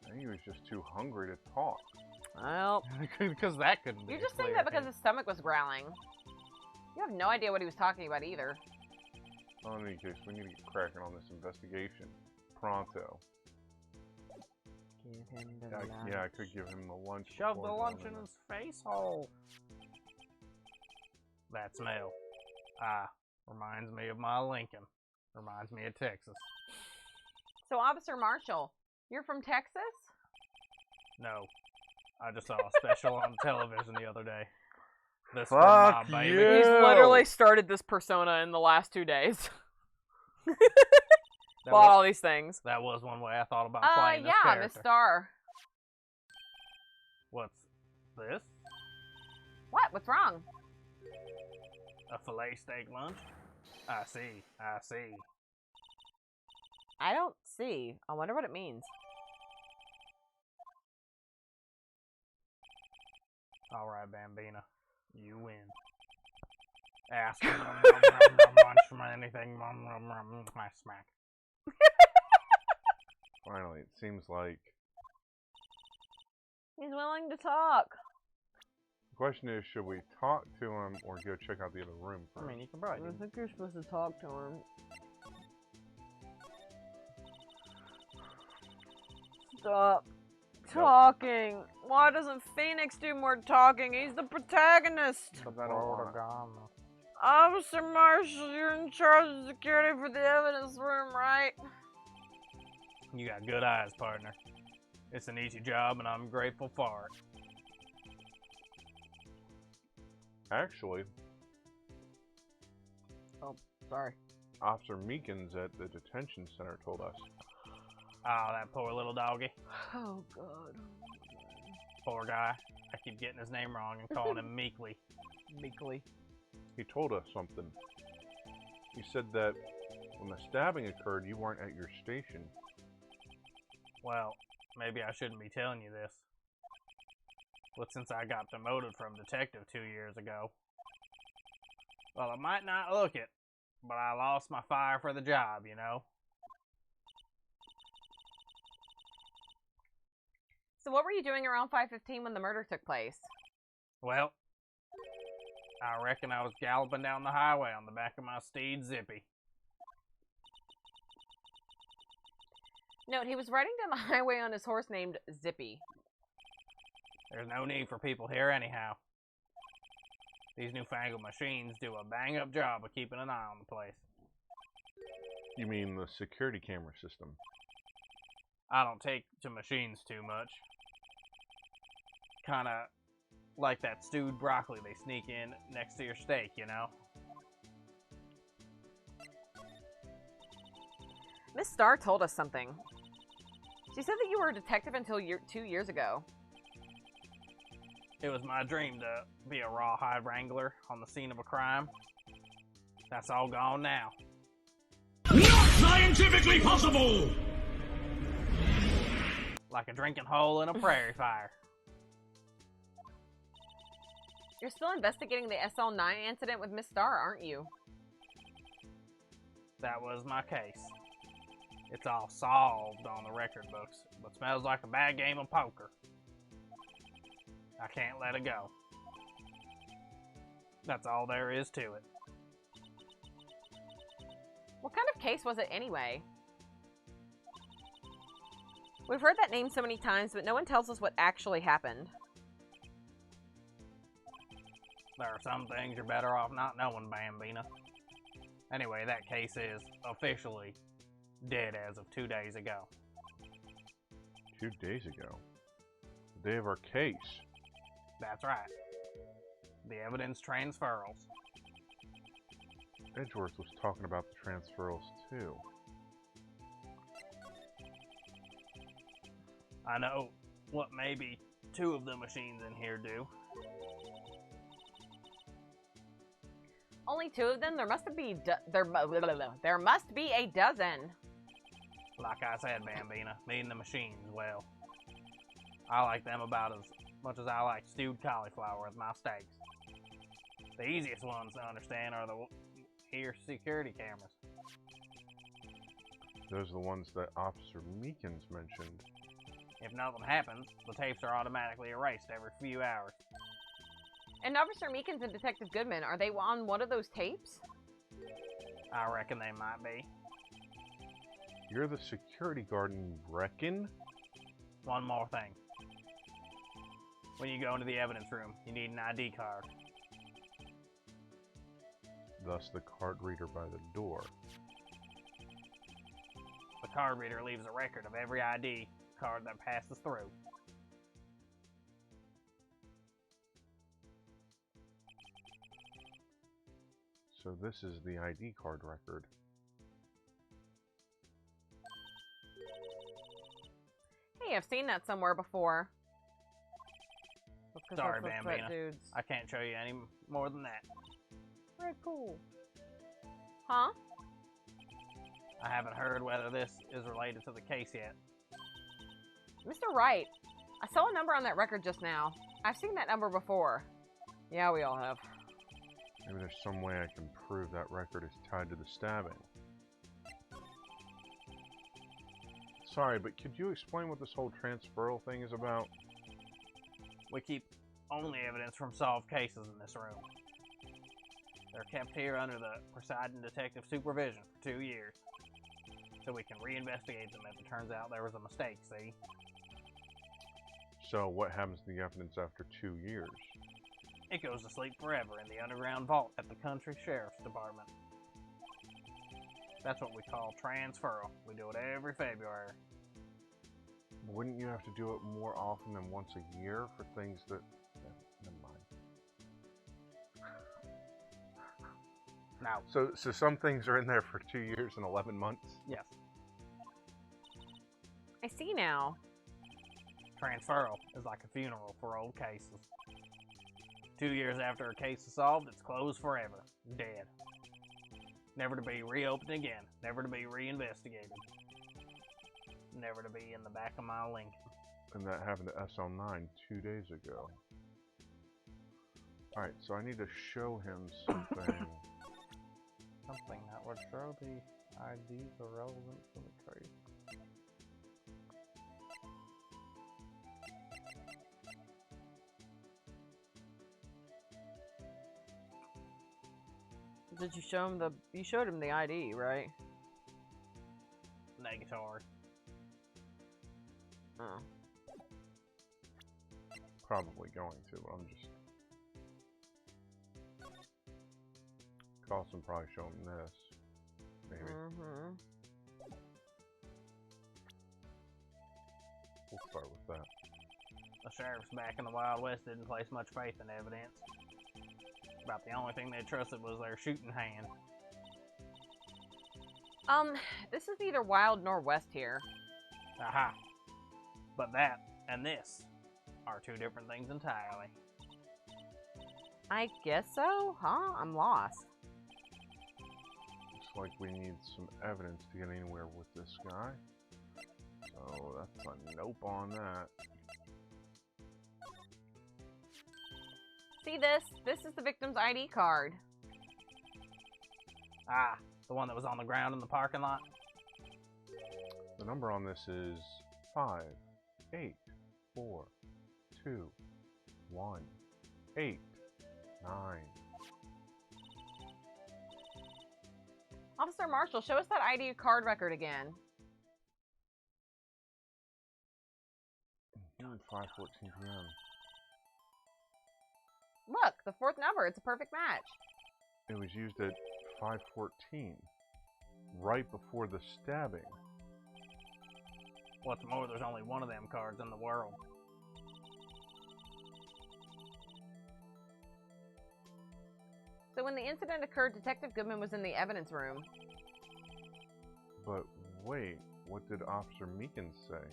I think he was just too hungry to talk. Well, Because that couldn't be. you're just saying that because his stomach was growling. You have no idea what he was talking about either. Well, in any case, we need to get cracking on this investigation. Pronto. Give him the Yeah, I could give him the lunch. Shove the before lunch going in his face hole. That smell. Reminds me of my Lincoln. Reminds me of Texas. So, Officer Marshall, you're from Texas? No. I just saw a special on television the other day. This for Fuck my you! baby. He's literally started this persona in the last 2 days. That Bought was, all these things. that was one way I thought about playing this Yeah, character. Miss Star. What's this? What? What's wrong? A filet steak lunch? I see. I see. I don't see. I wonder what it means. Alright, Bambina. You win. Ask lunch from anything. I smack. Finally, it seems like... He's willing to talk. The question is, should we talk to him or go check out the other room first? I mean, you can probably do think you're supposed to talk to him. Stop talking. Why doesn't Phoenix do more talking? He's the protagonist. But I don't wanna... Officer Marshall, you're in charge of security for the evidence room, right? You got good eyes, partner. It's an easy job, and I'm grateful for it. Actually, Sorry. Officer Meekins at the detention center told us. Oh, that poor little doggy. Oh, God. Poor guy. I keep getting his name wrong and calling him Meekly. Meekly. He told us something. He said that when the stabbing occurred, you weren't at your station. Well, maybe I shouldn't be telling you this. But since I got demoted from detective 2 years ago, well, I might not look it, but I lost my fire for the job, you know? So what were you doing around 5:15 when the murder took place? Well, I reckon I was galloping down the highway on the back of my steed, Zippy. Note, he was riding down the highway on his horse named Zippy. There's no need for people here anyhow. These newfangled machines do a bang-up job of keeping an eye on the place. You mean the security camera system? I don't take to machines too much. Kinda like that stewed broccoli they sneak in next to your steak, you know? Miss Starr told us something. She said that you were a detective until 2 years ago. It was my dream to be a rawhide wrangler on the scene of a crime. That's all gone now. Not scientifically possible! Like a drinking hole in a prairie fire. You're still investigating the SL9 incident with Miss Starr, aren't you? That was my case. It's all solved on the record books, but smells like a bad game of poker. I can't let it go. That's all there is to it. What kind of case was it anyway? We've heard that name so many times, but no one tells us what actually happened. There are some things you're better off not knowing, Bambina. Anyway, that case is officially dead as of 2 days ago. 2 days ago? The day of our case? That's right. The evidence transferals. Edgeworth was talking about the transferals too. I know what maybe 2 of the machines in here do. Only 2 of them? There must be there must be a dozen. Like I said, Bambina, me and the machines, well, I like them about as much as I like stewed cauliflower with my steaks. The easiest ones to understand are the here security cameras. Those are the ones that Officer Meekins mentioned. If nothing happens, the tapes are automatically erased every few hours. And Officer Meekins and Detective Goodman, are they on one of those tapes? I reckon they might be. You're the security guard and you reckon? One more thing. When you go into the evidence room, you need an ID card. Thus the card reader by the door. The card reader leaves a record of every ID card that passes through. So this is the ID card record. Hey, I've seen that somewhere before. Sorry, that's Bambina. dude's. I can't show you any more than that. Very cool. Huh? I haven't heard whether this is related to the case yet. Mr. Wright, I saw a number on that record just now. I've seen that number before. Yeah, we all have. Maybe there's some way I can prove that record is tied to the stabbing. Sorry, but could you explain what this whole transferal thing is about? We keep only evidence from solved cases in this room. They're kept here under the presiding detective supervision for 2 years, so we can reinvestigate them if it turns out there was a mistake, see? So what happens to the evidence after 2 years? It goes to sleep forever in the underground vault at the country sheriff's department. That's what we call transferal. We do it every February. Wouldn't you have to do it more often than once a year for things that... never mind. Now, So some things are in there for 2 years and 11 months? yes, I see now. transferal is like a funeral for old cases. 2 years after a case is solved, it's closed forever. Dead. Never to be reopened again. Never to be reinvestigated. Never to be in the back of my Lincoln. And that happened to SL9 2 days ago. Alright, so I need to show him something. Something that would show the IDs are relevant to the case. Did you show him the... You showed him the ID, right? Negatory. Oh. Probably going to, but I'm just... Carlson probably show him this. Maybe. Mm-hmm. We'll start with that. The sheriffs back in the Wild West didn't place much faith in evidence. About the only thing they trusted was their shooting hand. This is neither wild nor west here. Aha. But that and this are two different things entirely. I guess so? Huh? I'm lost. Looks like we need some evidence to get anywhere with this guy. So that's a nope on that. See this? This is the victim's ID card. Ah, the one that was on the ground in the parking lot? The number on this is 5, 8, 4, 2, 1, 8, 9. Officer Marshall, show us that ID card record again. 5:14 p.m. Look, the fourth number. It's a perfect match. It was used at 5:14, right before the stabbing. What's more, there's only one of them cards in the world. So when the incident occurred, Detective Goodman was in the evidence room. But wait, what did Officer Meekins say?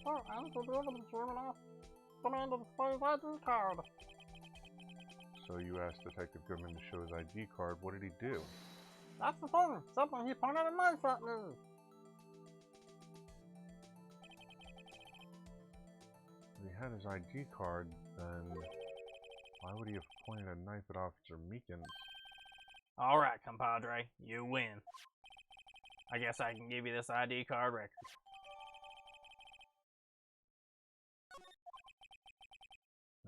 Sir, enter the evidence room and ask the man to display his ID card. So you asked Detective Goodman to show his ID card. What did he do? That's the thing. Something he pointed a knife at me. If he had his ID card, then why would he have pointed a knife at Officer Meekins? Alright, compadre. You win. I guess I can give you this ID card record.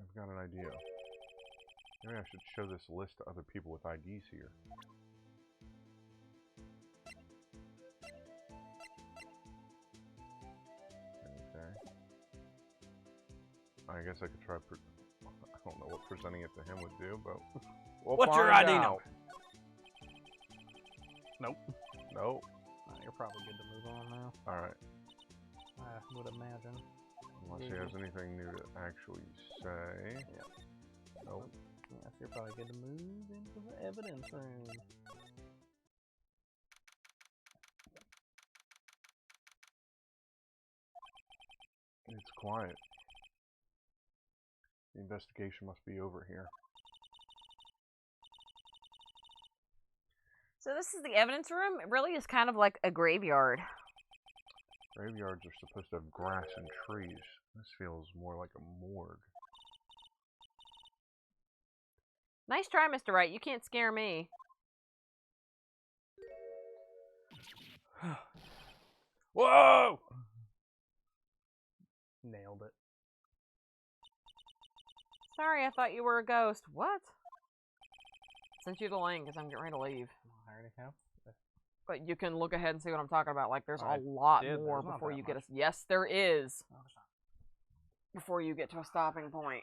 I've got an idea. Maybe I should show this list to other people with IDs here. Okay. I guess I could try. I don't know what presenting it to him would do, but we'll What's your find ID out. number? Nope. Nope. You're probably good to move on now. Alright. I would imagine. Unless he has anything new to actually say. Yeah. Nope. Yes, you're probably good to move into the evidence room. It's quiet. The investigation must be over here. So this is the evidence room? It really is kind of like a graveyard. Graveyards are supposed to have grass and trees. This feels more like a morgue. Nice try, Mr. Wright. You can't scare me. Whoa! Nailed it. Sorry, I thought you were a ghost. What? Sent you the link because I'm getting ready to leave. I already have. But you can look ahead and see what I'm talking about. Like, there's I a lot did. more There's not before that you get much. us. Yes, there is. No, there's not. Before you get to a stopping point.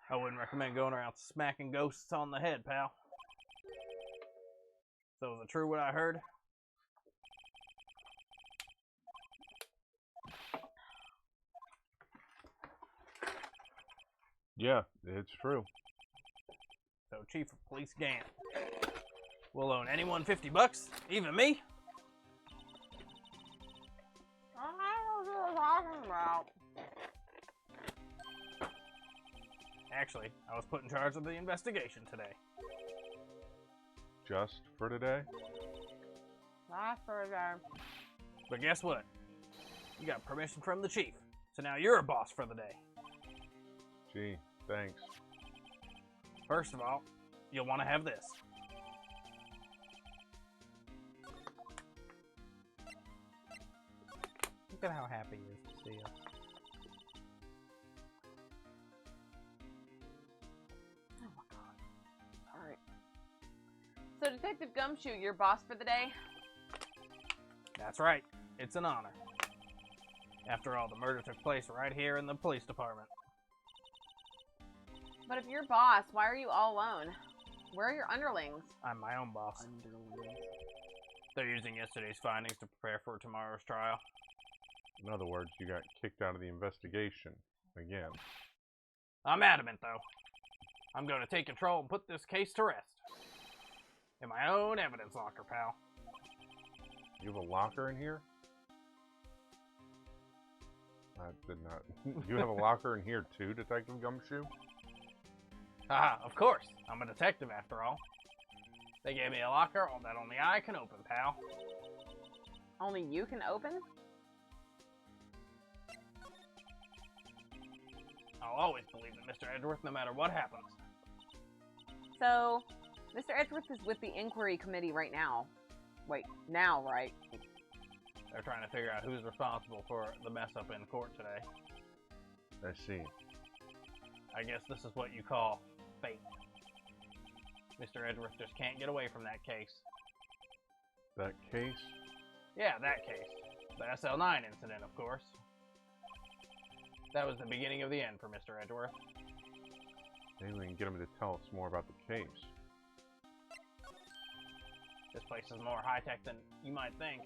I wouldn't recommend going around smacking ghosts on the head, pal. So is it true what I heard? Yeah, it's true. So Chief of Police Gant will loan anyone $50, even me? I don't know what you're talking about. Actually, I was put in charge of the investigation today. Just for today? Not for them. But guess what? You got permission from the chief, so now you're a boss for the day. Gee, thanks. First of all, you'll want to have this. Look at how happy he is to see us. Oh my god. Alright. So, Detective Gumshoe, your boss for the day? That's right. It's an honor. After all, the murder took place right here in the police department. But if you're boss, why are you all alone? Where are your underlings? I'm my own boss. They're using yesterday's findings to prepare for tomorrow's trial. In other words, you got kicked out of the investigation. Again. I'm adamant, though. I'm going to take control and put this case to rest. In my own evidence locker, pal. You have a locker in here? I did not. You have a locker in here too, Detective Gumshoe? Haha, of course. I'm a detective after all. They gave me a locker that only I can open, pal. Only you can open? I'll always believe in Mr. Edgeworth no matter what happens. So, Mr. Edgeworth is with the inquiry committee right now. Wait, now, right? They're trying to figure out who's responsible for the mess up in court today. I see. I guess this is what you call fate. Mr. Edgeworth just can't get away from that case. That case? Yeah, that case. The SL9 incident, of course. That was the beginning of the end for Mr. Edgeworth. Maybe we can get him to tell us more about the case. This place is more high-tech than you might think.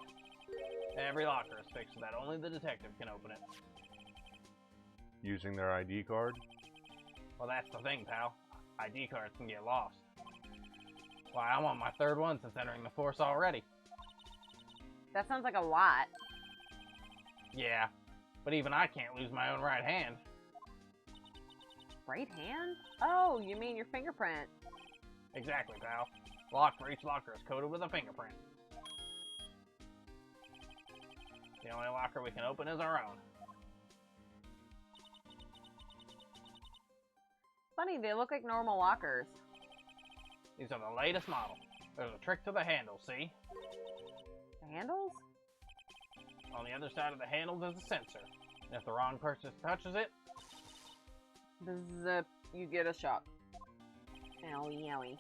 Every locker is fixed so that only the detective can open it. Using their ID card? Well, that's the thing, pal. ID cards can get lost. Why, I'm on my third one since entering the force already. That sounds like a lot. Yeah, but even I can't lose my own right hand. Right hand? Oh, you mean your fingerprint. Exactly, pal. Lock for each locker is coded with a fingerprint. The only locker we can open is our own. Funny, they look like normal lockers. These are the latest model. There's a trick to the handle, see? The handles? On the other side of the handles is a sensor. And if the wrong person touches it, Zip, you get a shock. Owie, owie.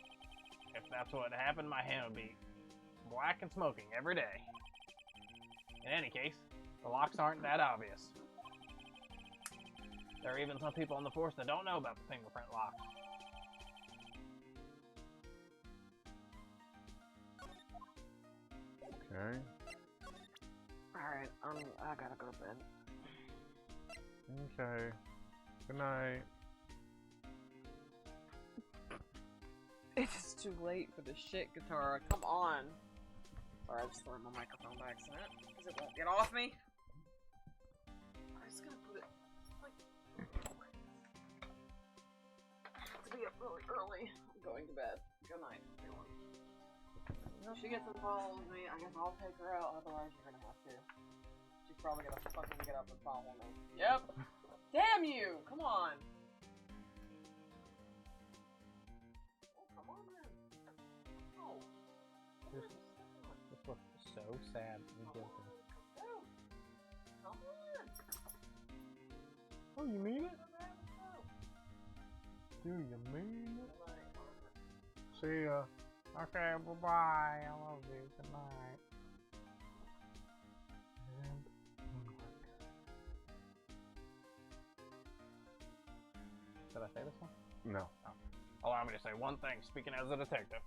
if that's what happened, my hand would be black and smoking every day. In any case, the locks aren't that obvious. There are even some people on the force that don't know about the fingerprint lock. Okay. Alright, I gotta go to bed. Okay. Good night. It's too late for the shit guitar. Come on. Sorry, I just threw my microphone by accident. Because it won't get off me. I'm just gonna put it like... to be up really early. I'm going to bed. Good night, everyone. If she gets involved with me, I guess I'll take her out. Otherwise, you're gonna have to. She's probably gonna fucking get up and follow me. Yep. Damn you! Come on. This looks so sad and guilty. Come on. Oh, you mean it? Do you mean it? See ya. Okay, bye-bye. I love you. Good night. And did I say this one? No. Oh. Allow me to say one thing, speaking as a detective.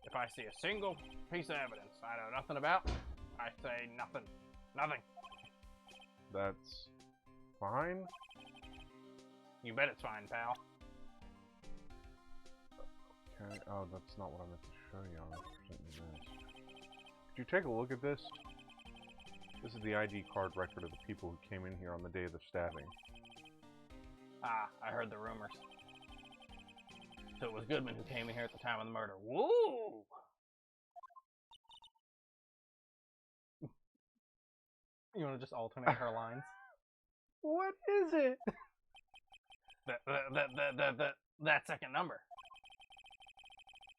If I see a single piece of evidence I know nothing about, I say nothing. Nothing. That's fine. You bet it's fine, pal. Okay. Oh, that's not what I meant to show you. I was presenting this. Could you take a look at this? This is the ID card record of the people who came in here on the day of the stabbing. Ah, I heard the rumors. So it was Goodman who came in here at the time of the murder. Woo! You want to just alternate her lines? What is it? That second number.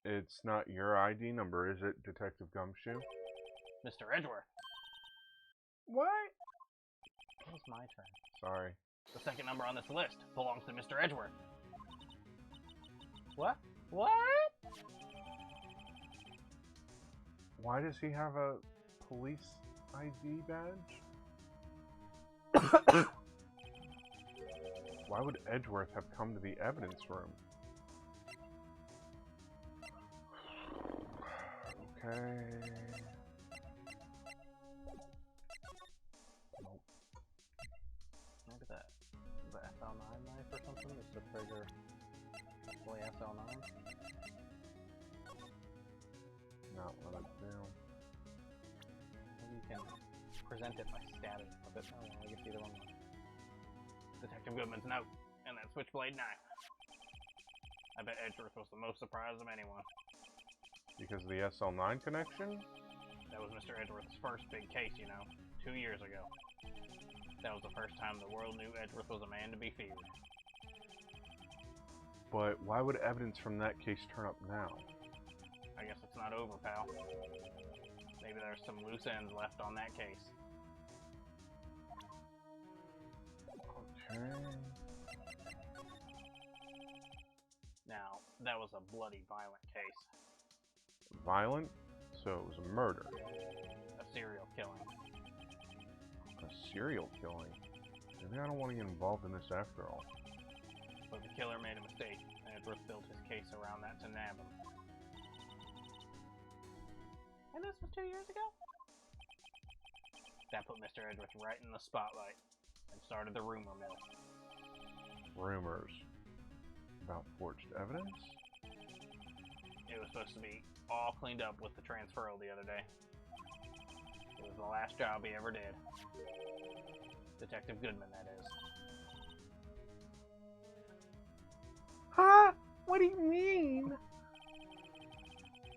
It's not your ID number, is it, Detective Gumshoe? Mr. Edgeworth. What? It was my turn. Sorry. The second number on this list belongs to Mr. Edgeworth. What? What? Why does he have a police ID badge? Why would Edgeworth have come to the evidence room? Okay. Nope. Maybe the SL9 knife or something is to trigger display SL9. Not what I do. Maybe you can present it by stabbing with it. Oh, I guess either one. Detective Goodman's note and that switchblade knife. I bet Edgeworth was the most surprised of anyone. Because of the SL9 connection? That was Mr. Edgeworth's first big case, you know, 2 years ago. That was the first time the world knew Edgeworth was a man to be feared. But why would evidence from that case turn up now? I guess it's not over, pal. Maybe there's some loose ends left on that case. Okay. Now, that was a bloody, violent case. Violent? So it was a murder. A serial killing. A serial killing? Maybe I don't want to get involved in this after all. But the killer made a mistake, and Edgeworth built his case around that to nab him. And this was 2 years ago? That put Mr. Edgeworth right in the spotlight, and started the rumor mill. Rumors about forged evidence? It was supposed to be all cleaned up with the transferal the other day. It was the last job he ever did. Detective Goodman, that is. Huh? What do you mean?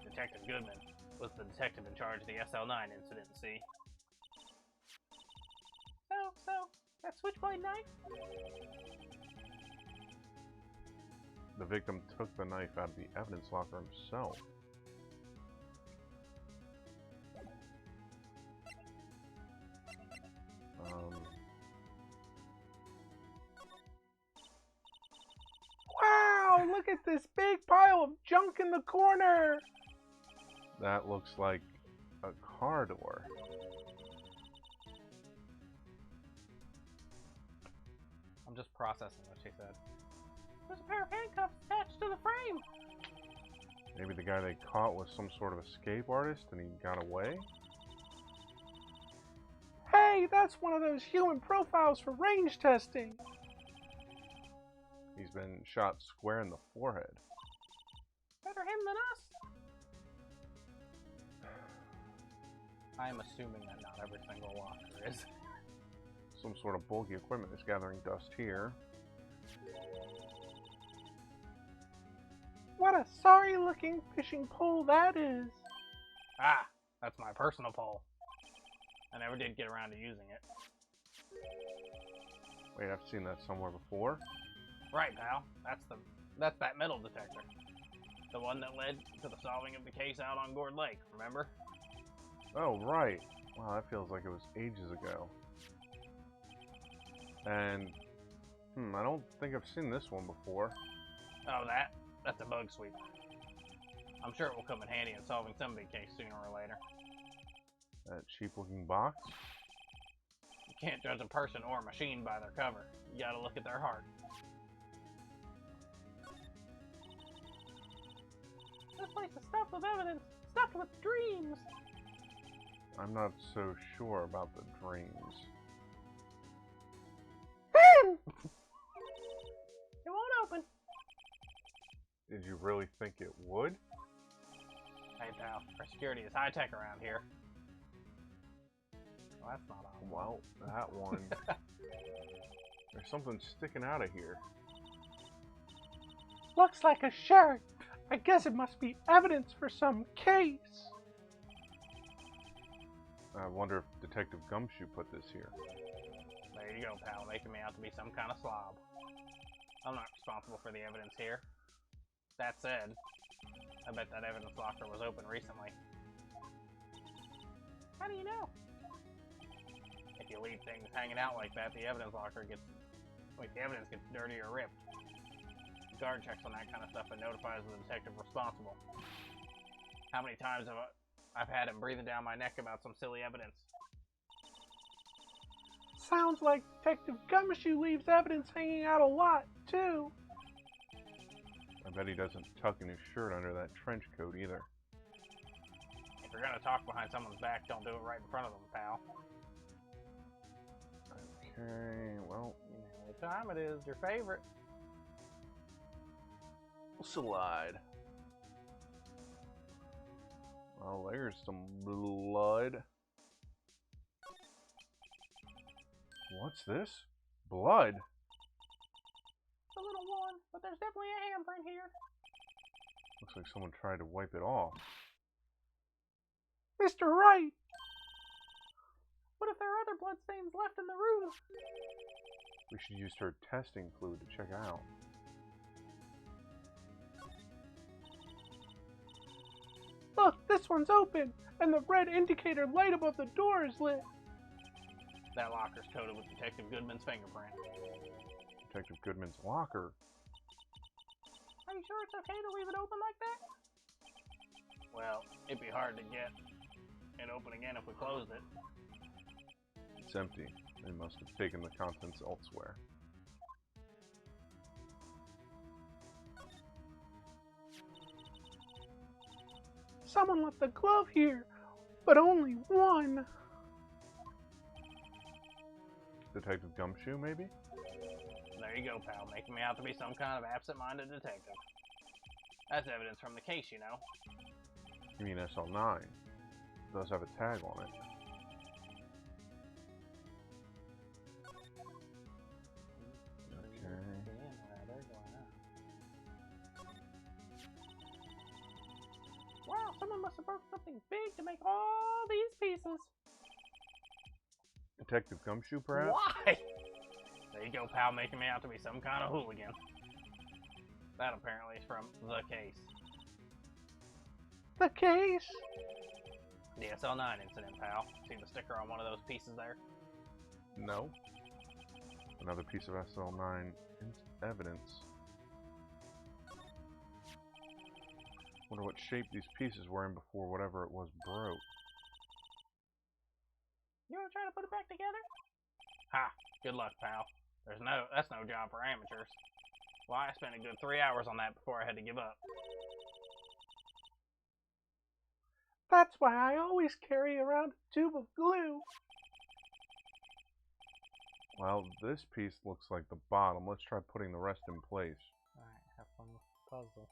Detective Goodman was the detective in charge of the SL9 incident, see? So, that switchblade knife? The victim took the knife out of the evidence locker himself. Wow, look at this big pile of junk in the corner. That looks like a car door. I'm just processing what she said. There's a pair of handcuffs attached to the frame. Maybe the guy they caught was some sort of escape artist and he got away? Hey, that's one of those human profiles for range testing. He's been shot square in the forehead. Better him than us. I am assuming that not every single locker is. Some sort of bulky equipment is gathering dust here. What a sorry-looking fishing pole that is. Ah, that's my personal pole. I never did get around to using it. Wait, I've seen that somewhere before. Right, pal. That's that metal detector. The one that led to the solving of the case out on Gourd Lake, remember? Oh, right. Wow, that feels like it was ages ago. And, I don't think I've seen this one before. Oh, that's a bug sweep. I'm sure it will come in handy in solving some big case sooner or later. That cheap-looking box? You can't judge a person or a machine by their cover. You gotta look at their heart. This place is stuffed with evidence, stuffed with dreams. I'm not so sure about the dreams. It won't open. Did you really think it would? Hey, pal. Our security is high-tech around here. Well, that's not on. Well, that one. There's something sticking out of here. Looks like a shirt. I guess it must be evidence for some case. I wonder if Detective Gumshoe put this here. There you go, pal. Making me out to be some kind of slob. I'm not responsible for the evidence here. That said, I bet that evidence locker was open recently. How do you know? If you leave things hanging out like that, the evidence locker gets... Wait, the evidence gets dirty or ripped. The guard checks on that kind of stuff and notifies the detective responsible. How many times have I've had him breathing down my neck about some silly evidence? Sounds like Detective Gumshoe leaves evidence hanging out a lot, too. I bet he doesn't tuck in his shirt under that trench coat either. If you're gonna talk behind someone's back, don't do it right in front of them, pal. Okay, well... You know what time it is, your favorite. Slide. Well, there's some blood. What's this? Blood? It's a little worn, but there's definitely a handprint here. Looks like someone tried to wipe it off. Mr. Wright! What if there are other bloodstains left in the room? We should use her testing fluid to check out. Look, this one's open, and the red indicator light above the door is lit. That locker's coated with Detective Goodman's fingerprint. Detective Goodman's locker. Are you sure it's okay to leave it open like that? Well, it'd be hard to get it open again if we closed it. It's empty. They must have taken the contents elsewhere. Someone left the glove here, but only one. Detective Gumshoe, maybe? There you go, pal, making me out to be some kind of absent-minded detective. That's evidence from the case, you know. You mean SL9? It does have a tag on it. Wow, someone must have broke something big to make all these pieces. Detective Gumshoe, perhaps? Why? There you go, pal, making me out to be some kind of hooligan. That apparently is from the case. The case? The SL9 incident, pal. See the sticker on one of those pieces there? No. Another piece of SL9 evidence. Wonder what shape these pieces were in before whatever it was broke. You wanna try to put it back together? Ha! Good luck, pal. That's no job for amateurs. Why, I spent a good 3 hours on that before I had to give up. That's why I always carry around a tube of glue. Well, this piece looks like the bottom. Let's try putting the rest in place. Alright, have fun with the puzzle.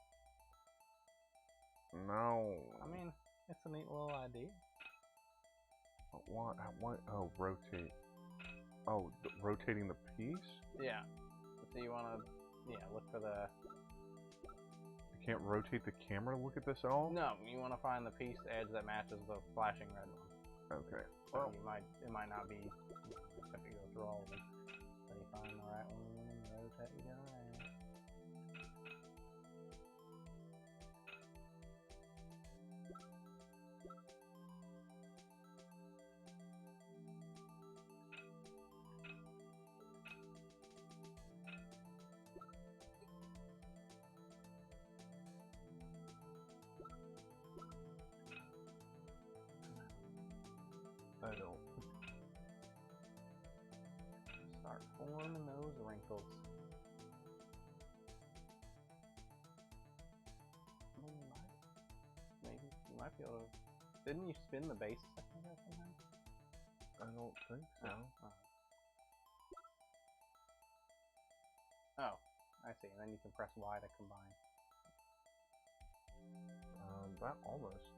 No. I mean, it's a neat little idea. What? Oh, rotate. Oh, rotating the piece? Yeah. So you wanna, look for the... I can't rotate the camera to look at this at all? No, you wanna find the piece edge that matches the flashing red one. Okay. So Well, it might not be, you just have to go through all of them. So you find the right one, rotate it around. I don't. Start forming those wrinkles. Maybe you might be able to. Didn't you spin the base a second ago somehow? I don't think so. Oh, I see. And then you can press Y to combine. That almost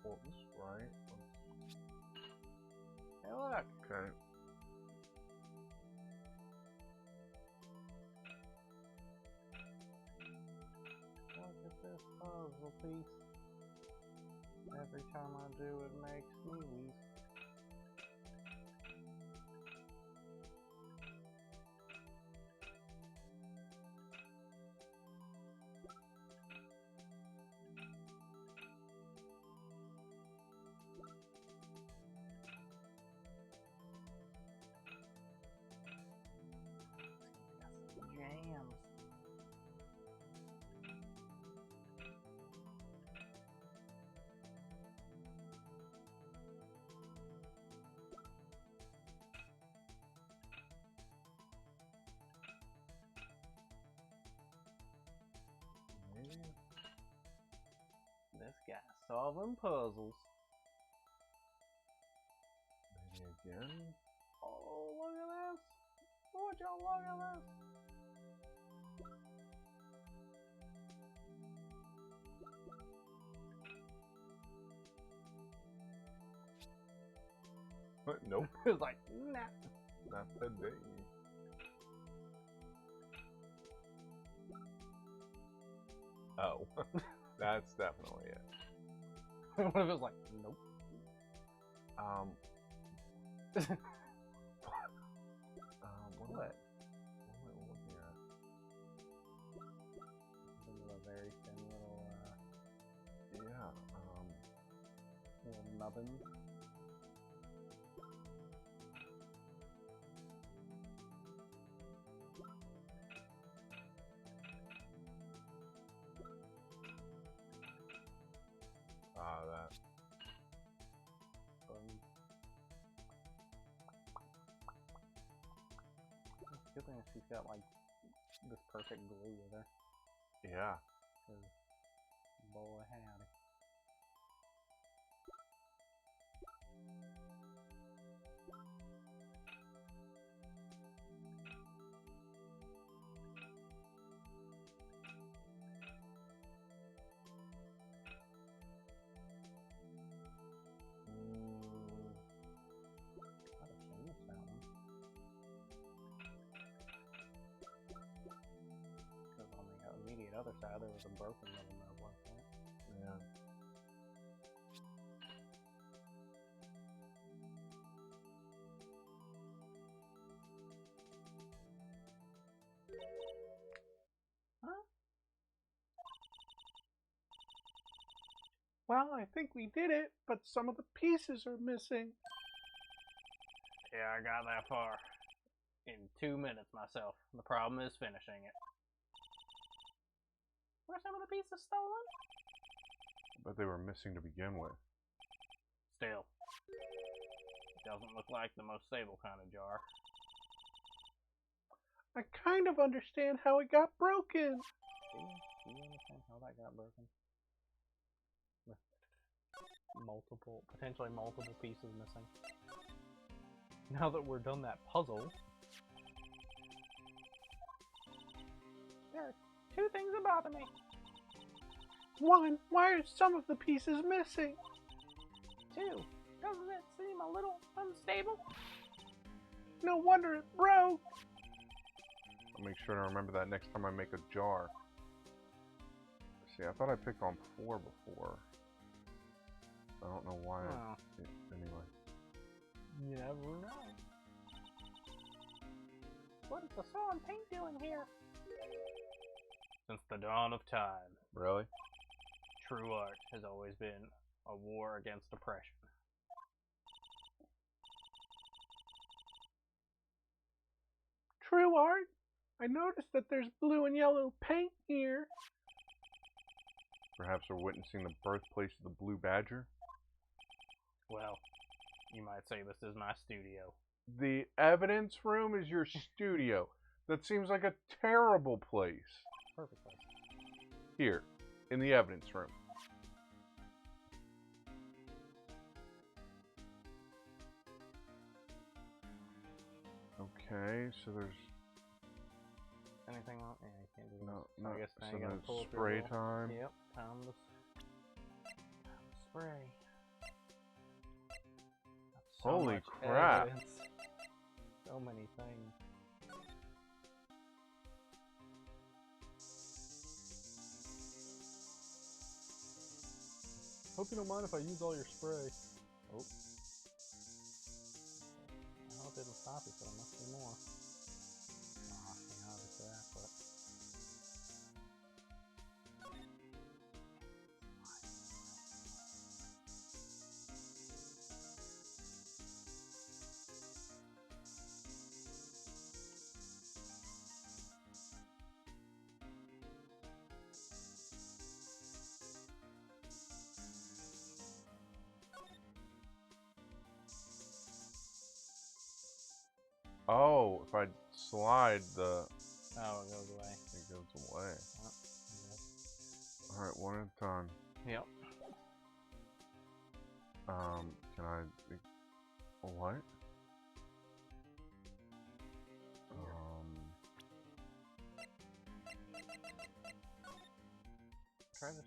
works, right? Hey, look! Okay. Look at this puzzle piece. Every time I do, it makes me wheeze. Jams. This guy solving puzzles. Maybe again? Oh, look at this! Would y'all look at this? Nope. It was like, nah. Not today. Oh. That's definitely it. What if it was like, nope. What? What am I looking at? A very thin little, Yeah, nothing. Ah, that. Good thing is she's got like this perfect glue with her. Yeah. Boy, howdy. I've seen this that one. Because on the immediate other side there was a broken little nub like that. Yeah. Well, I think we did it, but some of the pieces are missing. Yeah, I got that far. In 2 minutes myself. The problem is finishing it. Were some of the pieces stolen? But they were missing to begin with. Still. It doesn't look like the most stable kind of jar. I kind of understand how it got broken. Do you understand how that got broken? With potentially multiple pieces missing. Now that we're done that puzzle, There are two things that bother me. One, why are some of the pieces missing? Two, doesn't it seem a little unstable? No wonder it broke. I'll make sure to remember that next time I make a jar. See, I thought I picked on 4 before. I don't know why. Anyway. you never know. What is the saw and paint doing here? Since the dawn of time, Really? true art has always been a war against oppression. True art? I noticed that there's blue and yellow paint here. Perhaps we're witnessing the birthplace of the Blue Badger? Well, you might say this is my studio. The evidence room is your studio. That seems like a terrible place. Perfect place. Here, in the evidence room. Okay, so there's Anything else? Yeah, you can't do this. no, So no. I guess now So you gotta then pull up your spray little- time. Yep, time to spray. So Holy much crap. evidence. So many things. Hope you don't mind if I use all your spray. Oh. I hope it didn't stop you, so there must be more. Ah, yeah, obviously that, but... Oh, if I slide the... Oh, it goes away. It goes away. Oh, Alright, one at a time. yep. Can I... What? Try this.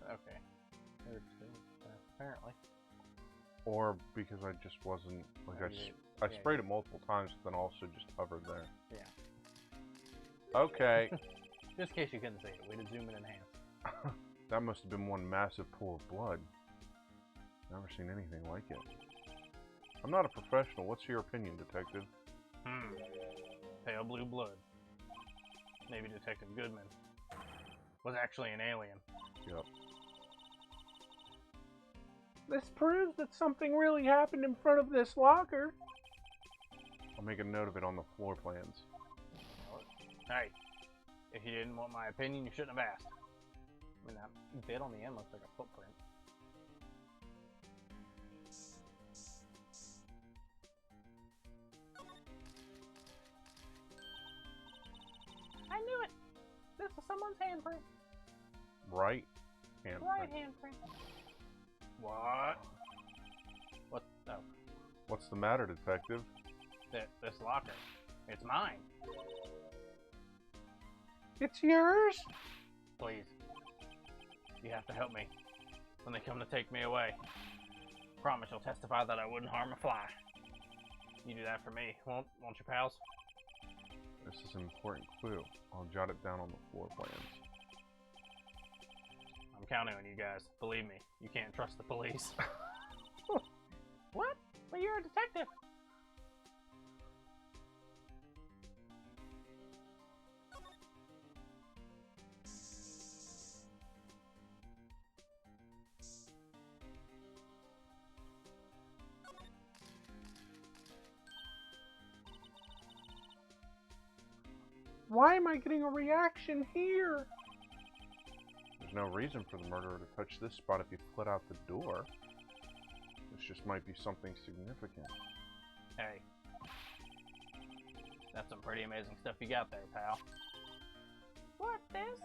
Okay. There's two. Apparently. Or because I just wasn't... Like, Oh, I sprayed it multiple times, but then also just hovered there. Yeah. Okay. Just in case you couldn't see it, way to zoom in and enhance. That must have been one massive pool of blood. Never seen anything like it. I'm not a professional. What's your opinion, detective? Pale blue blood. Maybe Detective Goodman was actually an alien. Yep. This proves that something really happened in front of this locker. I'll make a note of it on the floor plans. Hey, if you didn't want my opinion, you shouldn't have asked. I mean, that bit on the end looks like a footprint. I knew it! This is someone's handprint. Right handprint. Right handprint. What? What? Oh, What's the matter, detective? this locker. It's mine. It's yours? Please. You have to help me when they come to take me away. Promise you'll testify that I wouldn't harm a fly. You do that for me, won't you, pals? This is an important clue. I'll jot it down on the floor plans. I'm counting on you guys. Believe me, you can't trust the police. What? But you're a detective. Why am I getting a reaction here? There's no reason for the murderer to touch this spot if you fled out the door. This just might be something significant. Hey. That's some pretty amazing stuff you got there, pal. What, this?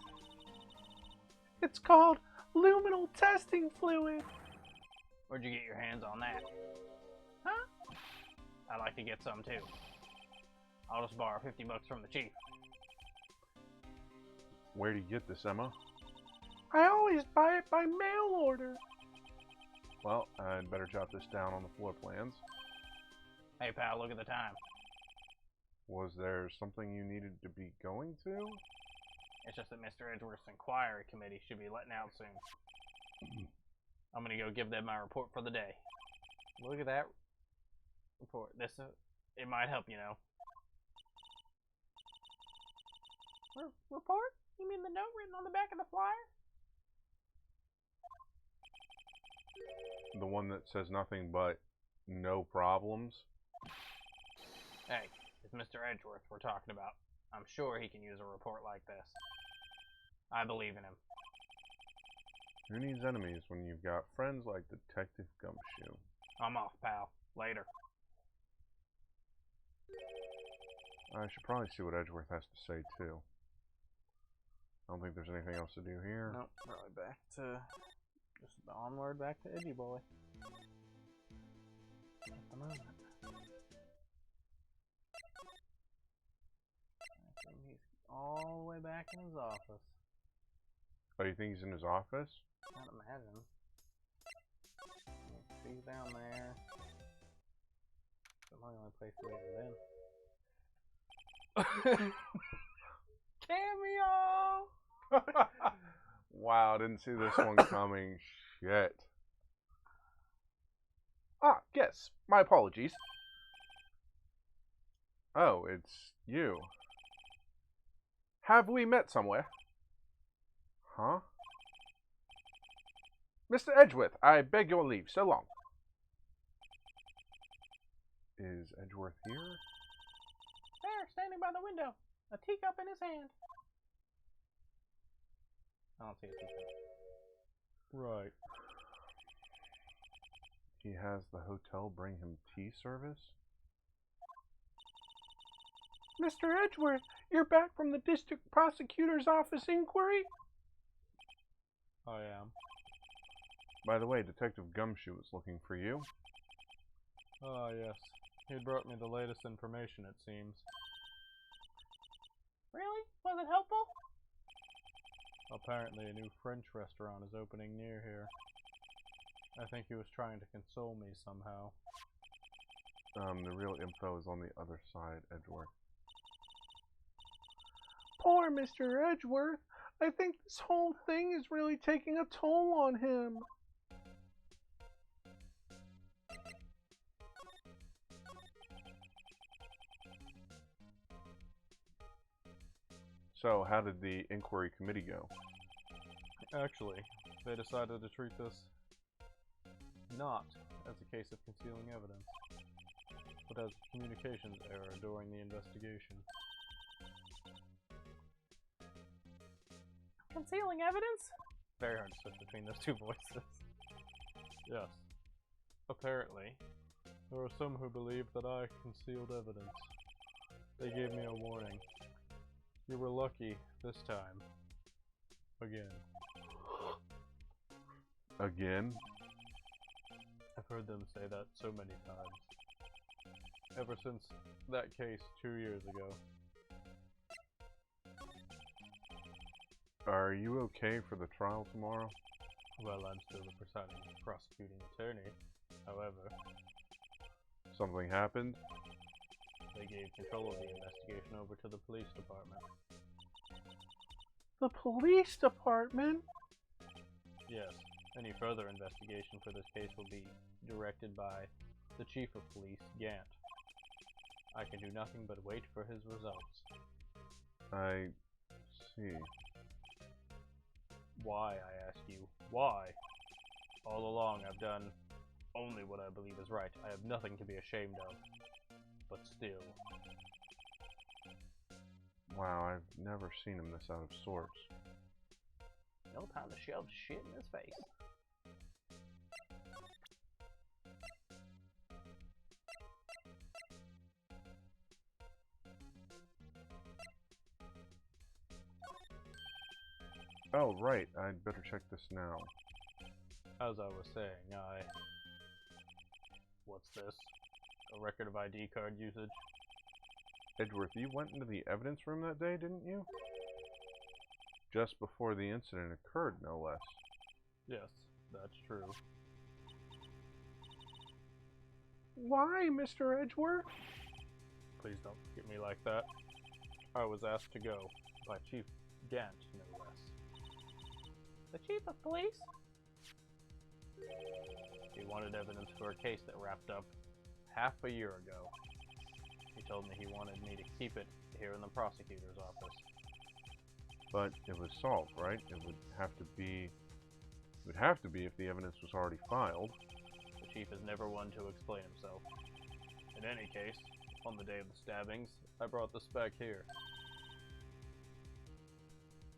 It's called luminal testing fluid. Where'd you get your hands on that? Huh? I'd like to get some too. I'll just borrow $50 from the chief. Where do you get this, Emma? I always buy it by mail order. Well, I'd better jot this down on the floor plans. Hey pal, look at the time. Was there something you needed to be going to? It's just that Mr. Edgeworth's inquiry committee should be letting out soon. I'm gonna go give them my report for the day. Look at that report. It might help, you know. Report? You mean the note written on the back of the flyer? The one that says nothing but no problems? Hey, it's Mr. Edgeworth we're talking about. I'm sure he can use a report like this. I believe in him. Who needs enemies when you've got friends like Detective Gumshoe? I'm off, pal. Later. I should probably see what Edgeworth has to say, too. I don't think there's anything else to do here. Nope, probably back to... just onward back to Edgy Boy. At the moment. I think he's all the way back in his office. Oh, you think he's in his office? I'd imagine. He's down there. That's the only place we ever been. Cameo! Wow, didn't see this one coming. Shit. Ah, yes. My apologies. Oh, it's you. Have we met somewhere? Huh? Mr. Edgeworth, I beg your leave. So long. Is Edgeworth here? There, standing by the window. A teacup in his hand. I don't see a teacup. Right. He has the hotel bring him tea service? Mr. Edgeworth, you're back from the district prosecutor's office inquiry? I am. By the way, Detective Gumshoe is looking for you. Ah, yes. He brought me the latest information, it seems. Really? Was it helpful? Apparently a new French restaurant is opening near here. I think he was trying to console me somehow. The real info is on the other side, Edgeworth. Poor Mr. Edgeworth. I think this whole thing is really taking a toll on him. So, how did the inquiry committee go? Actually, they decided to treat this not as a case of concealing evidence, but as a communications error during the investigation. Concealing evidence? Very hard to switch between those two voices. Yes. Apparently, there are some who believe that I concealed evidence. They gave me a warning. You were lucky this time. Again. Again? I've heard them say that so many times. Ever since that case 2 years ago. Are you okay for the trial tomorrow? Well, I'm still the presiding prosecuting attorney. However, Something happened? they gave control of the investigation over to the police department. The police department? Yes, any further investigation for this case will be directed by the Chief of Police, Gant. I can do nothing but wait for his results. I see. Why, I ask you? Why? All along I've done only what I believe is right. I have nothing to be ashamed of. But still. Wow, I've never seen him this out of sorts. No time to shove shit in his face. Oh, right, I'd better check this now. As I was saying, What's this? A record of ID card usage? Edgeworth, you went into the evidence room that day, didn't you? Just before the incident occurred, no less. Yes, that's true. Why, Mr. Edgeworth? Please don't look at me like that. I was asked to go by Chief Gant, no less. The chief of police? He wanted evidence for a case that wrapped up half a year ago. He told me he wanted me to keep it here in the prosecutor's office. But it was solved, right? It would have to be if the evidence was already filed. The chief is never one to explain himself. In any case, on the day of the stabbings, I brought this back here.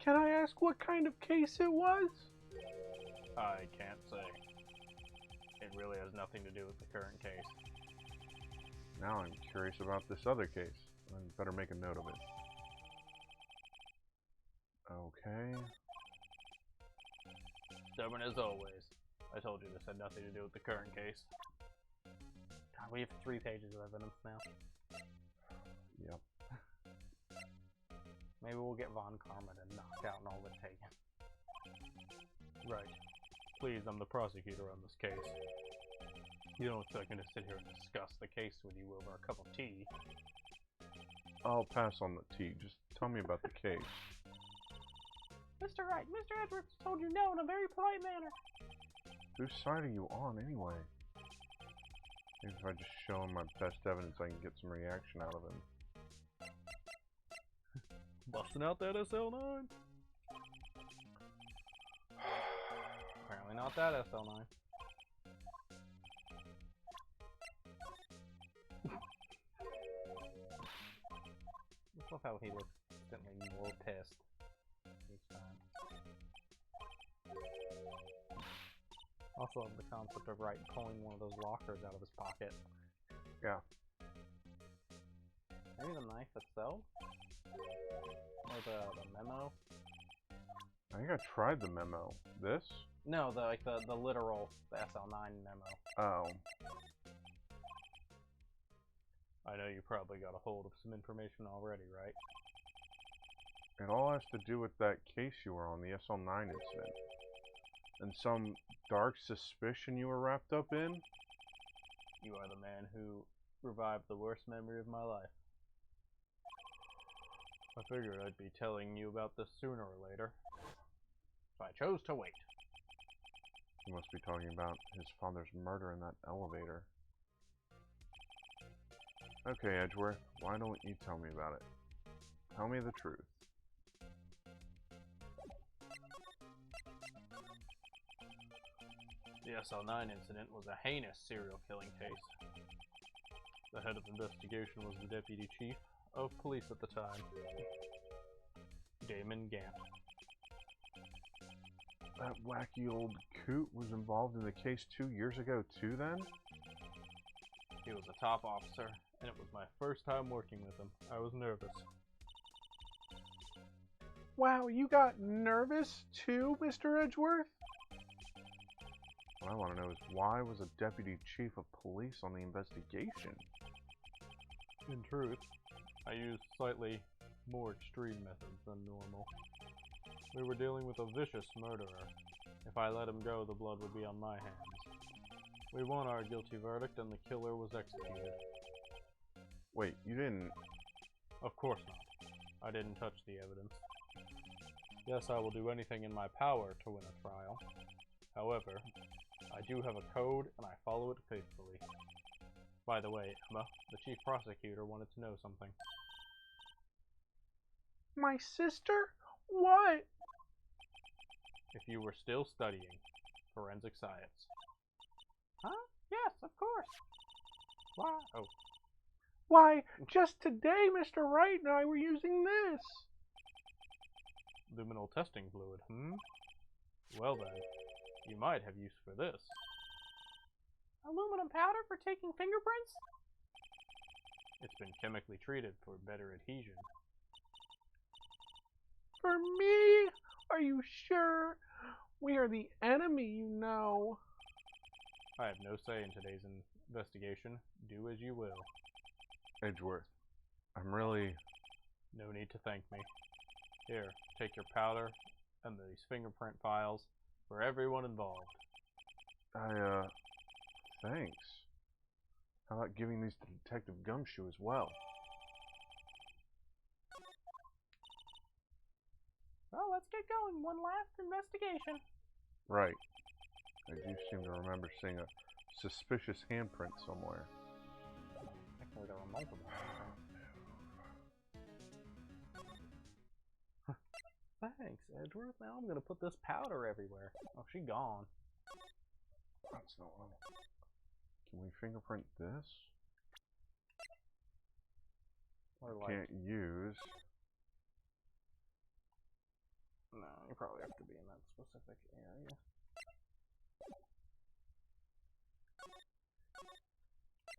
Can I ask what kind of case it was? I can't say. It really has nothing to do with the current case. Now I'm curious about this other case. I better make a note of it. Okay. Stubborn as always. I told you this had nothing to do with the current case. God, we have 3 pages of evidence now. Yep. Maybe we'll get Von Karma to knock out all the taken. Right. Please, I'm the prosecutor on this case. You don't expect me to sit here and discuss the case with you over a cup of tea. I'll pass on the tea. Just tell me about the case. Mr. Wright, Mr. Edwards told you no in a very polite manner. Whose side are you on, anyway? Maybe if I just show him my best evidence, I can get some reaction out of him. Busting out that SL9? Apparently not that SL9. I love how he looks instantly more pissed each time. Also, the concept of Wright pulling one of those lockers out of his pocket. Yeah. Maybe the knife itself? Or the memo? I think I tried the memo. This? No, the literal SL9 memo. Oh. I know you probably got a hold of some information already, right? It all has to do with that case you were on, the SL9 incident. And some dark suspicion you were wrapped up in? You are the man who revived the worst memory of my life. I figured I'd be telling you about this sooner or later. So I chose to wait. You must be talking about his father's murder in that elevator. Okay, Edgeworth, why don't you tell me about it? Tell me the truth. The SL9 incident was a heinous serial killing case. The head of investigation was the deputy chief of police at the time, Damon Gant. That wacky old coot was involved in the case 2 years ago too, then? He was a top officer, and it was my first time working with him. I was nervous. Wow, you got nervous too, Mr. Edgeworth? What I want to know is why was a deputy chief of police on the investigation? In truth, I used slightly more extreme methods than normal. We were dealing with a vicious murderer. If I let him go, the blood would be on my hands. We won our guilty verdict and the killer was executed. Wait, you didn't... Of course not. I didn't touch the evidence. Yes, I will do anything in my power to win a trial. However, I do have a code and I follow it faithfully. By the way, Emma, the chief prosecutor wanted to know something. My sister? What? If you were still studying forensic science. Huh? Yes, of course. Why? Oh, Why, just today Mr. Wright and I were using this. luminal testing fluid, Well then, you might have use for this. Aluminum powder for taking fingerprints? It's been chemically treated for better adhesion. For me? Are you sure? We are the enemy, you know. I have no say in today's investigation. Do as you will. Edgeworth, I'm really... No need to thank me. Here, take your powder and these fingerprint files for everyone involved. Thanks. How about giving these to Detective Gumshoe as well? Well, let's get going. One last investigation. Right. I do seem to remember seeing a suspicious handprint somewhere. Actually, there were multiple. Thanks, Edgeworth. Now I'm gonna put this powder everywhere. Oh, she gone. That's not one. Can we fingerprint this? Or like, Can't use. no, you probably have to be in that specific area.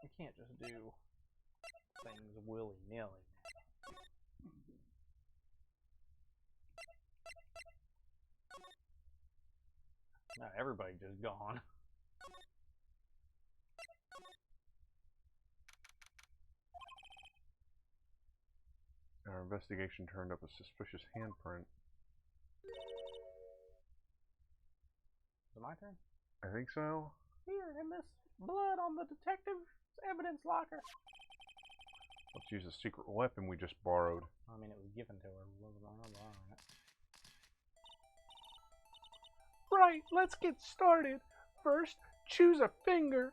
You can't just do things willy-nilly. Now everybody just gone. Our investigation turned up a suspicious handprint. Is it my turn? I think so. Here, in this blood on the detective's evidence locker. Let's use the secret weapon we just borrowed. I mean, it was given to her. Wasn't on her. Right, let's get started. First, choose a finger.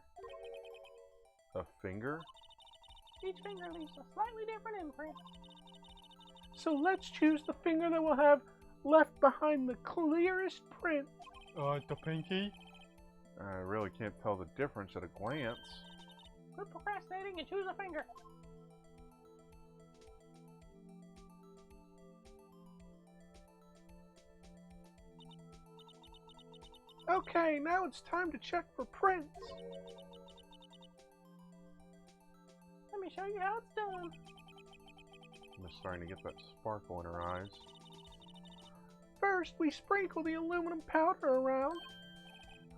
A finger? Each finger leaves a slightly different imprint. So let's choose the finger that will have left behind the clearest print. The pinky? I really can't tell the difference at a glance. Quit procrastinating and choose a finger. Okay, now it's time to check for prints. Let me show you how it's done. I'm starting to get that sparkle in her eyes. First, we sprinkle the aluminum powder around.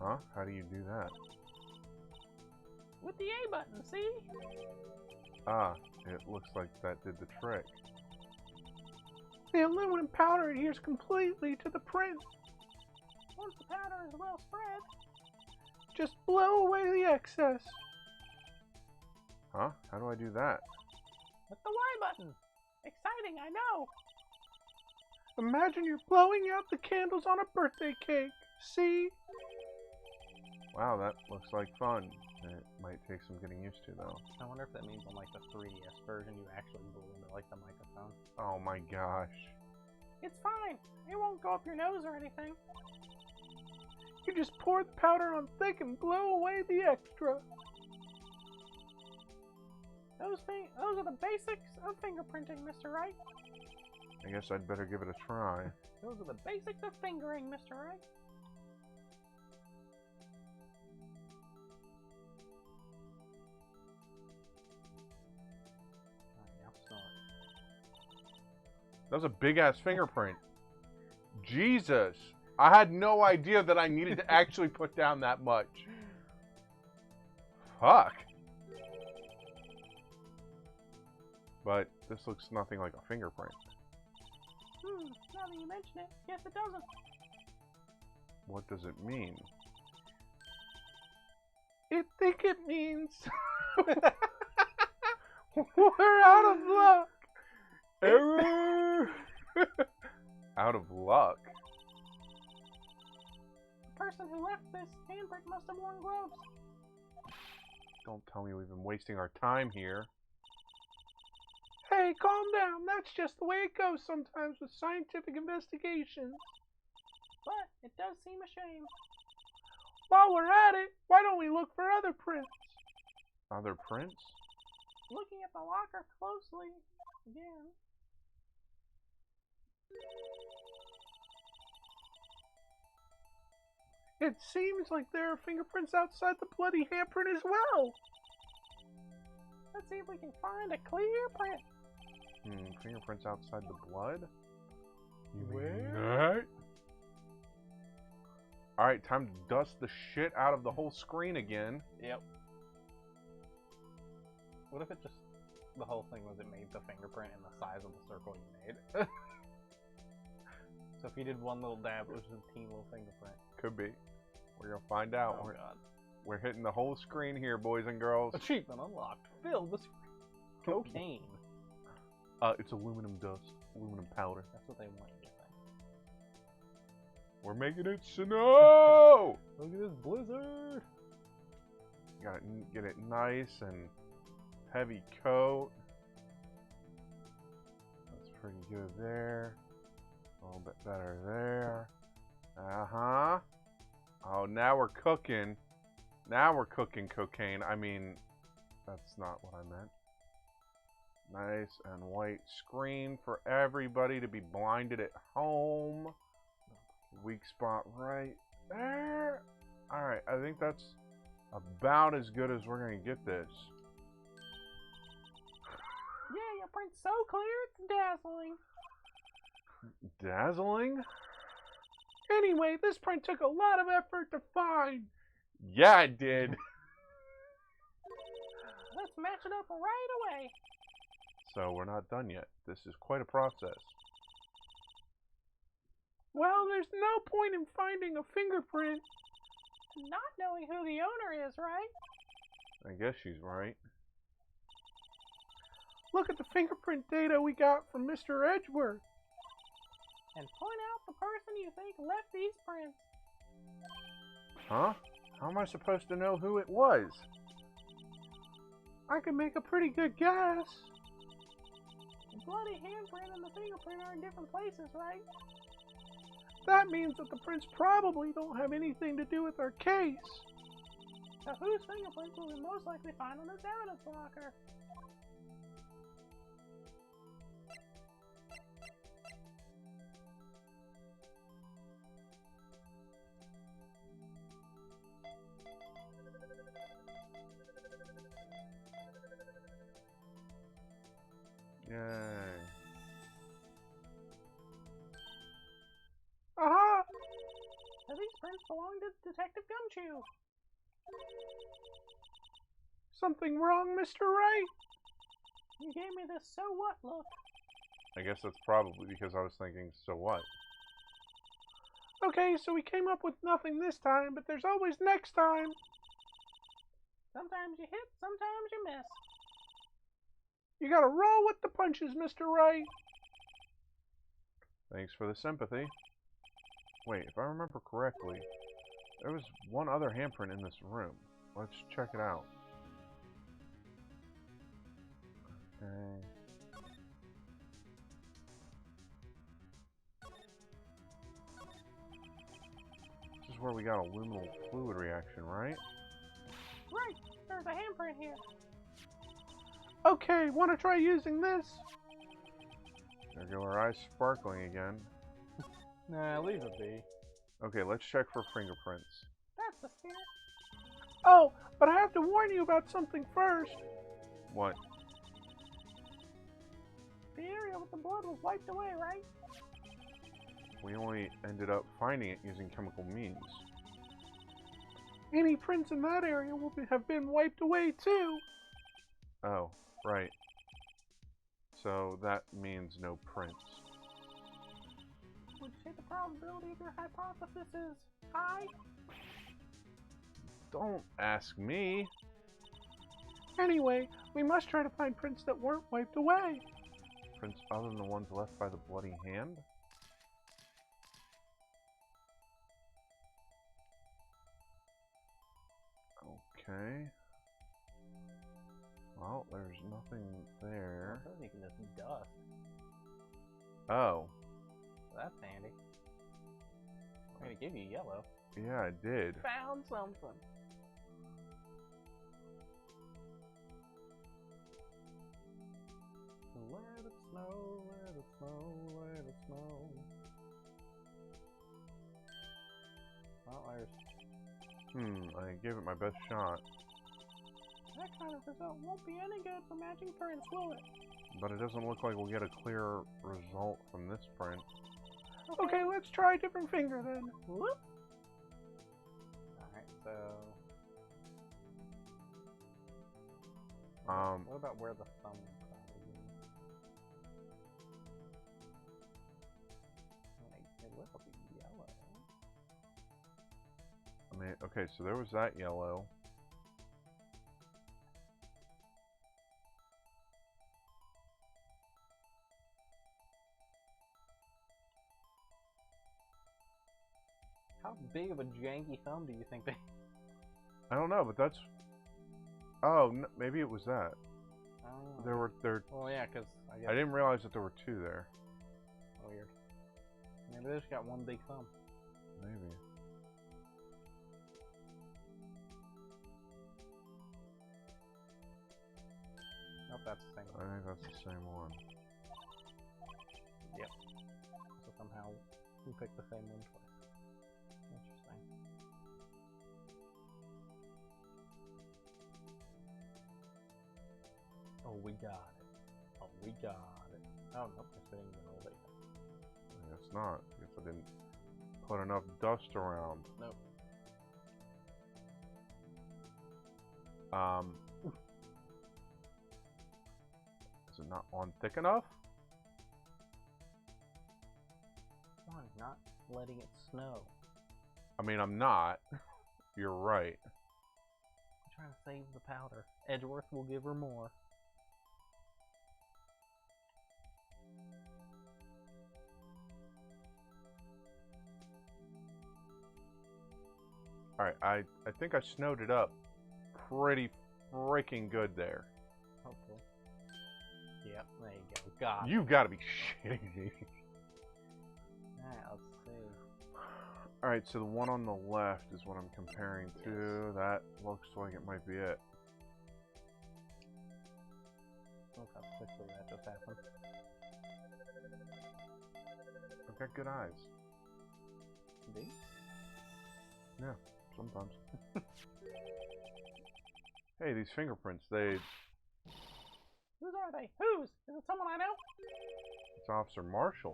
Huh? How do you do that? With the A button, see? Ah, it looks like that did the trick. The aluminum powder adheres completely to the print. Once the powder is well spread, just blow away the excess. Huh? How do I do that? hit the Y button. Exciting, I know. Imagine you're blowing out the candles on a birthday cake. See? Wow, that looks like fun. It might take some getting used to, though. I wonder if that means on like the 3DS version you actually blew into like the microphone. Oh my gosh. It's fine. It won't go up your nose or anything. You just pour the powder on thick and blow away the extra. Those are the basics of fingerprinting, Mr. Wright. I guess I'd better give it a try. Those are the basics of fingering, Mr. Wright. That was a big-ass fingerprint. Jesus. I had no idea that I needed to actually put down that much. Fuck. But this looks nothing like a fingerprint. Now that you mention it, yes it doesn't. What does it mean? I think it means we're out of luck. Error! Out of luck? The person who left this handprint must have worn gloves. Don't tell me we've been wasting our time here. Hey, calm down. That's just the way it goes sometimes with scientific investigations. But it does seem a shame. While we're at it, why don't we look for other prints? Other prints? Looking at the locker closely again. It seems like there are fingerprints outside the bloody handprint as well. Let's see if we can find a clear print. Fingerprints outside the blood? You mean Where? that? Alright, time to dust the shit out of the whole screen again. Yep. What if it just... the whole thing was it made the fingerprint in the size of the circle you made? So if you did one little dab, it was just a teeny little fingerprint. Could be. We're gonna find out. Oh god. We're hitting the whole screen here, boys and girls. Achievement unlocked. Fill the screen. Cocaine. It's aluminum dust. Aluminum powder. That's what they want you to think. We're making it snow! Look at this blizzard! Gotta get it nice and heavy coat. That's pretty good there. A little bit better there. Uh-huh. Oh, now we're cooking. Now we're cooking cocaine. I mean, that's not what I meant. Nice and white screen for everybody to be blinded at home. Weak spot right there. Alright, I think that's about as good as we're going to get this. Yeah, your print's so clear, it's dazzling. Dazzling? Anyway, this print took a lot of effort to find. Yeah, it did. Let's match it up right away. So we're not done yet. This is quite a process. Well, there's no point in finding a fingerprint. Not knowing who the owner is, right? I guess she's right. Look at the fingerprint data we got from Mr. Edgeworth. And point out the person you think left these prints. Huh? How am I supposed to know who it was? I can make a pretty good guess. The bloody handprint and the fingerprint are in different places, right? That means that the prints probably don't have anything to do with our case. So whose fingerprints will we most likely find on this evidence locker? Yay. Aha! So these prints belong to Detective Gumshoe. Something wrong, Mr. Wright? You gave me this so what look. I guess that's probably because I was thinking, so what? Okay, so we came up with nothing this time, but there's always next time. Sometimes you hit, sometimes you miss. You gotta roll with the punches, Mr. Wright. Thanks for the sympathy. Wait, if I remember correctly, there was one other handprint in this room. Let's check it out. Okay. This is where we got a luminal fluid reaction, right? Right, there's a handprint here. Okay, want to try using this? There go our eyes sparkling again. Nah, leave it be. Okay, let's check for fingerprints. That's the spirit. Oh, but I have to warn you about something first. What? The area with the blood was wiped away, right? We only ended up finding it using chemical means. Any prints in that area have been wiped away too. Oh, right. So that means no prints. Would you say the probability of your hypothesis is high? Don't ask me. Anyway, we must try to find prints that weren't wiped away. Prints other than the ones left by the bloody hand? Okay. Well, there's nothing there. I think that's dust. Oh. That's handy. I'm gonna give you yellow. Yeah, I did. Found something. Let it snow, let it snow, let it snow. Well, I gave it my best shot, That kind of result won't be any good for matching prints, will it? but it doesn't look like we'll get a clear result from this print. Okay, let's try a different finger then. Whoop. Alright, so... what about where the thumb probably is? It will be yellow. I mean, okay, so there was that yellow. How big of a janky thumb do you think they... I don't know, but that's... Oh, maybe it was that. Oh. Well, yeah, because I guess... I didn't realize that there were two there. Weird. Maybe they just got one big thumb. Maybe. Nope, that's the same I one. think that's the same one. Yep. So somehow we picked the same one twice. Interesting. Oh, we got it. Oh, we got it. Oh, nope, it's sitting in the middle of it. I guess not. I guess I didn't put enough dust around. Nope. Is it not on thick enough? Come on, not letting it snow. I mean, I'm not. You're right. I'm trying to save the powder. Edgeworth will give her more. Alright, I think I snowed it up pretty freaking good there. Hopefully. Yep, there you go. Got it. You've got to be shitting me. Alright, let's see. Alright, so the one on the left is what I'm comparing to. That looks like it might be it. Look how quickly that just happened. I've got good eyes. Do you? Yeah, sometimes. Hey, these fingerprints, they... Whose are they? Whose? Is it someone I know? It's Officer Marshall.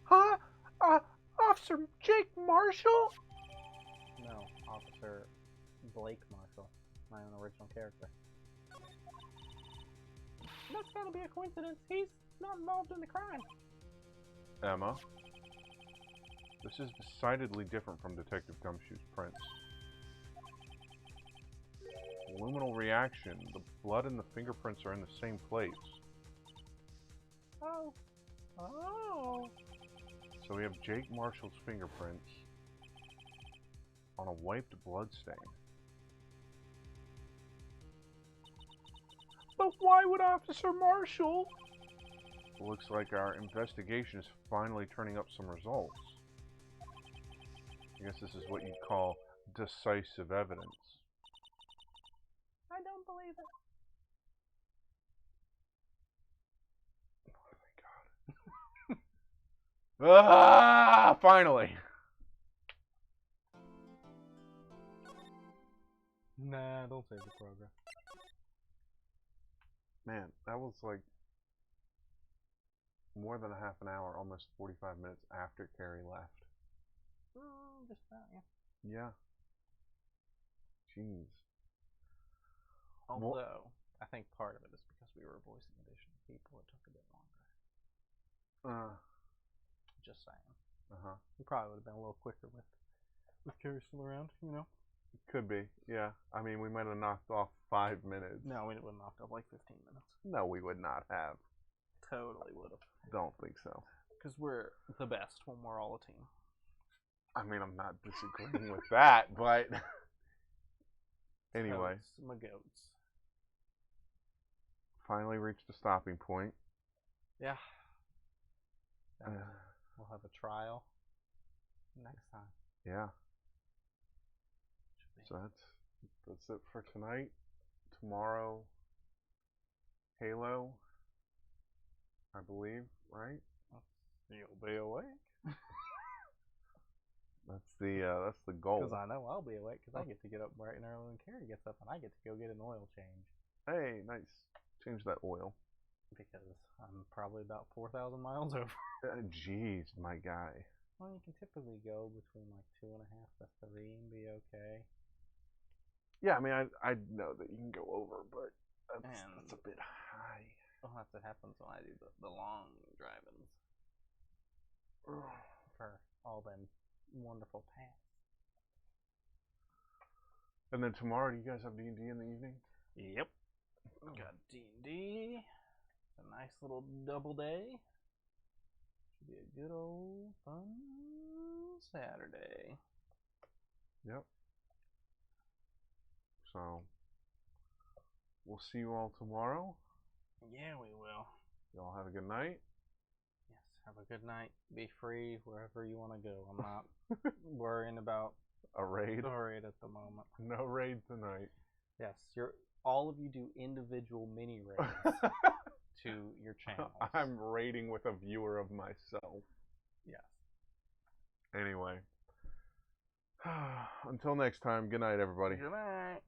Huh? Officer Jake Marshall? No, Officer Blake Marshall, my own original character. That's gotta be a coincidence. He's not involved in the crime. Emma. This is decidedly different from Detective Gumshoe's prints. Luminal reaction. The blood and the fingerprints are in the same place. Oh. Oh. So we have Jake Marshall's fingerprints on a wiped blood stain. But why would Officer Marshall? It looks like our investigation is finally turning up some results. I guess this is what you'd call decisive evidence. I don't believe it. Oh my god. Ah! Finally! Nah, don't save the progress. Man, that was like more than a half an hour, almost 45 minutes after Carrie left. Just about, yeah. Yeah. Jeez. Although, I think part of it is because we were voicing additional people, it took a bit longer. Just saying. We probably would have been a little quicker with Carrie still around, you know? Could be, yeah. I mean, we might have knocked off 5 minutes. No, we would have knocked off like 15 minutes. No, we would not have. Totally would have. Don't think so. Because we're the best when we're all a team. I mean, I'm not disagreeing with that, but anyway. Totes, my goats. Finally reached a stopping point. Yeah. We'll have a trial next time. Yeah. So that's it for tonight. Tomorrow, Halo, I believe, right? You'll be awake. That's the goal. Because I know I'll be awake because I get to get up bright and early when Carrie gets up and I get to go get an oil change. Hey, nice. Change that oil. Because I'm probably about 4,000 miles over. Jeez, my guy. Well, you can typically go between like 2.5 to 3 and be okay. Yeah, I mean, I know that you can go over, but that's a bit high. Well, that's what happens when I do the long drivings. For all them wonderful paths. And then tomorrow, do you guys have D&D in the evening? Yep. Got D&D. A nice little double day. Should be a good old fun Saturday. Yep. So, we'll see you all tomorrow. Yeah, we will. Y'all have a good night. Yes, have a good night. Be free wherever you want to go. I'm not worrying about a raid at the moment. No raid tonight. Yes, all of you do individual mini raids to your channels. I'm raiding with a viewer of myself. Yes. Anyway. Until next time, good night, everybody. Good night.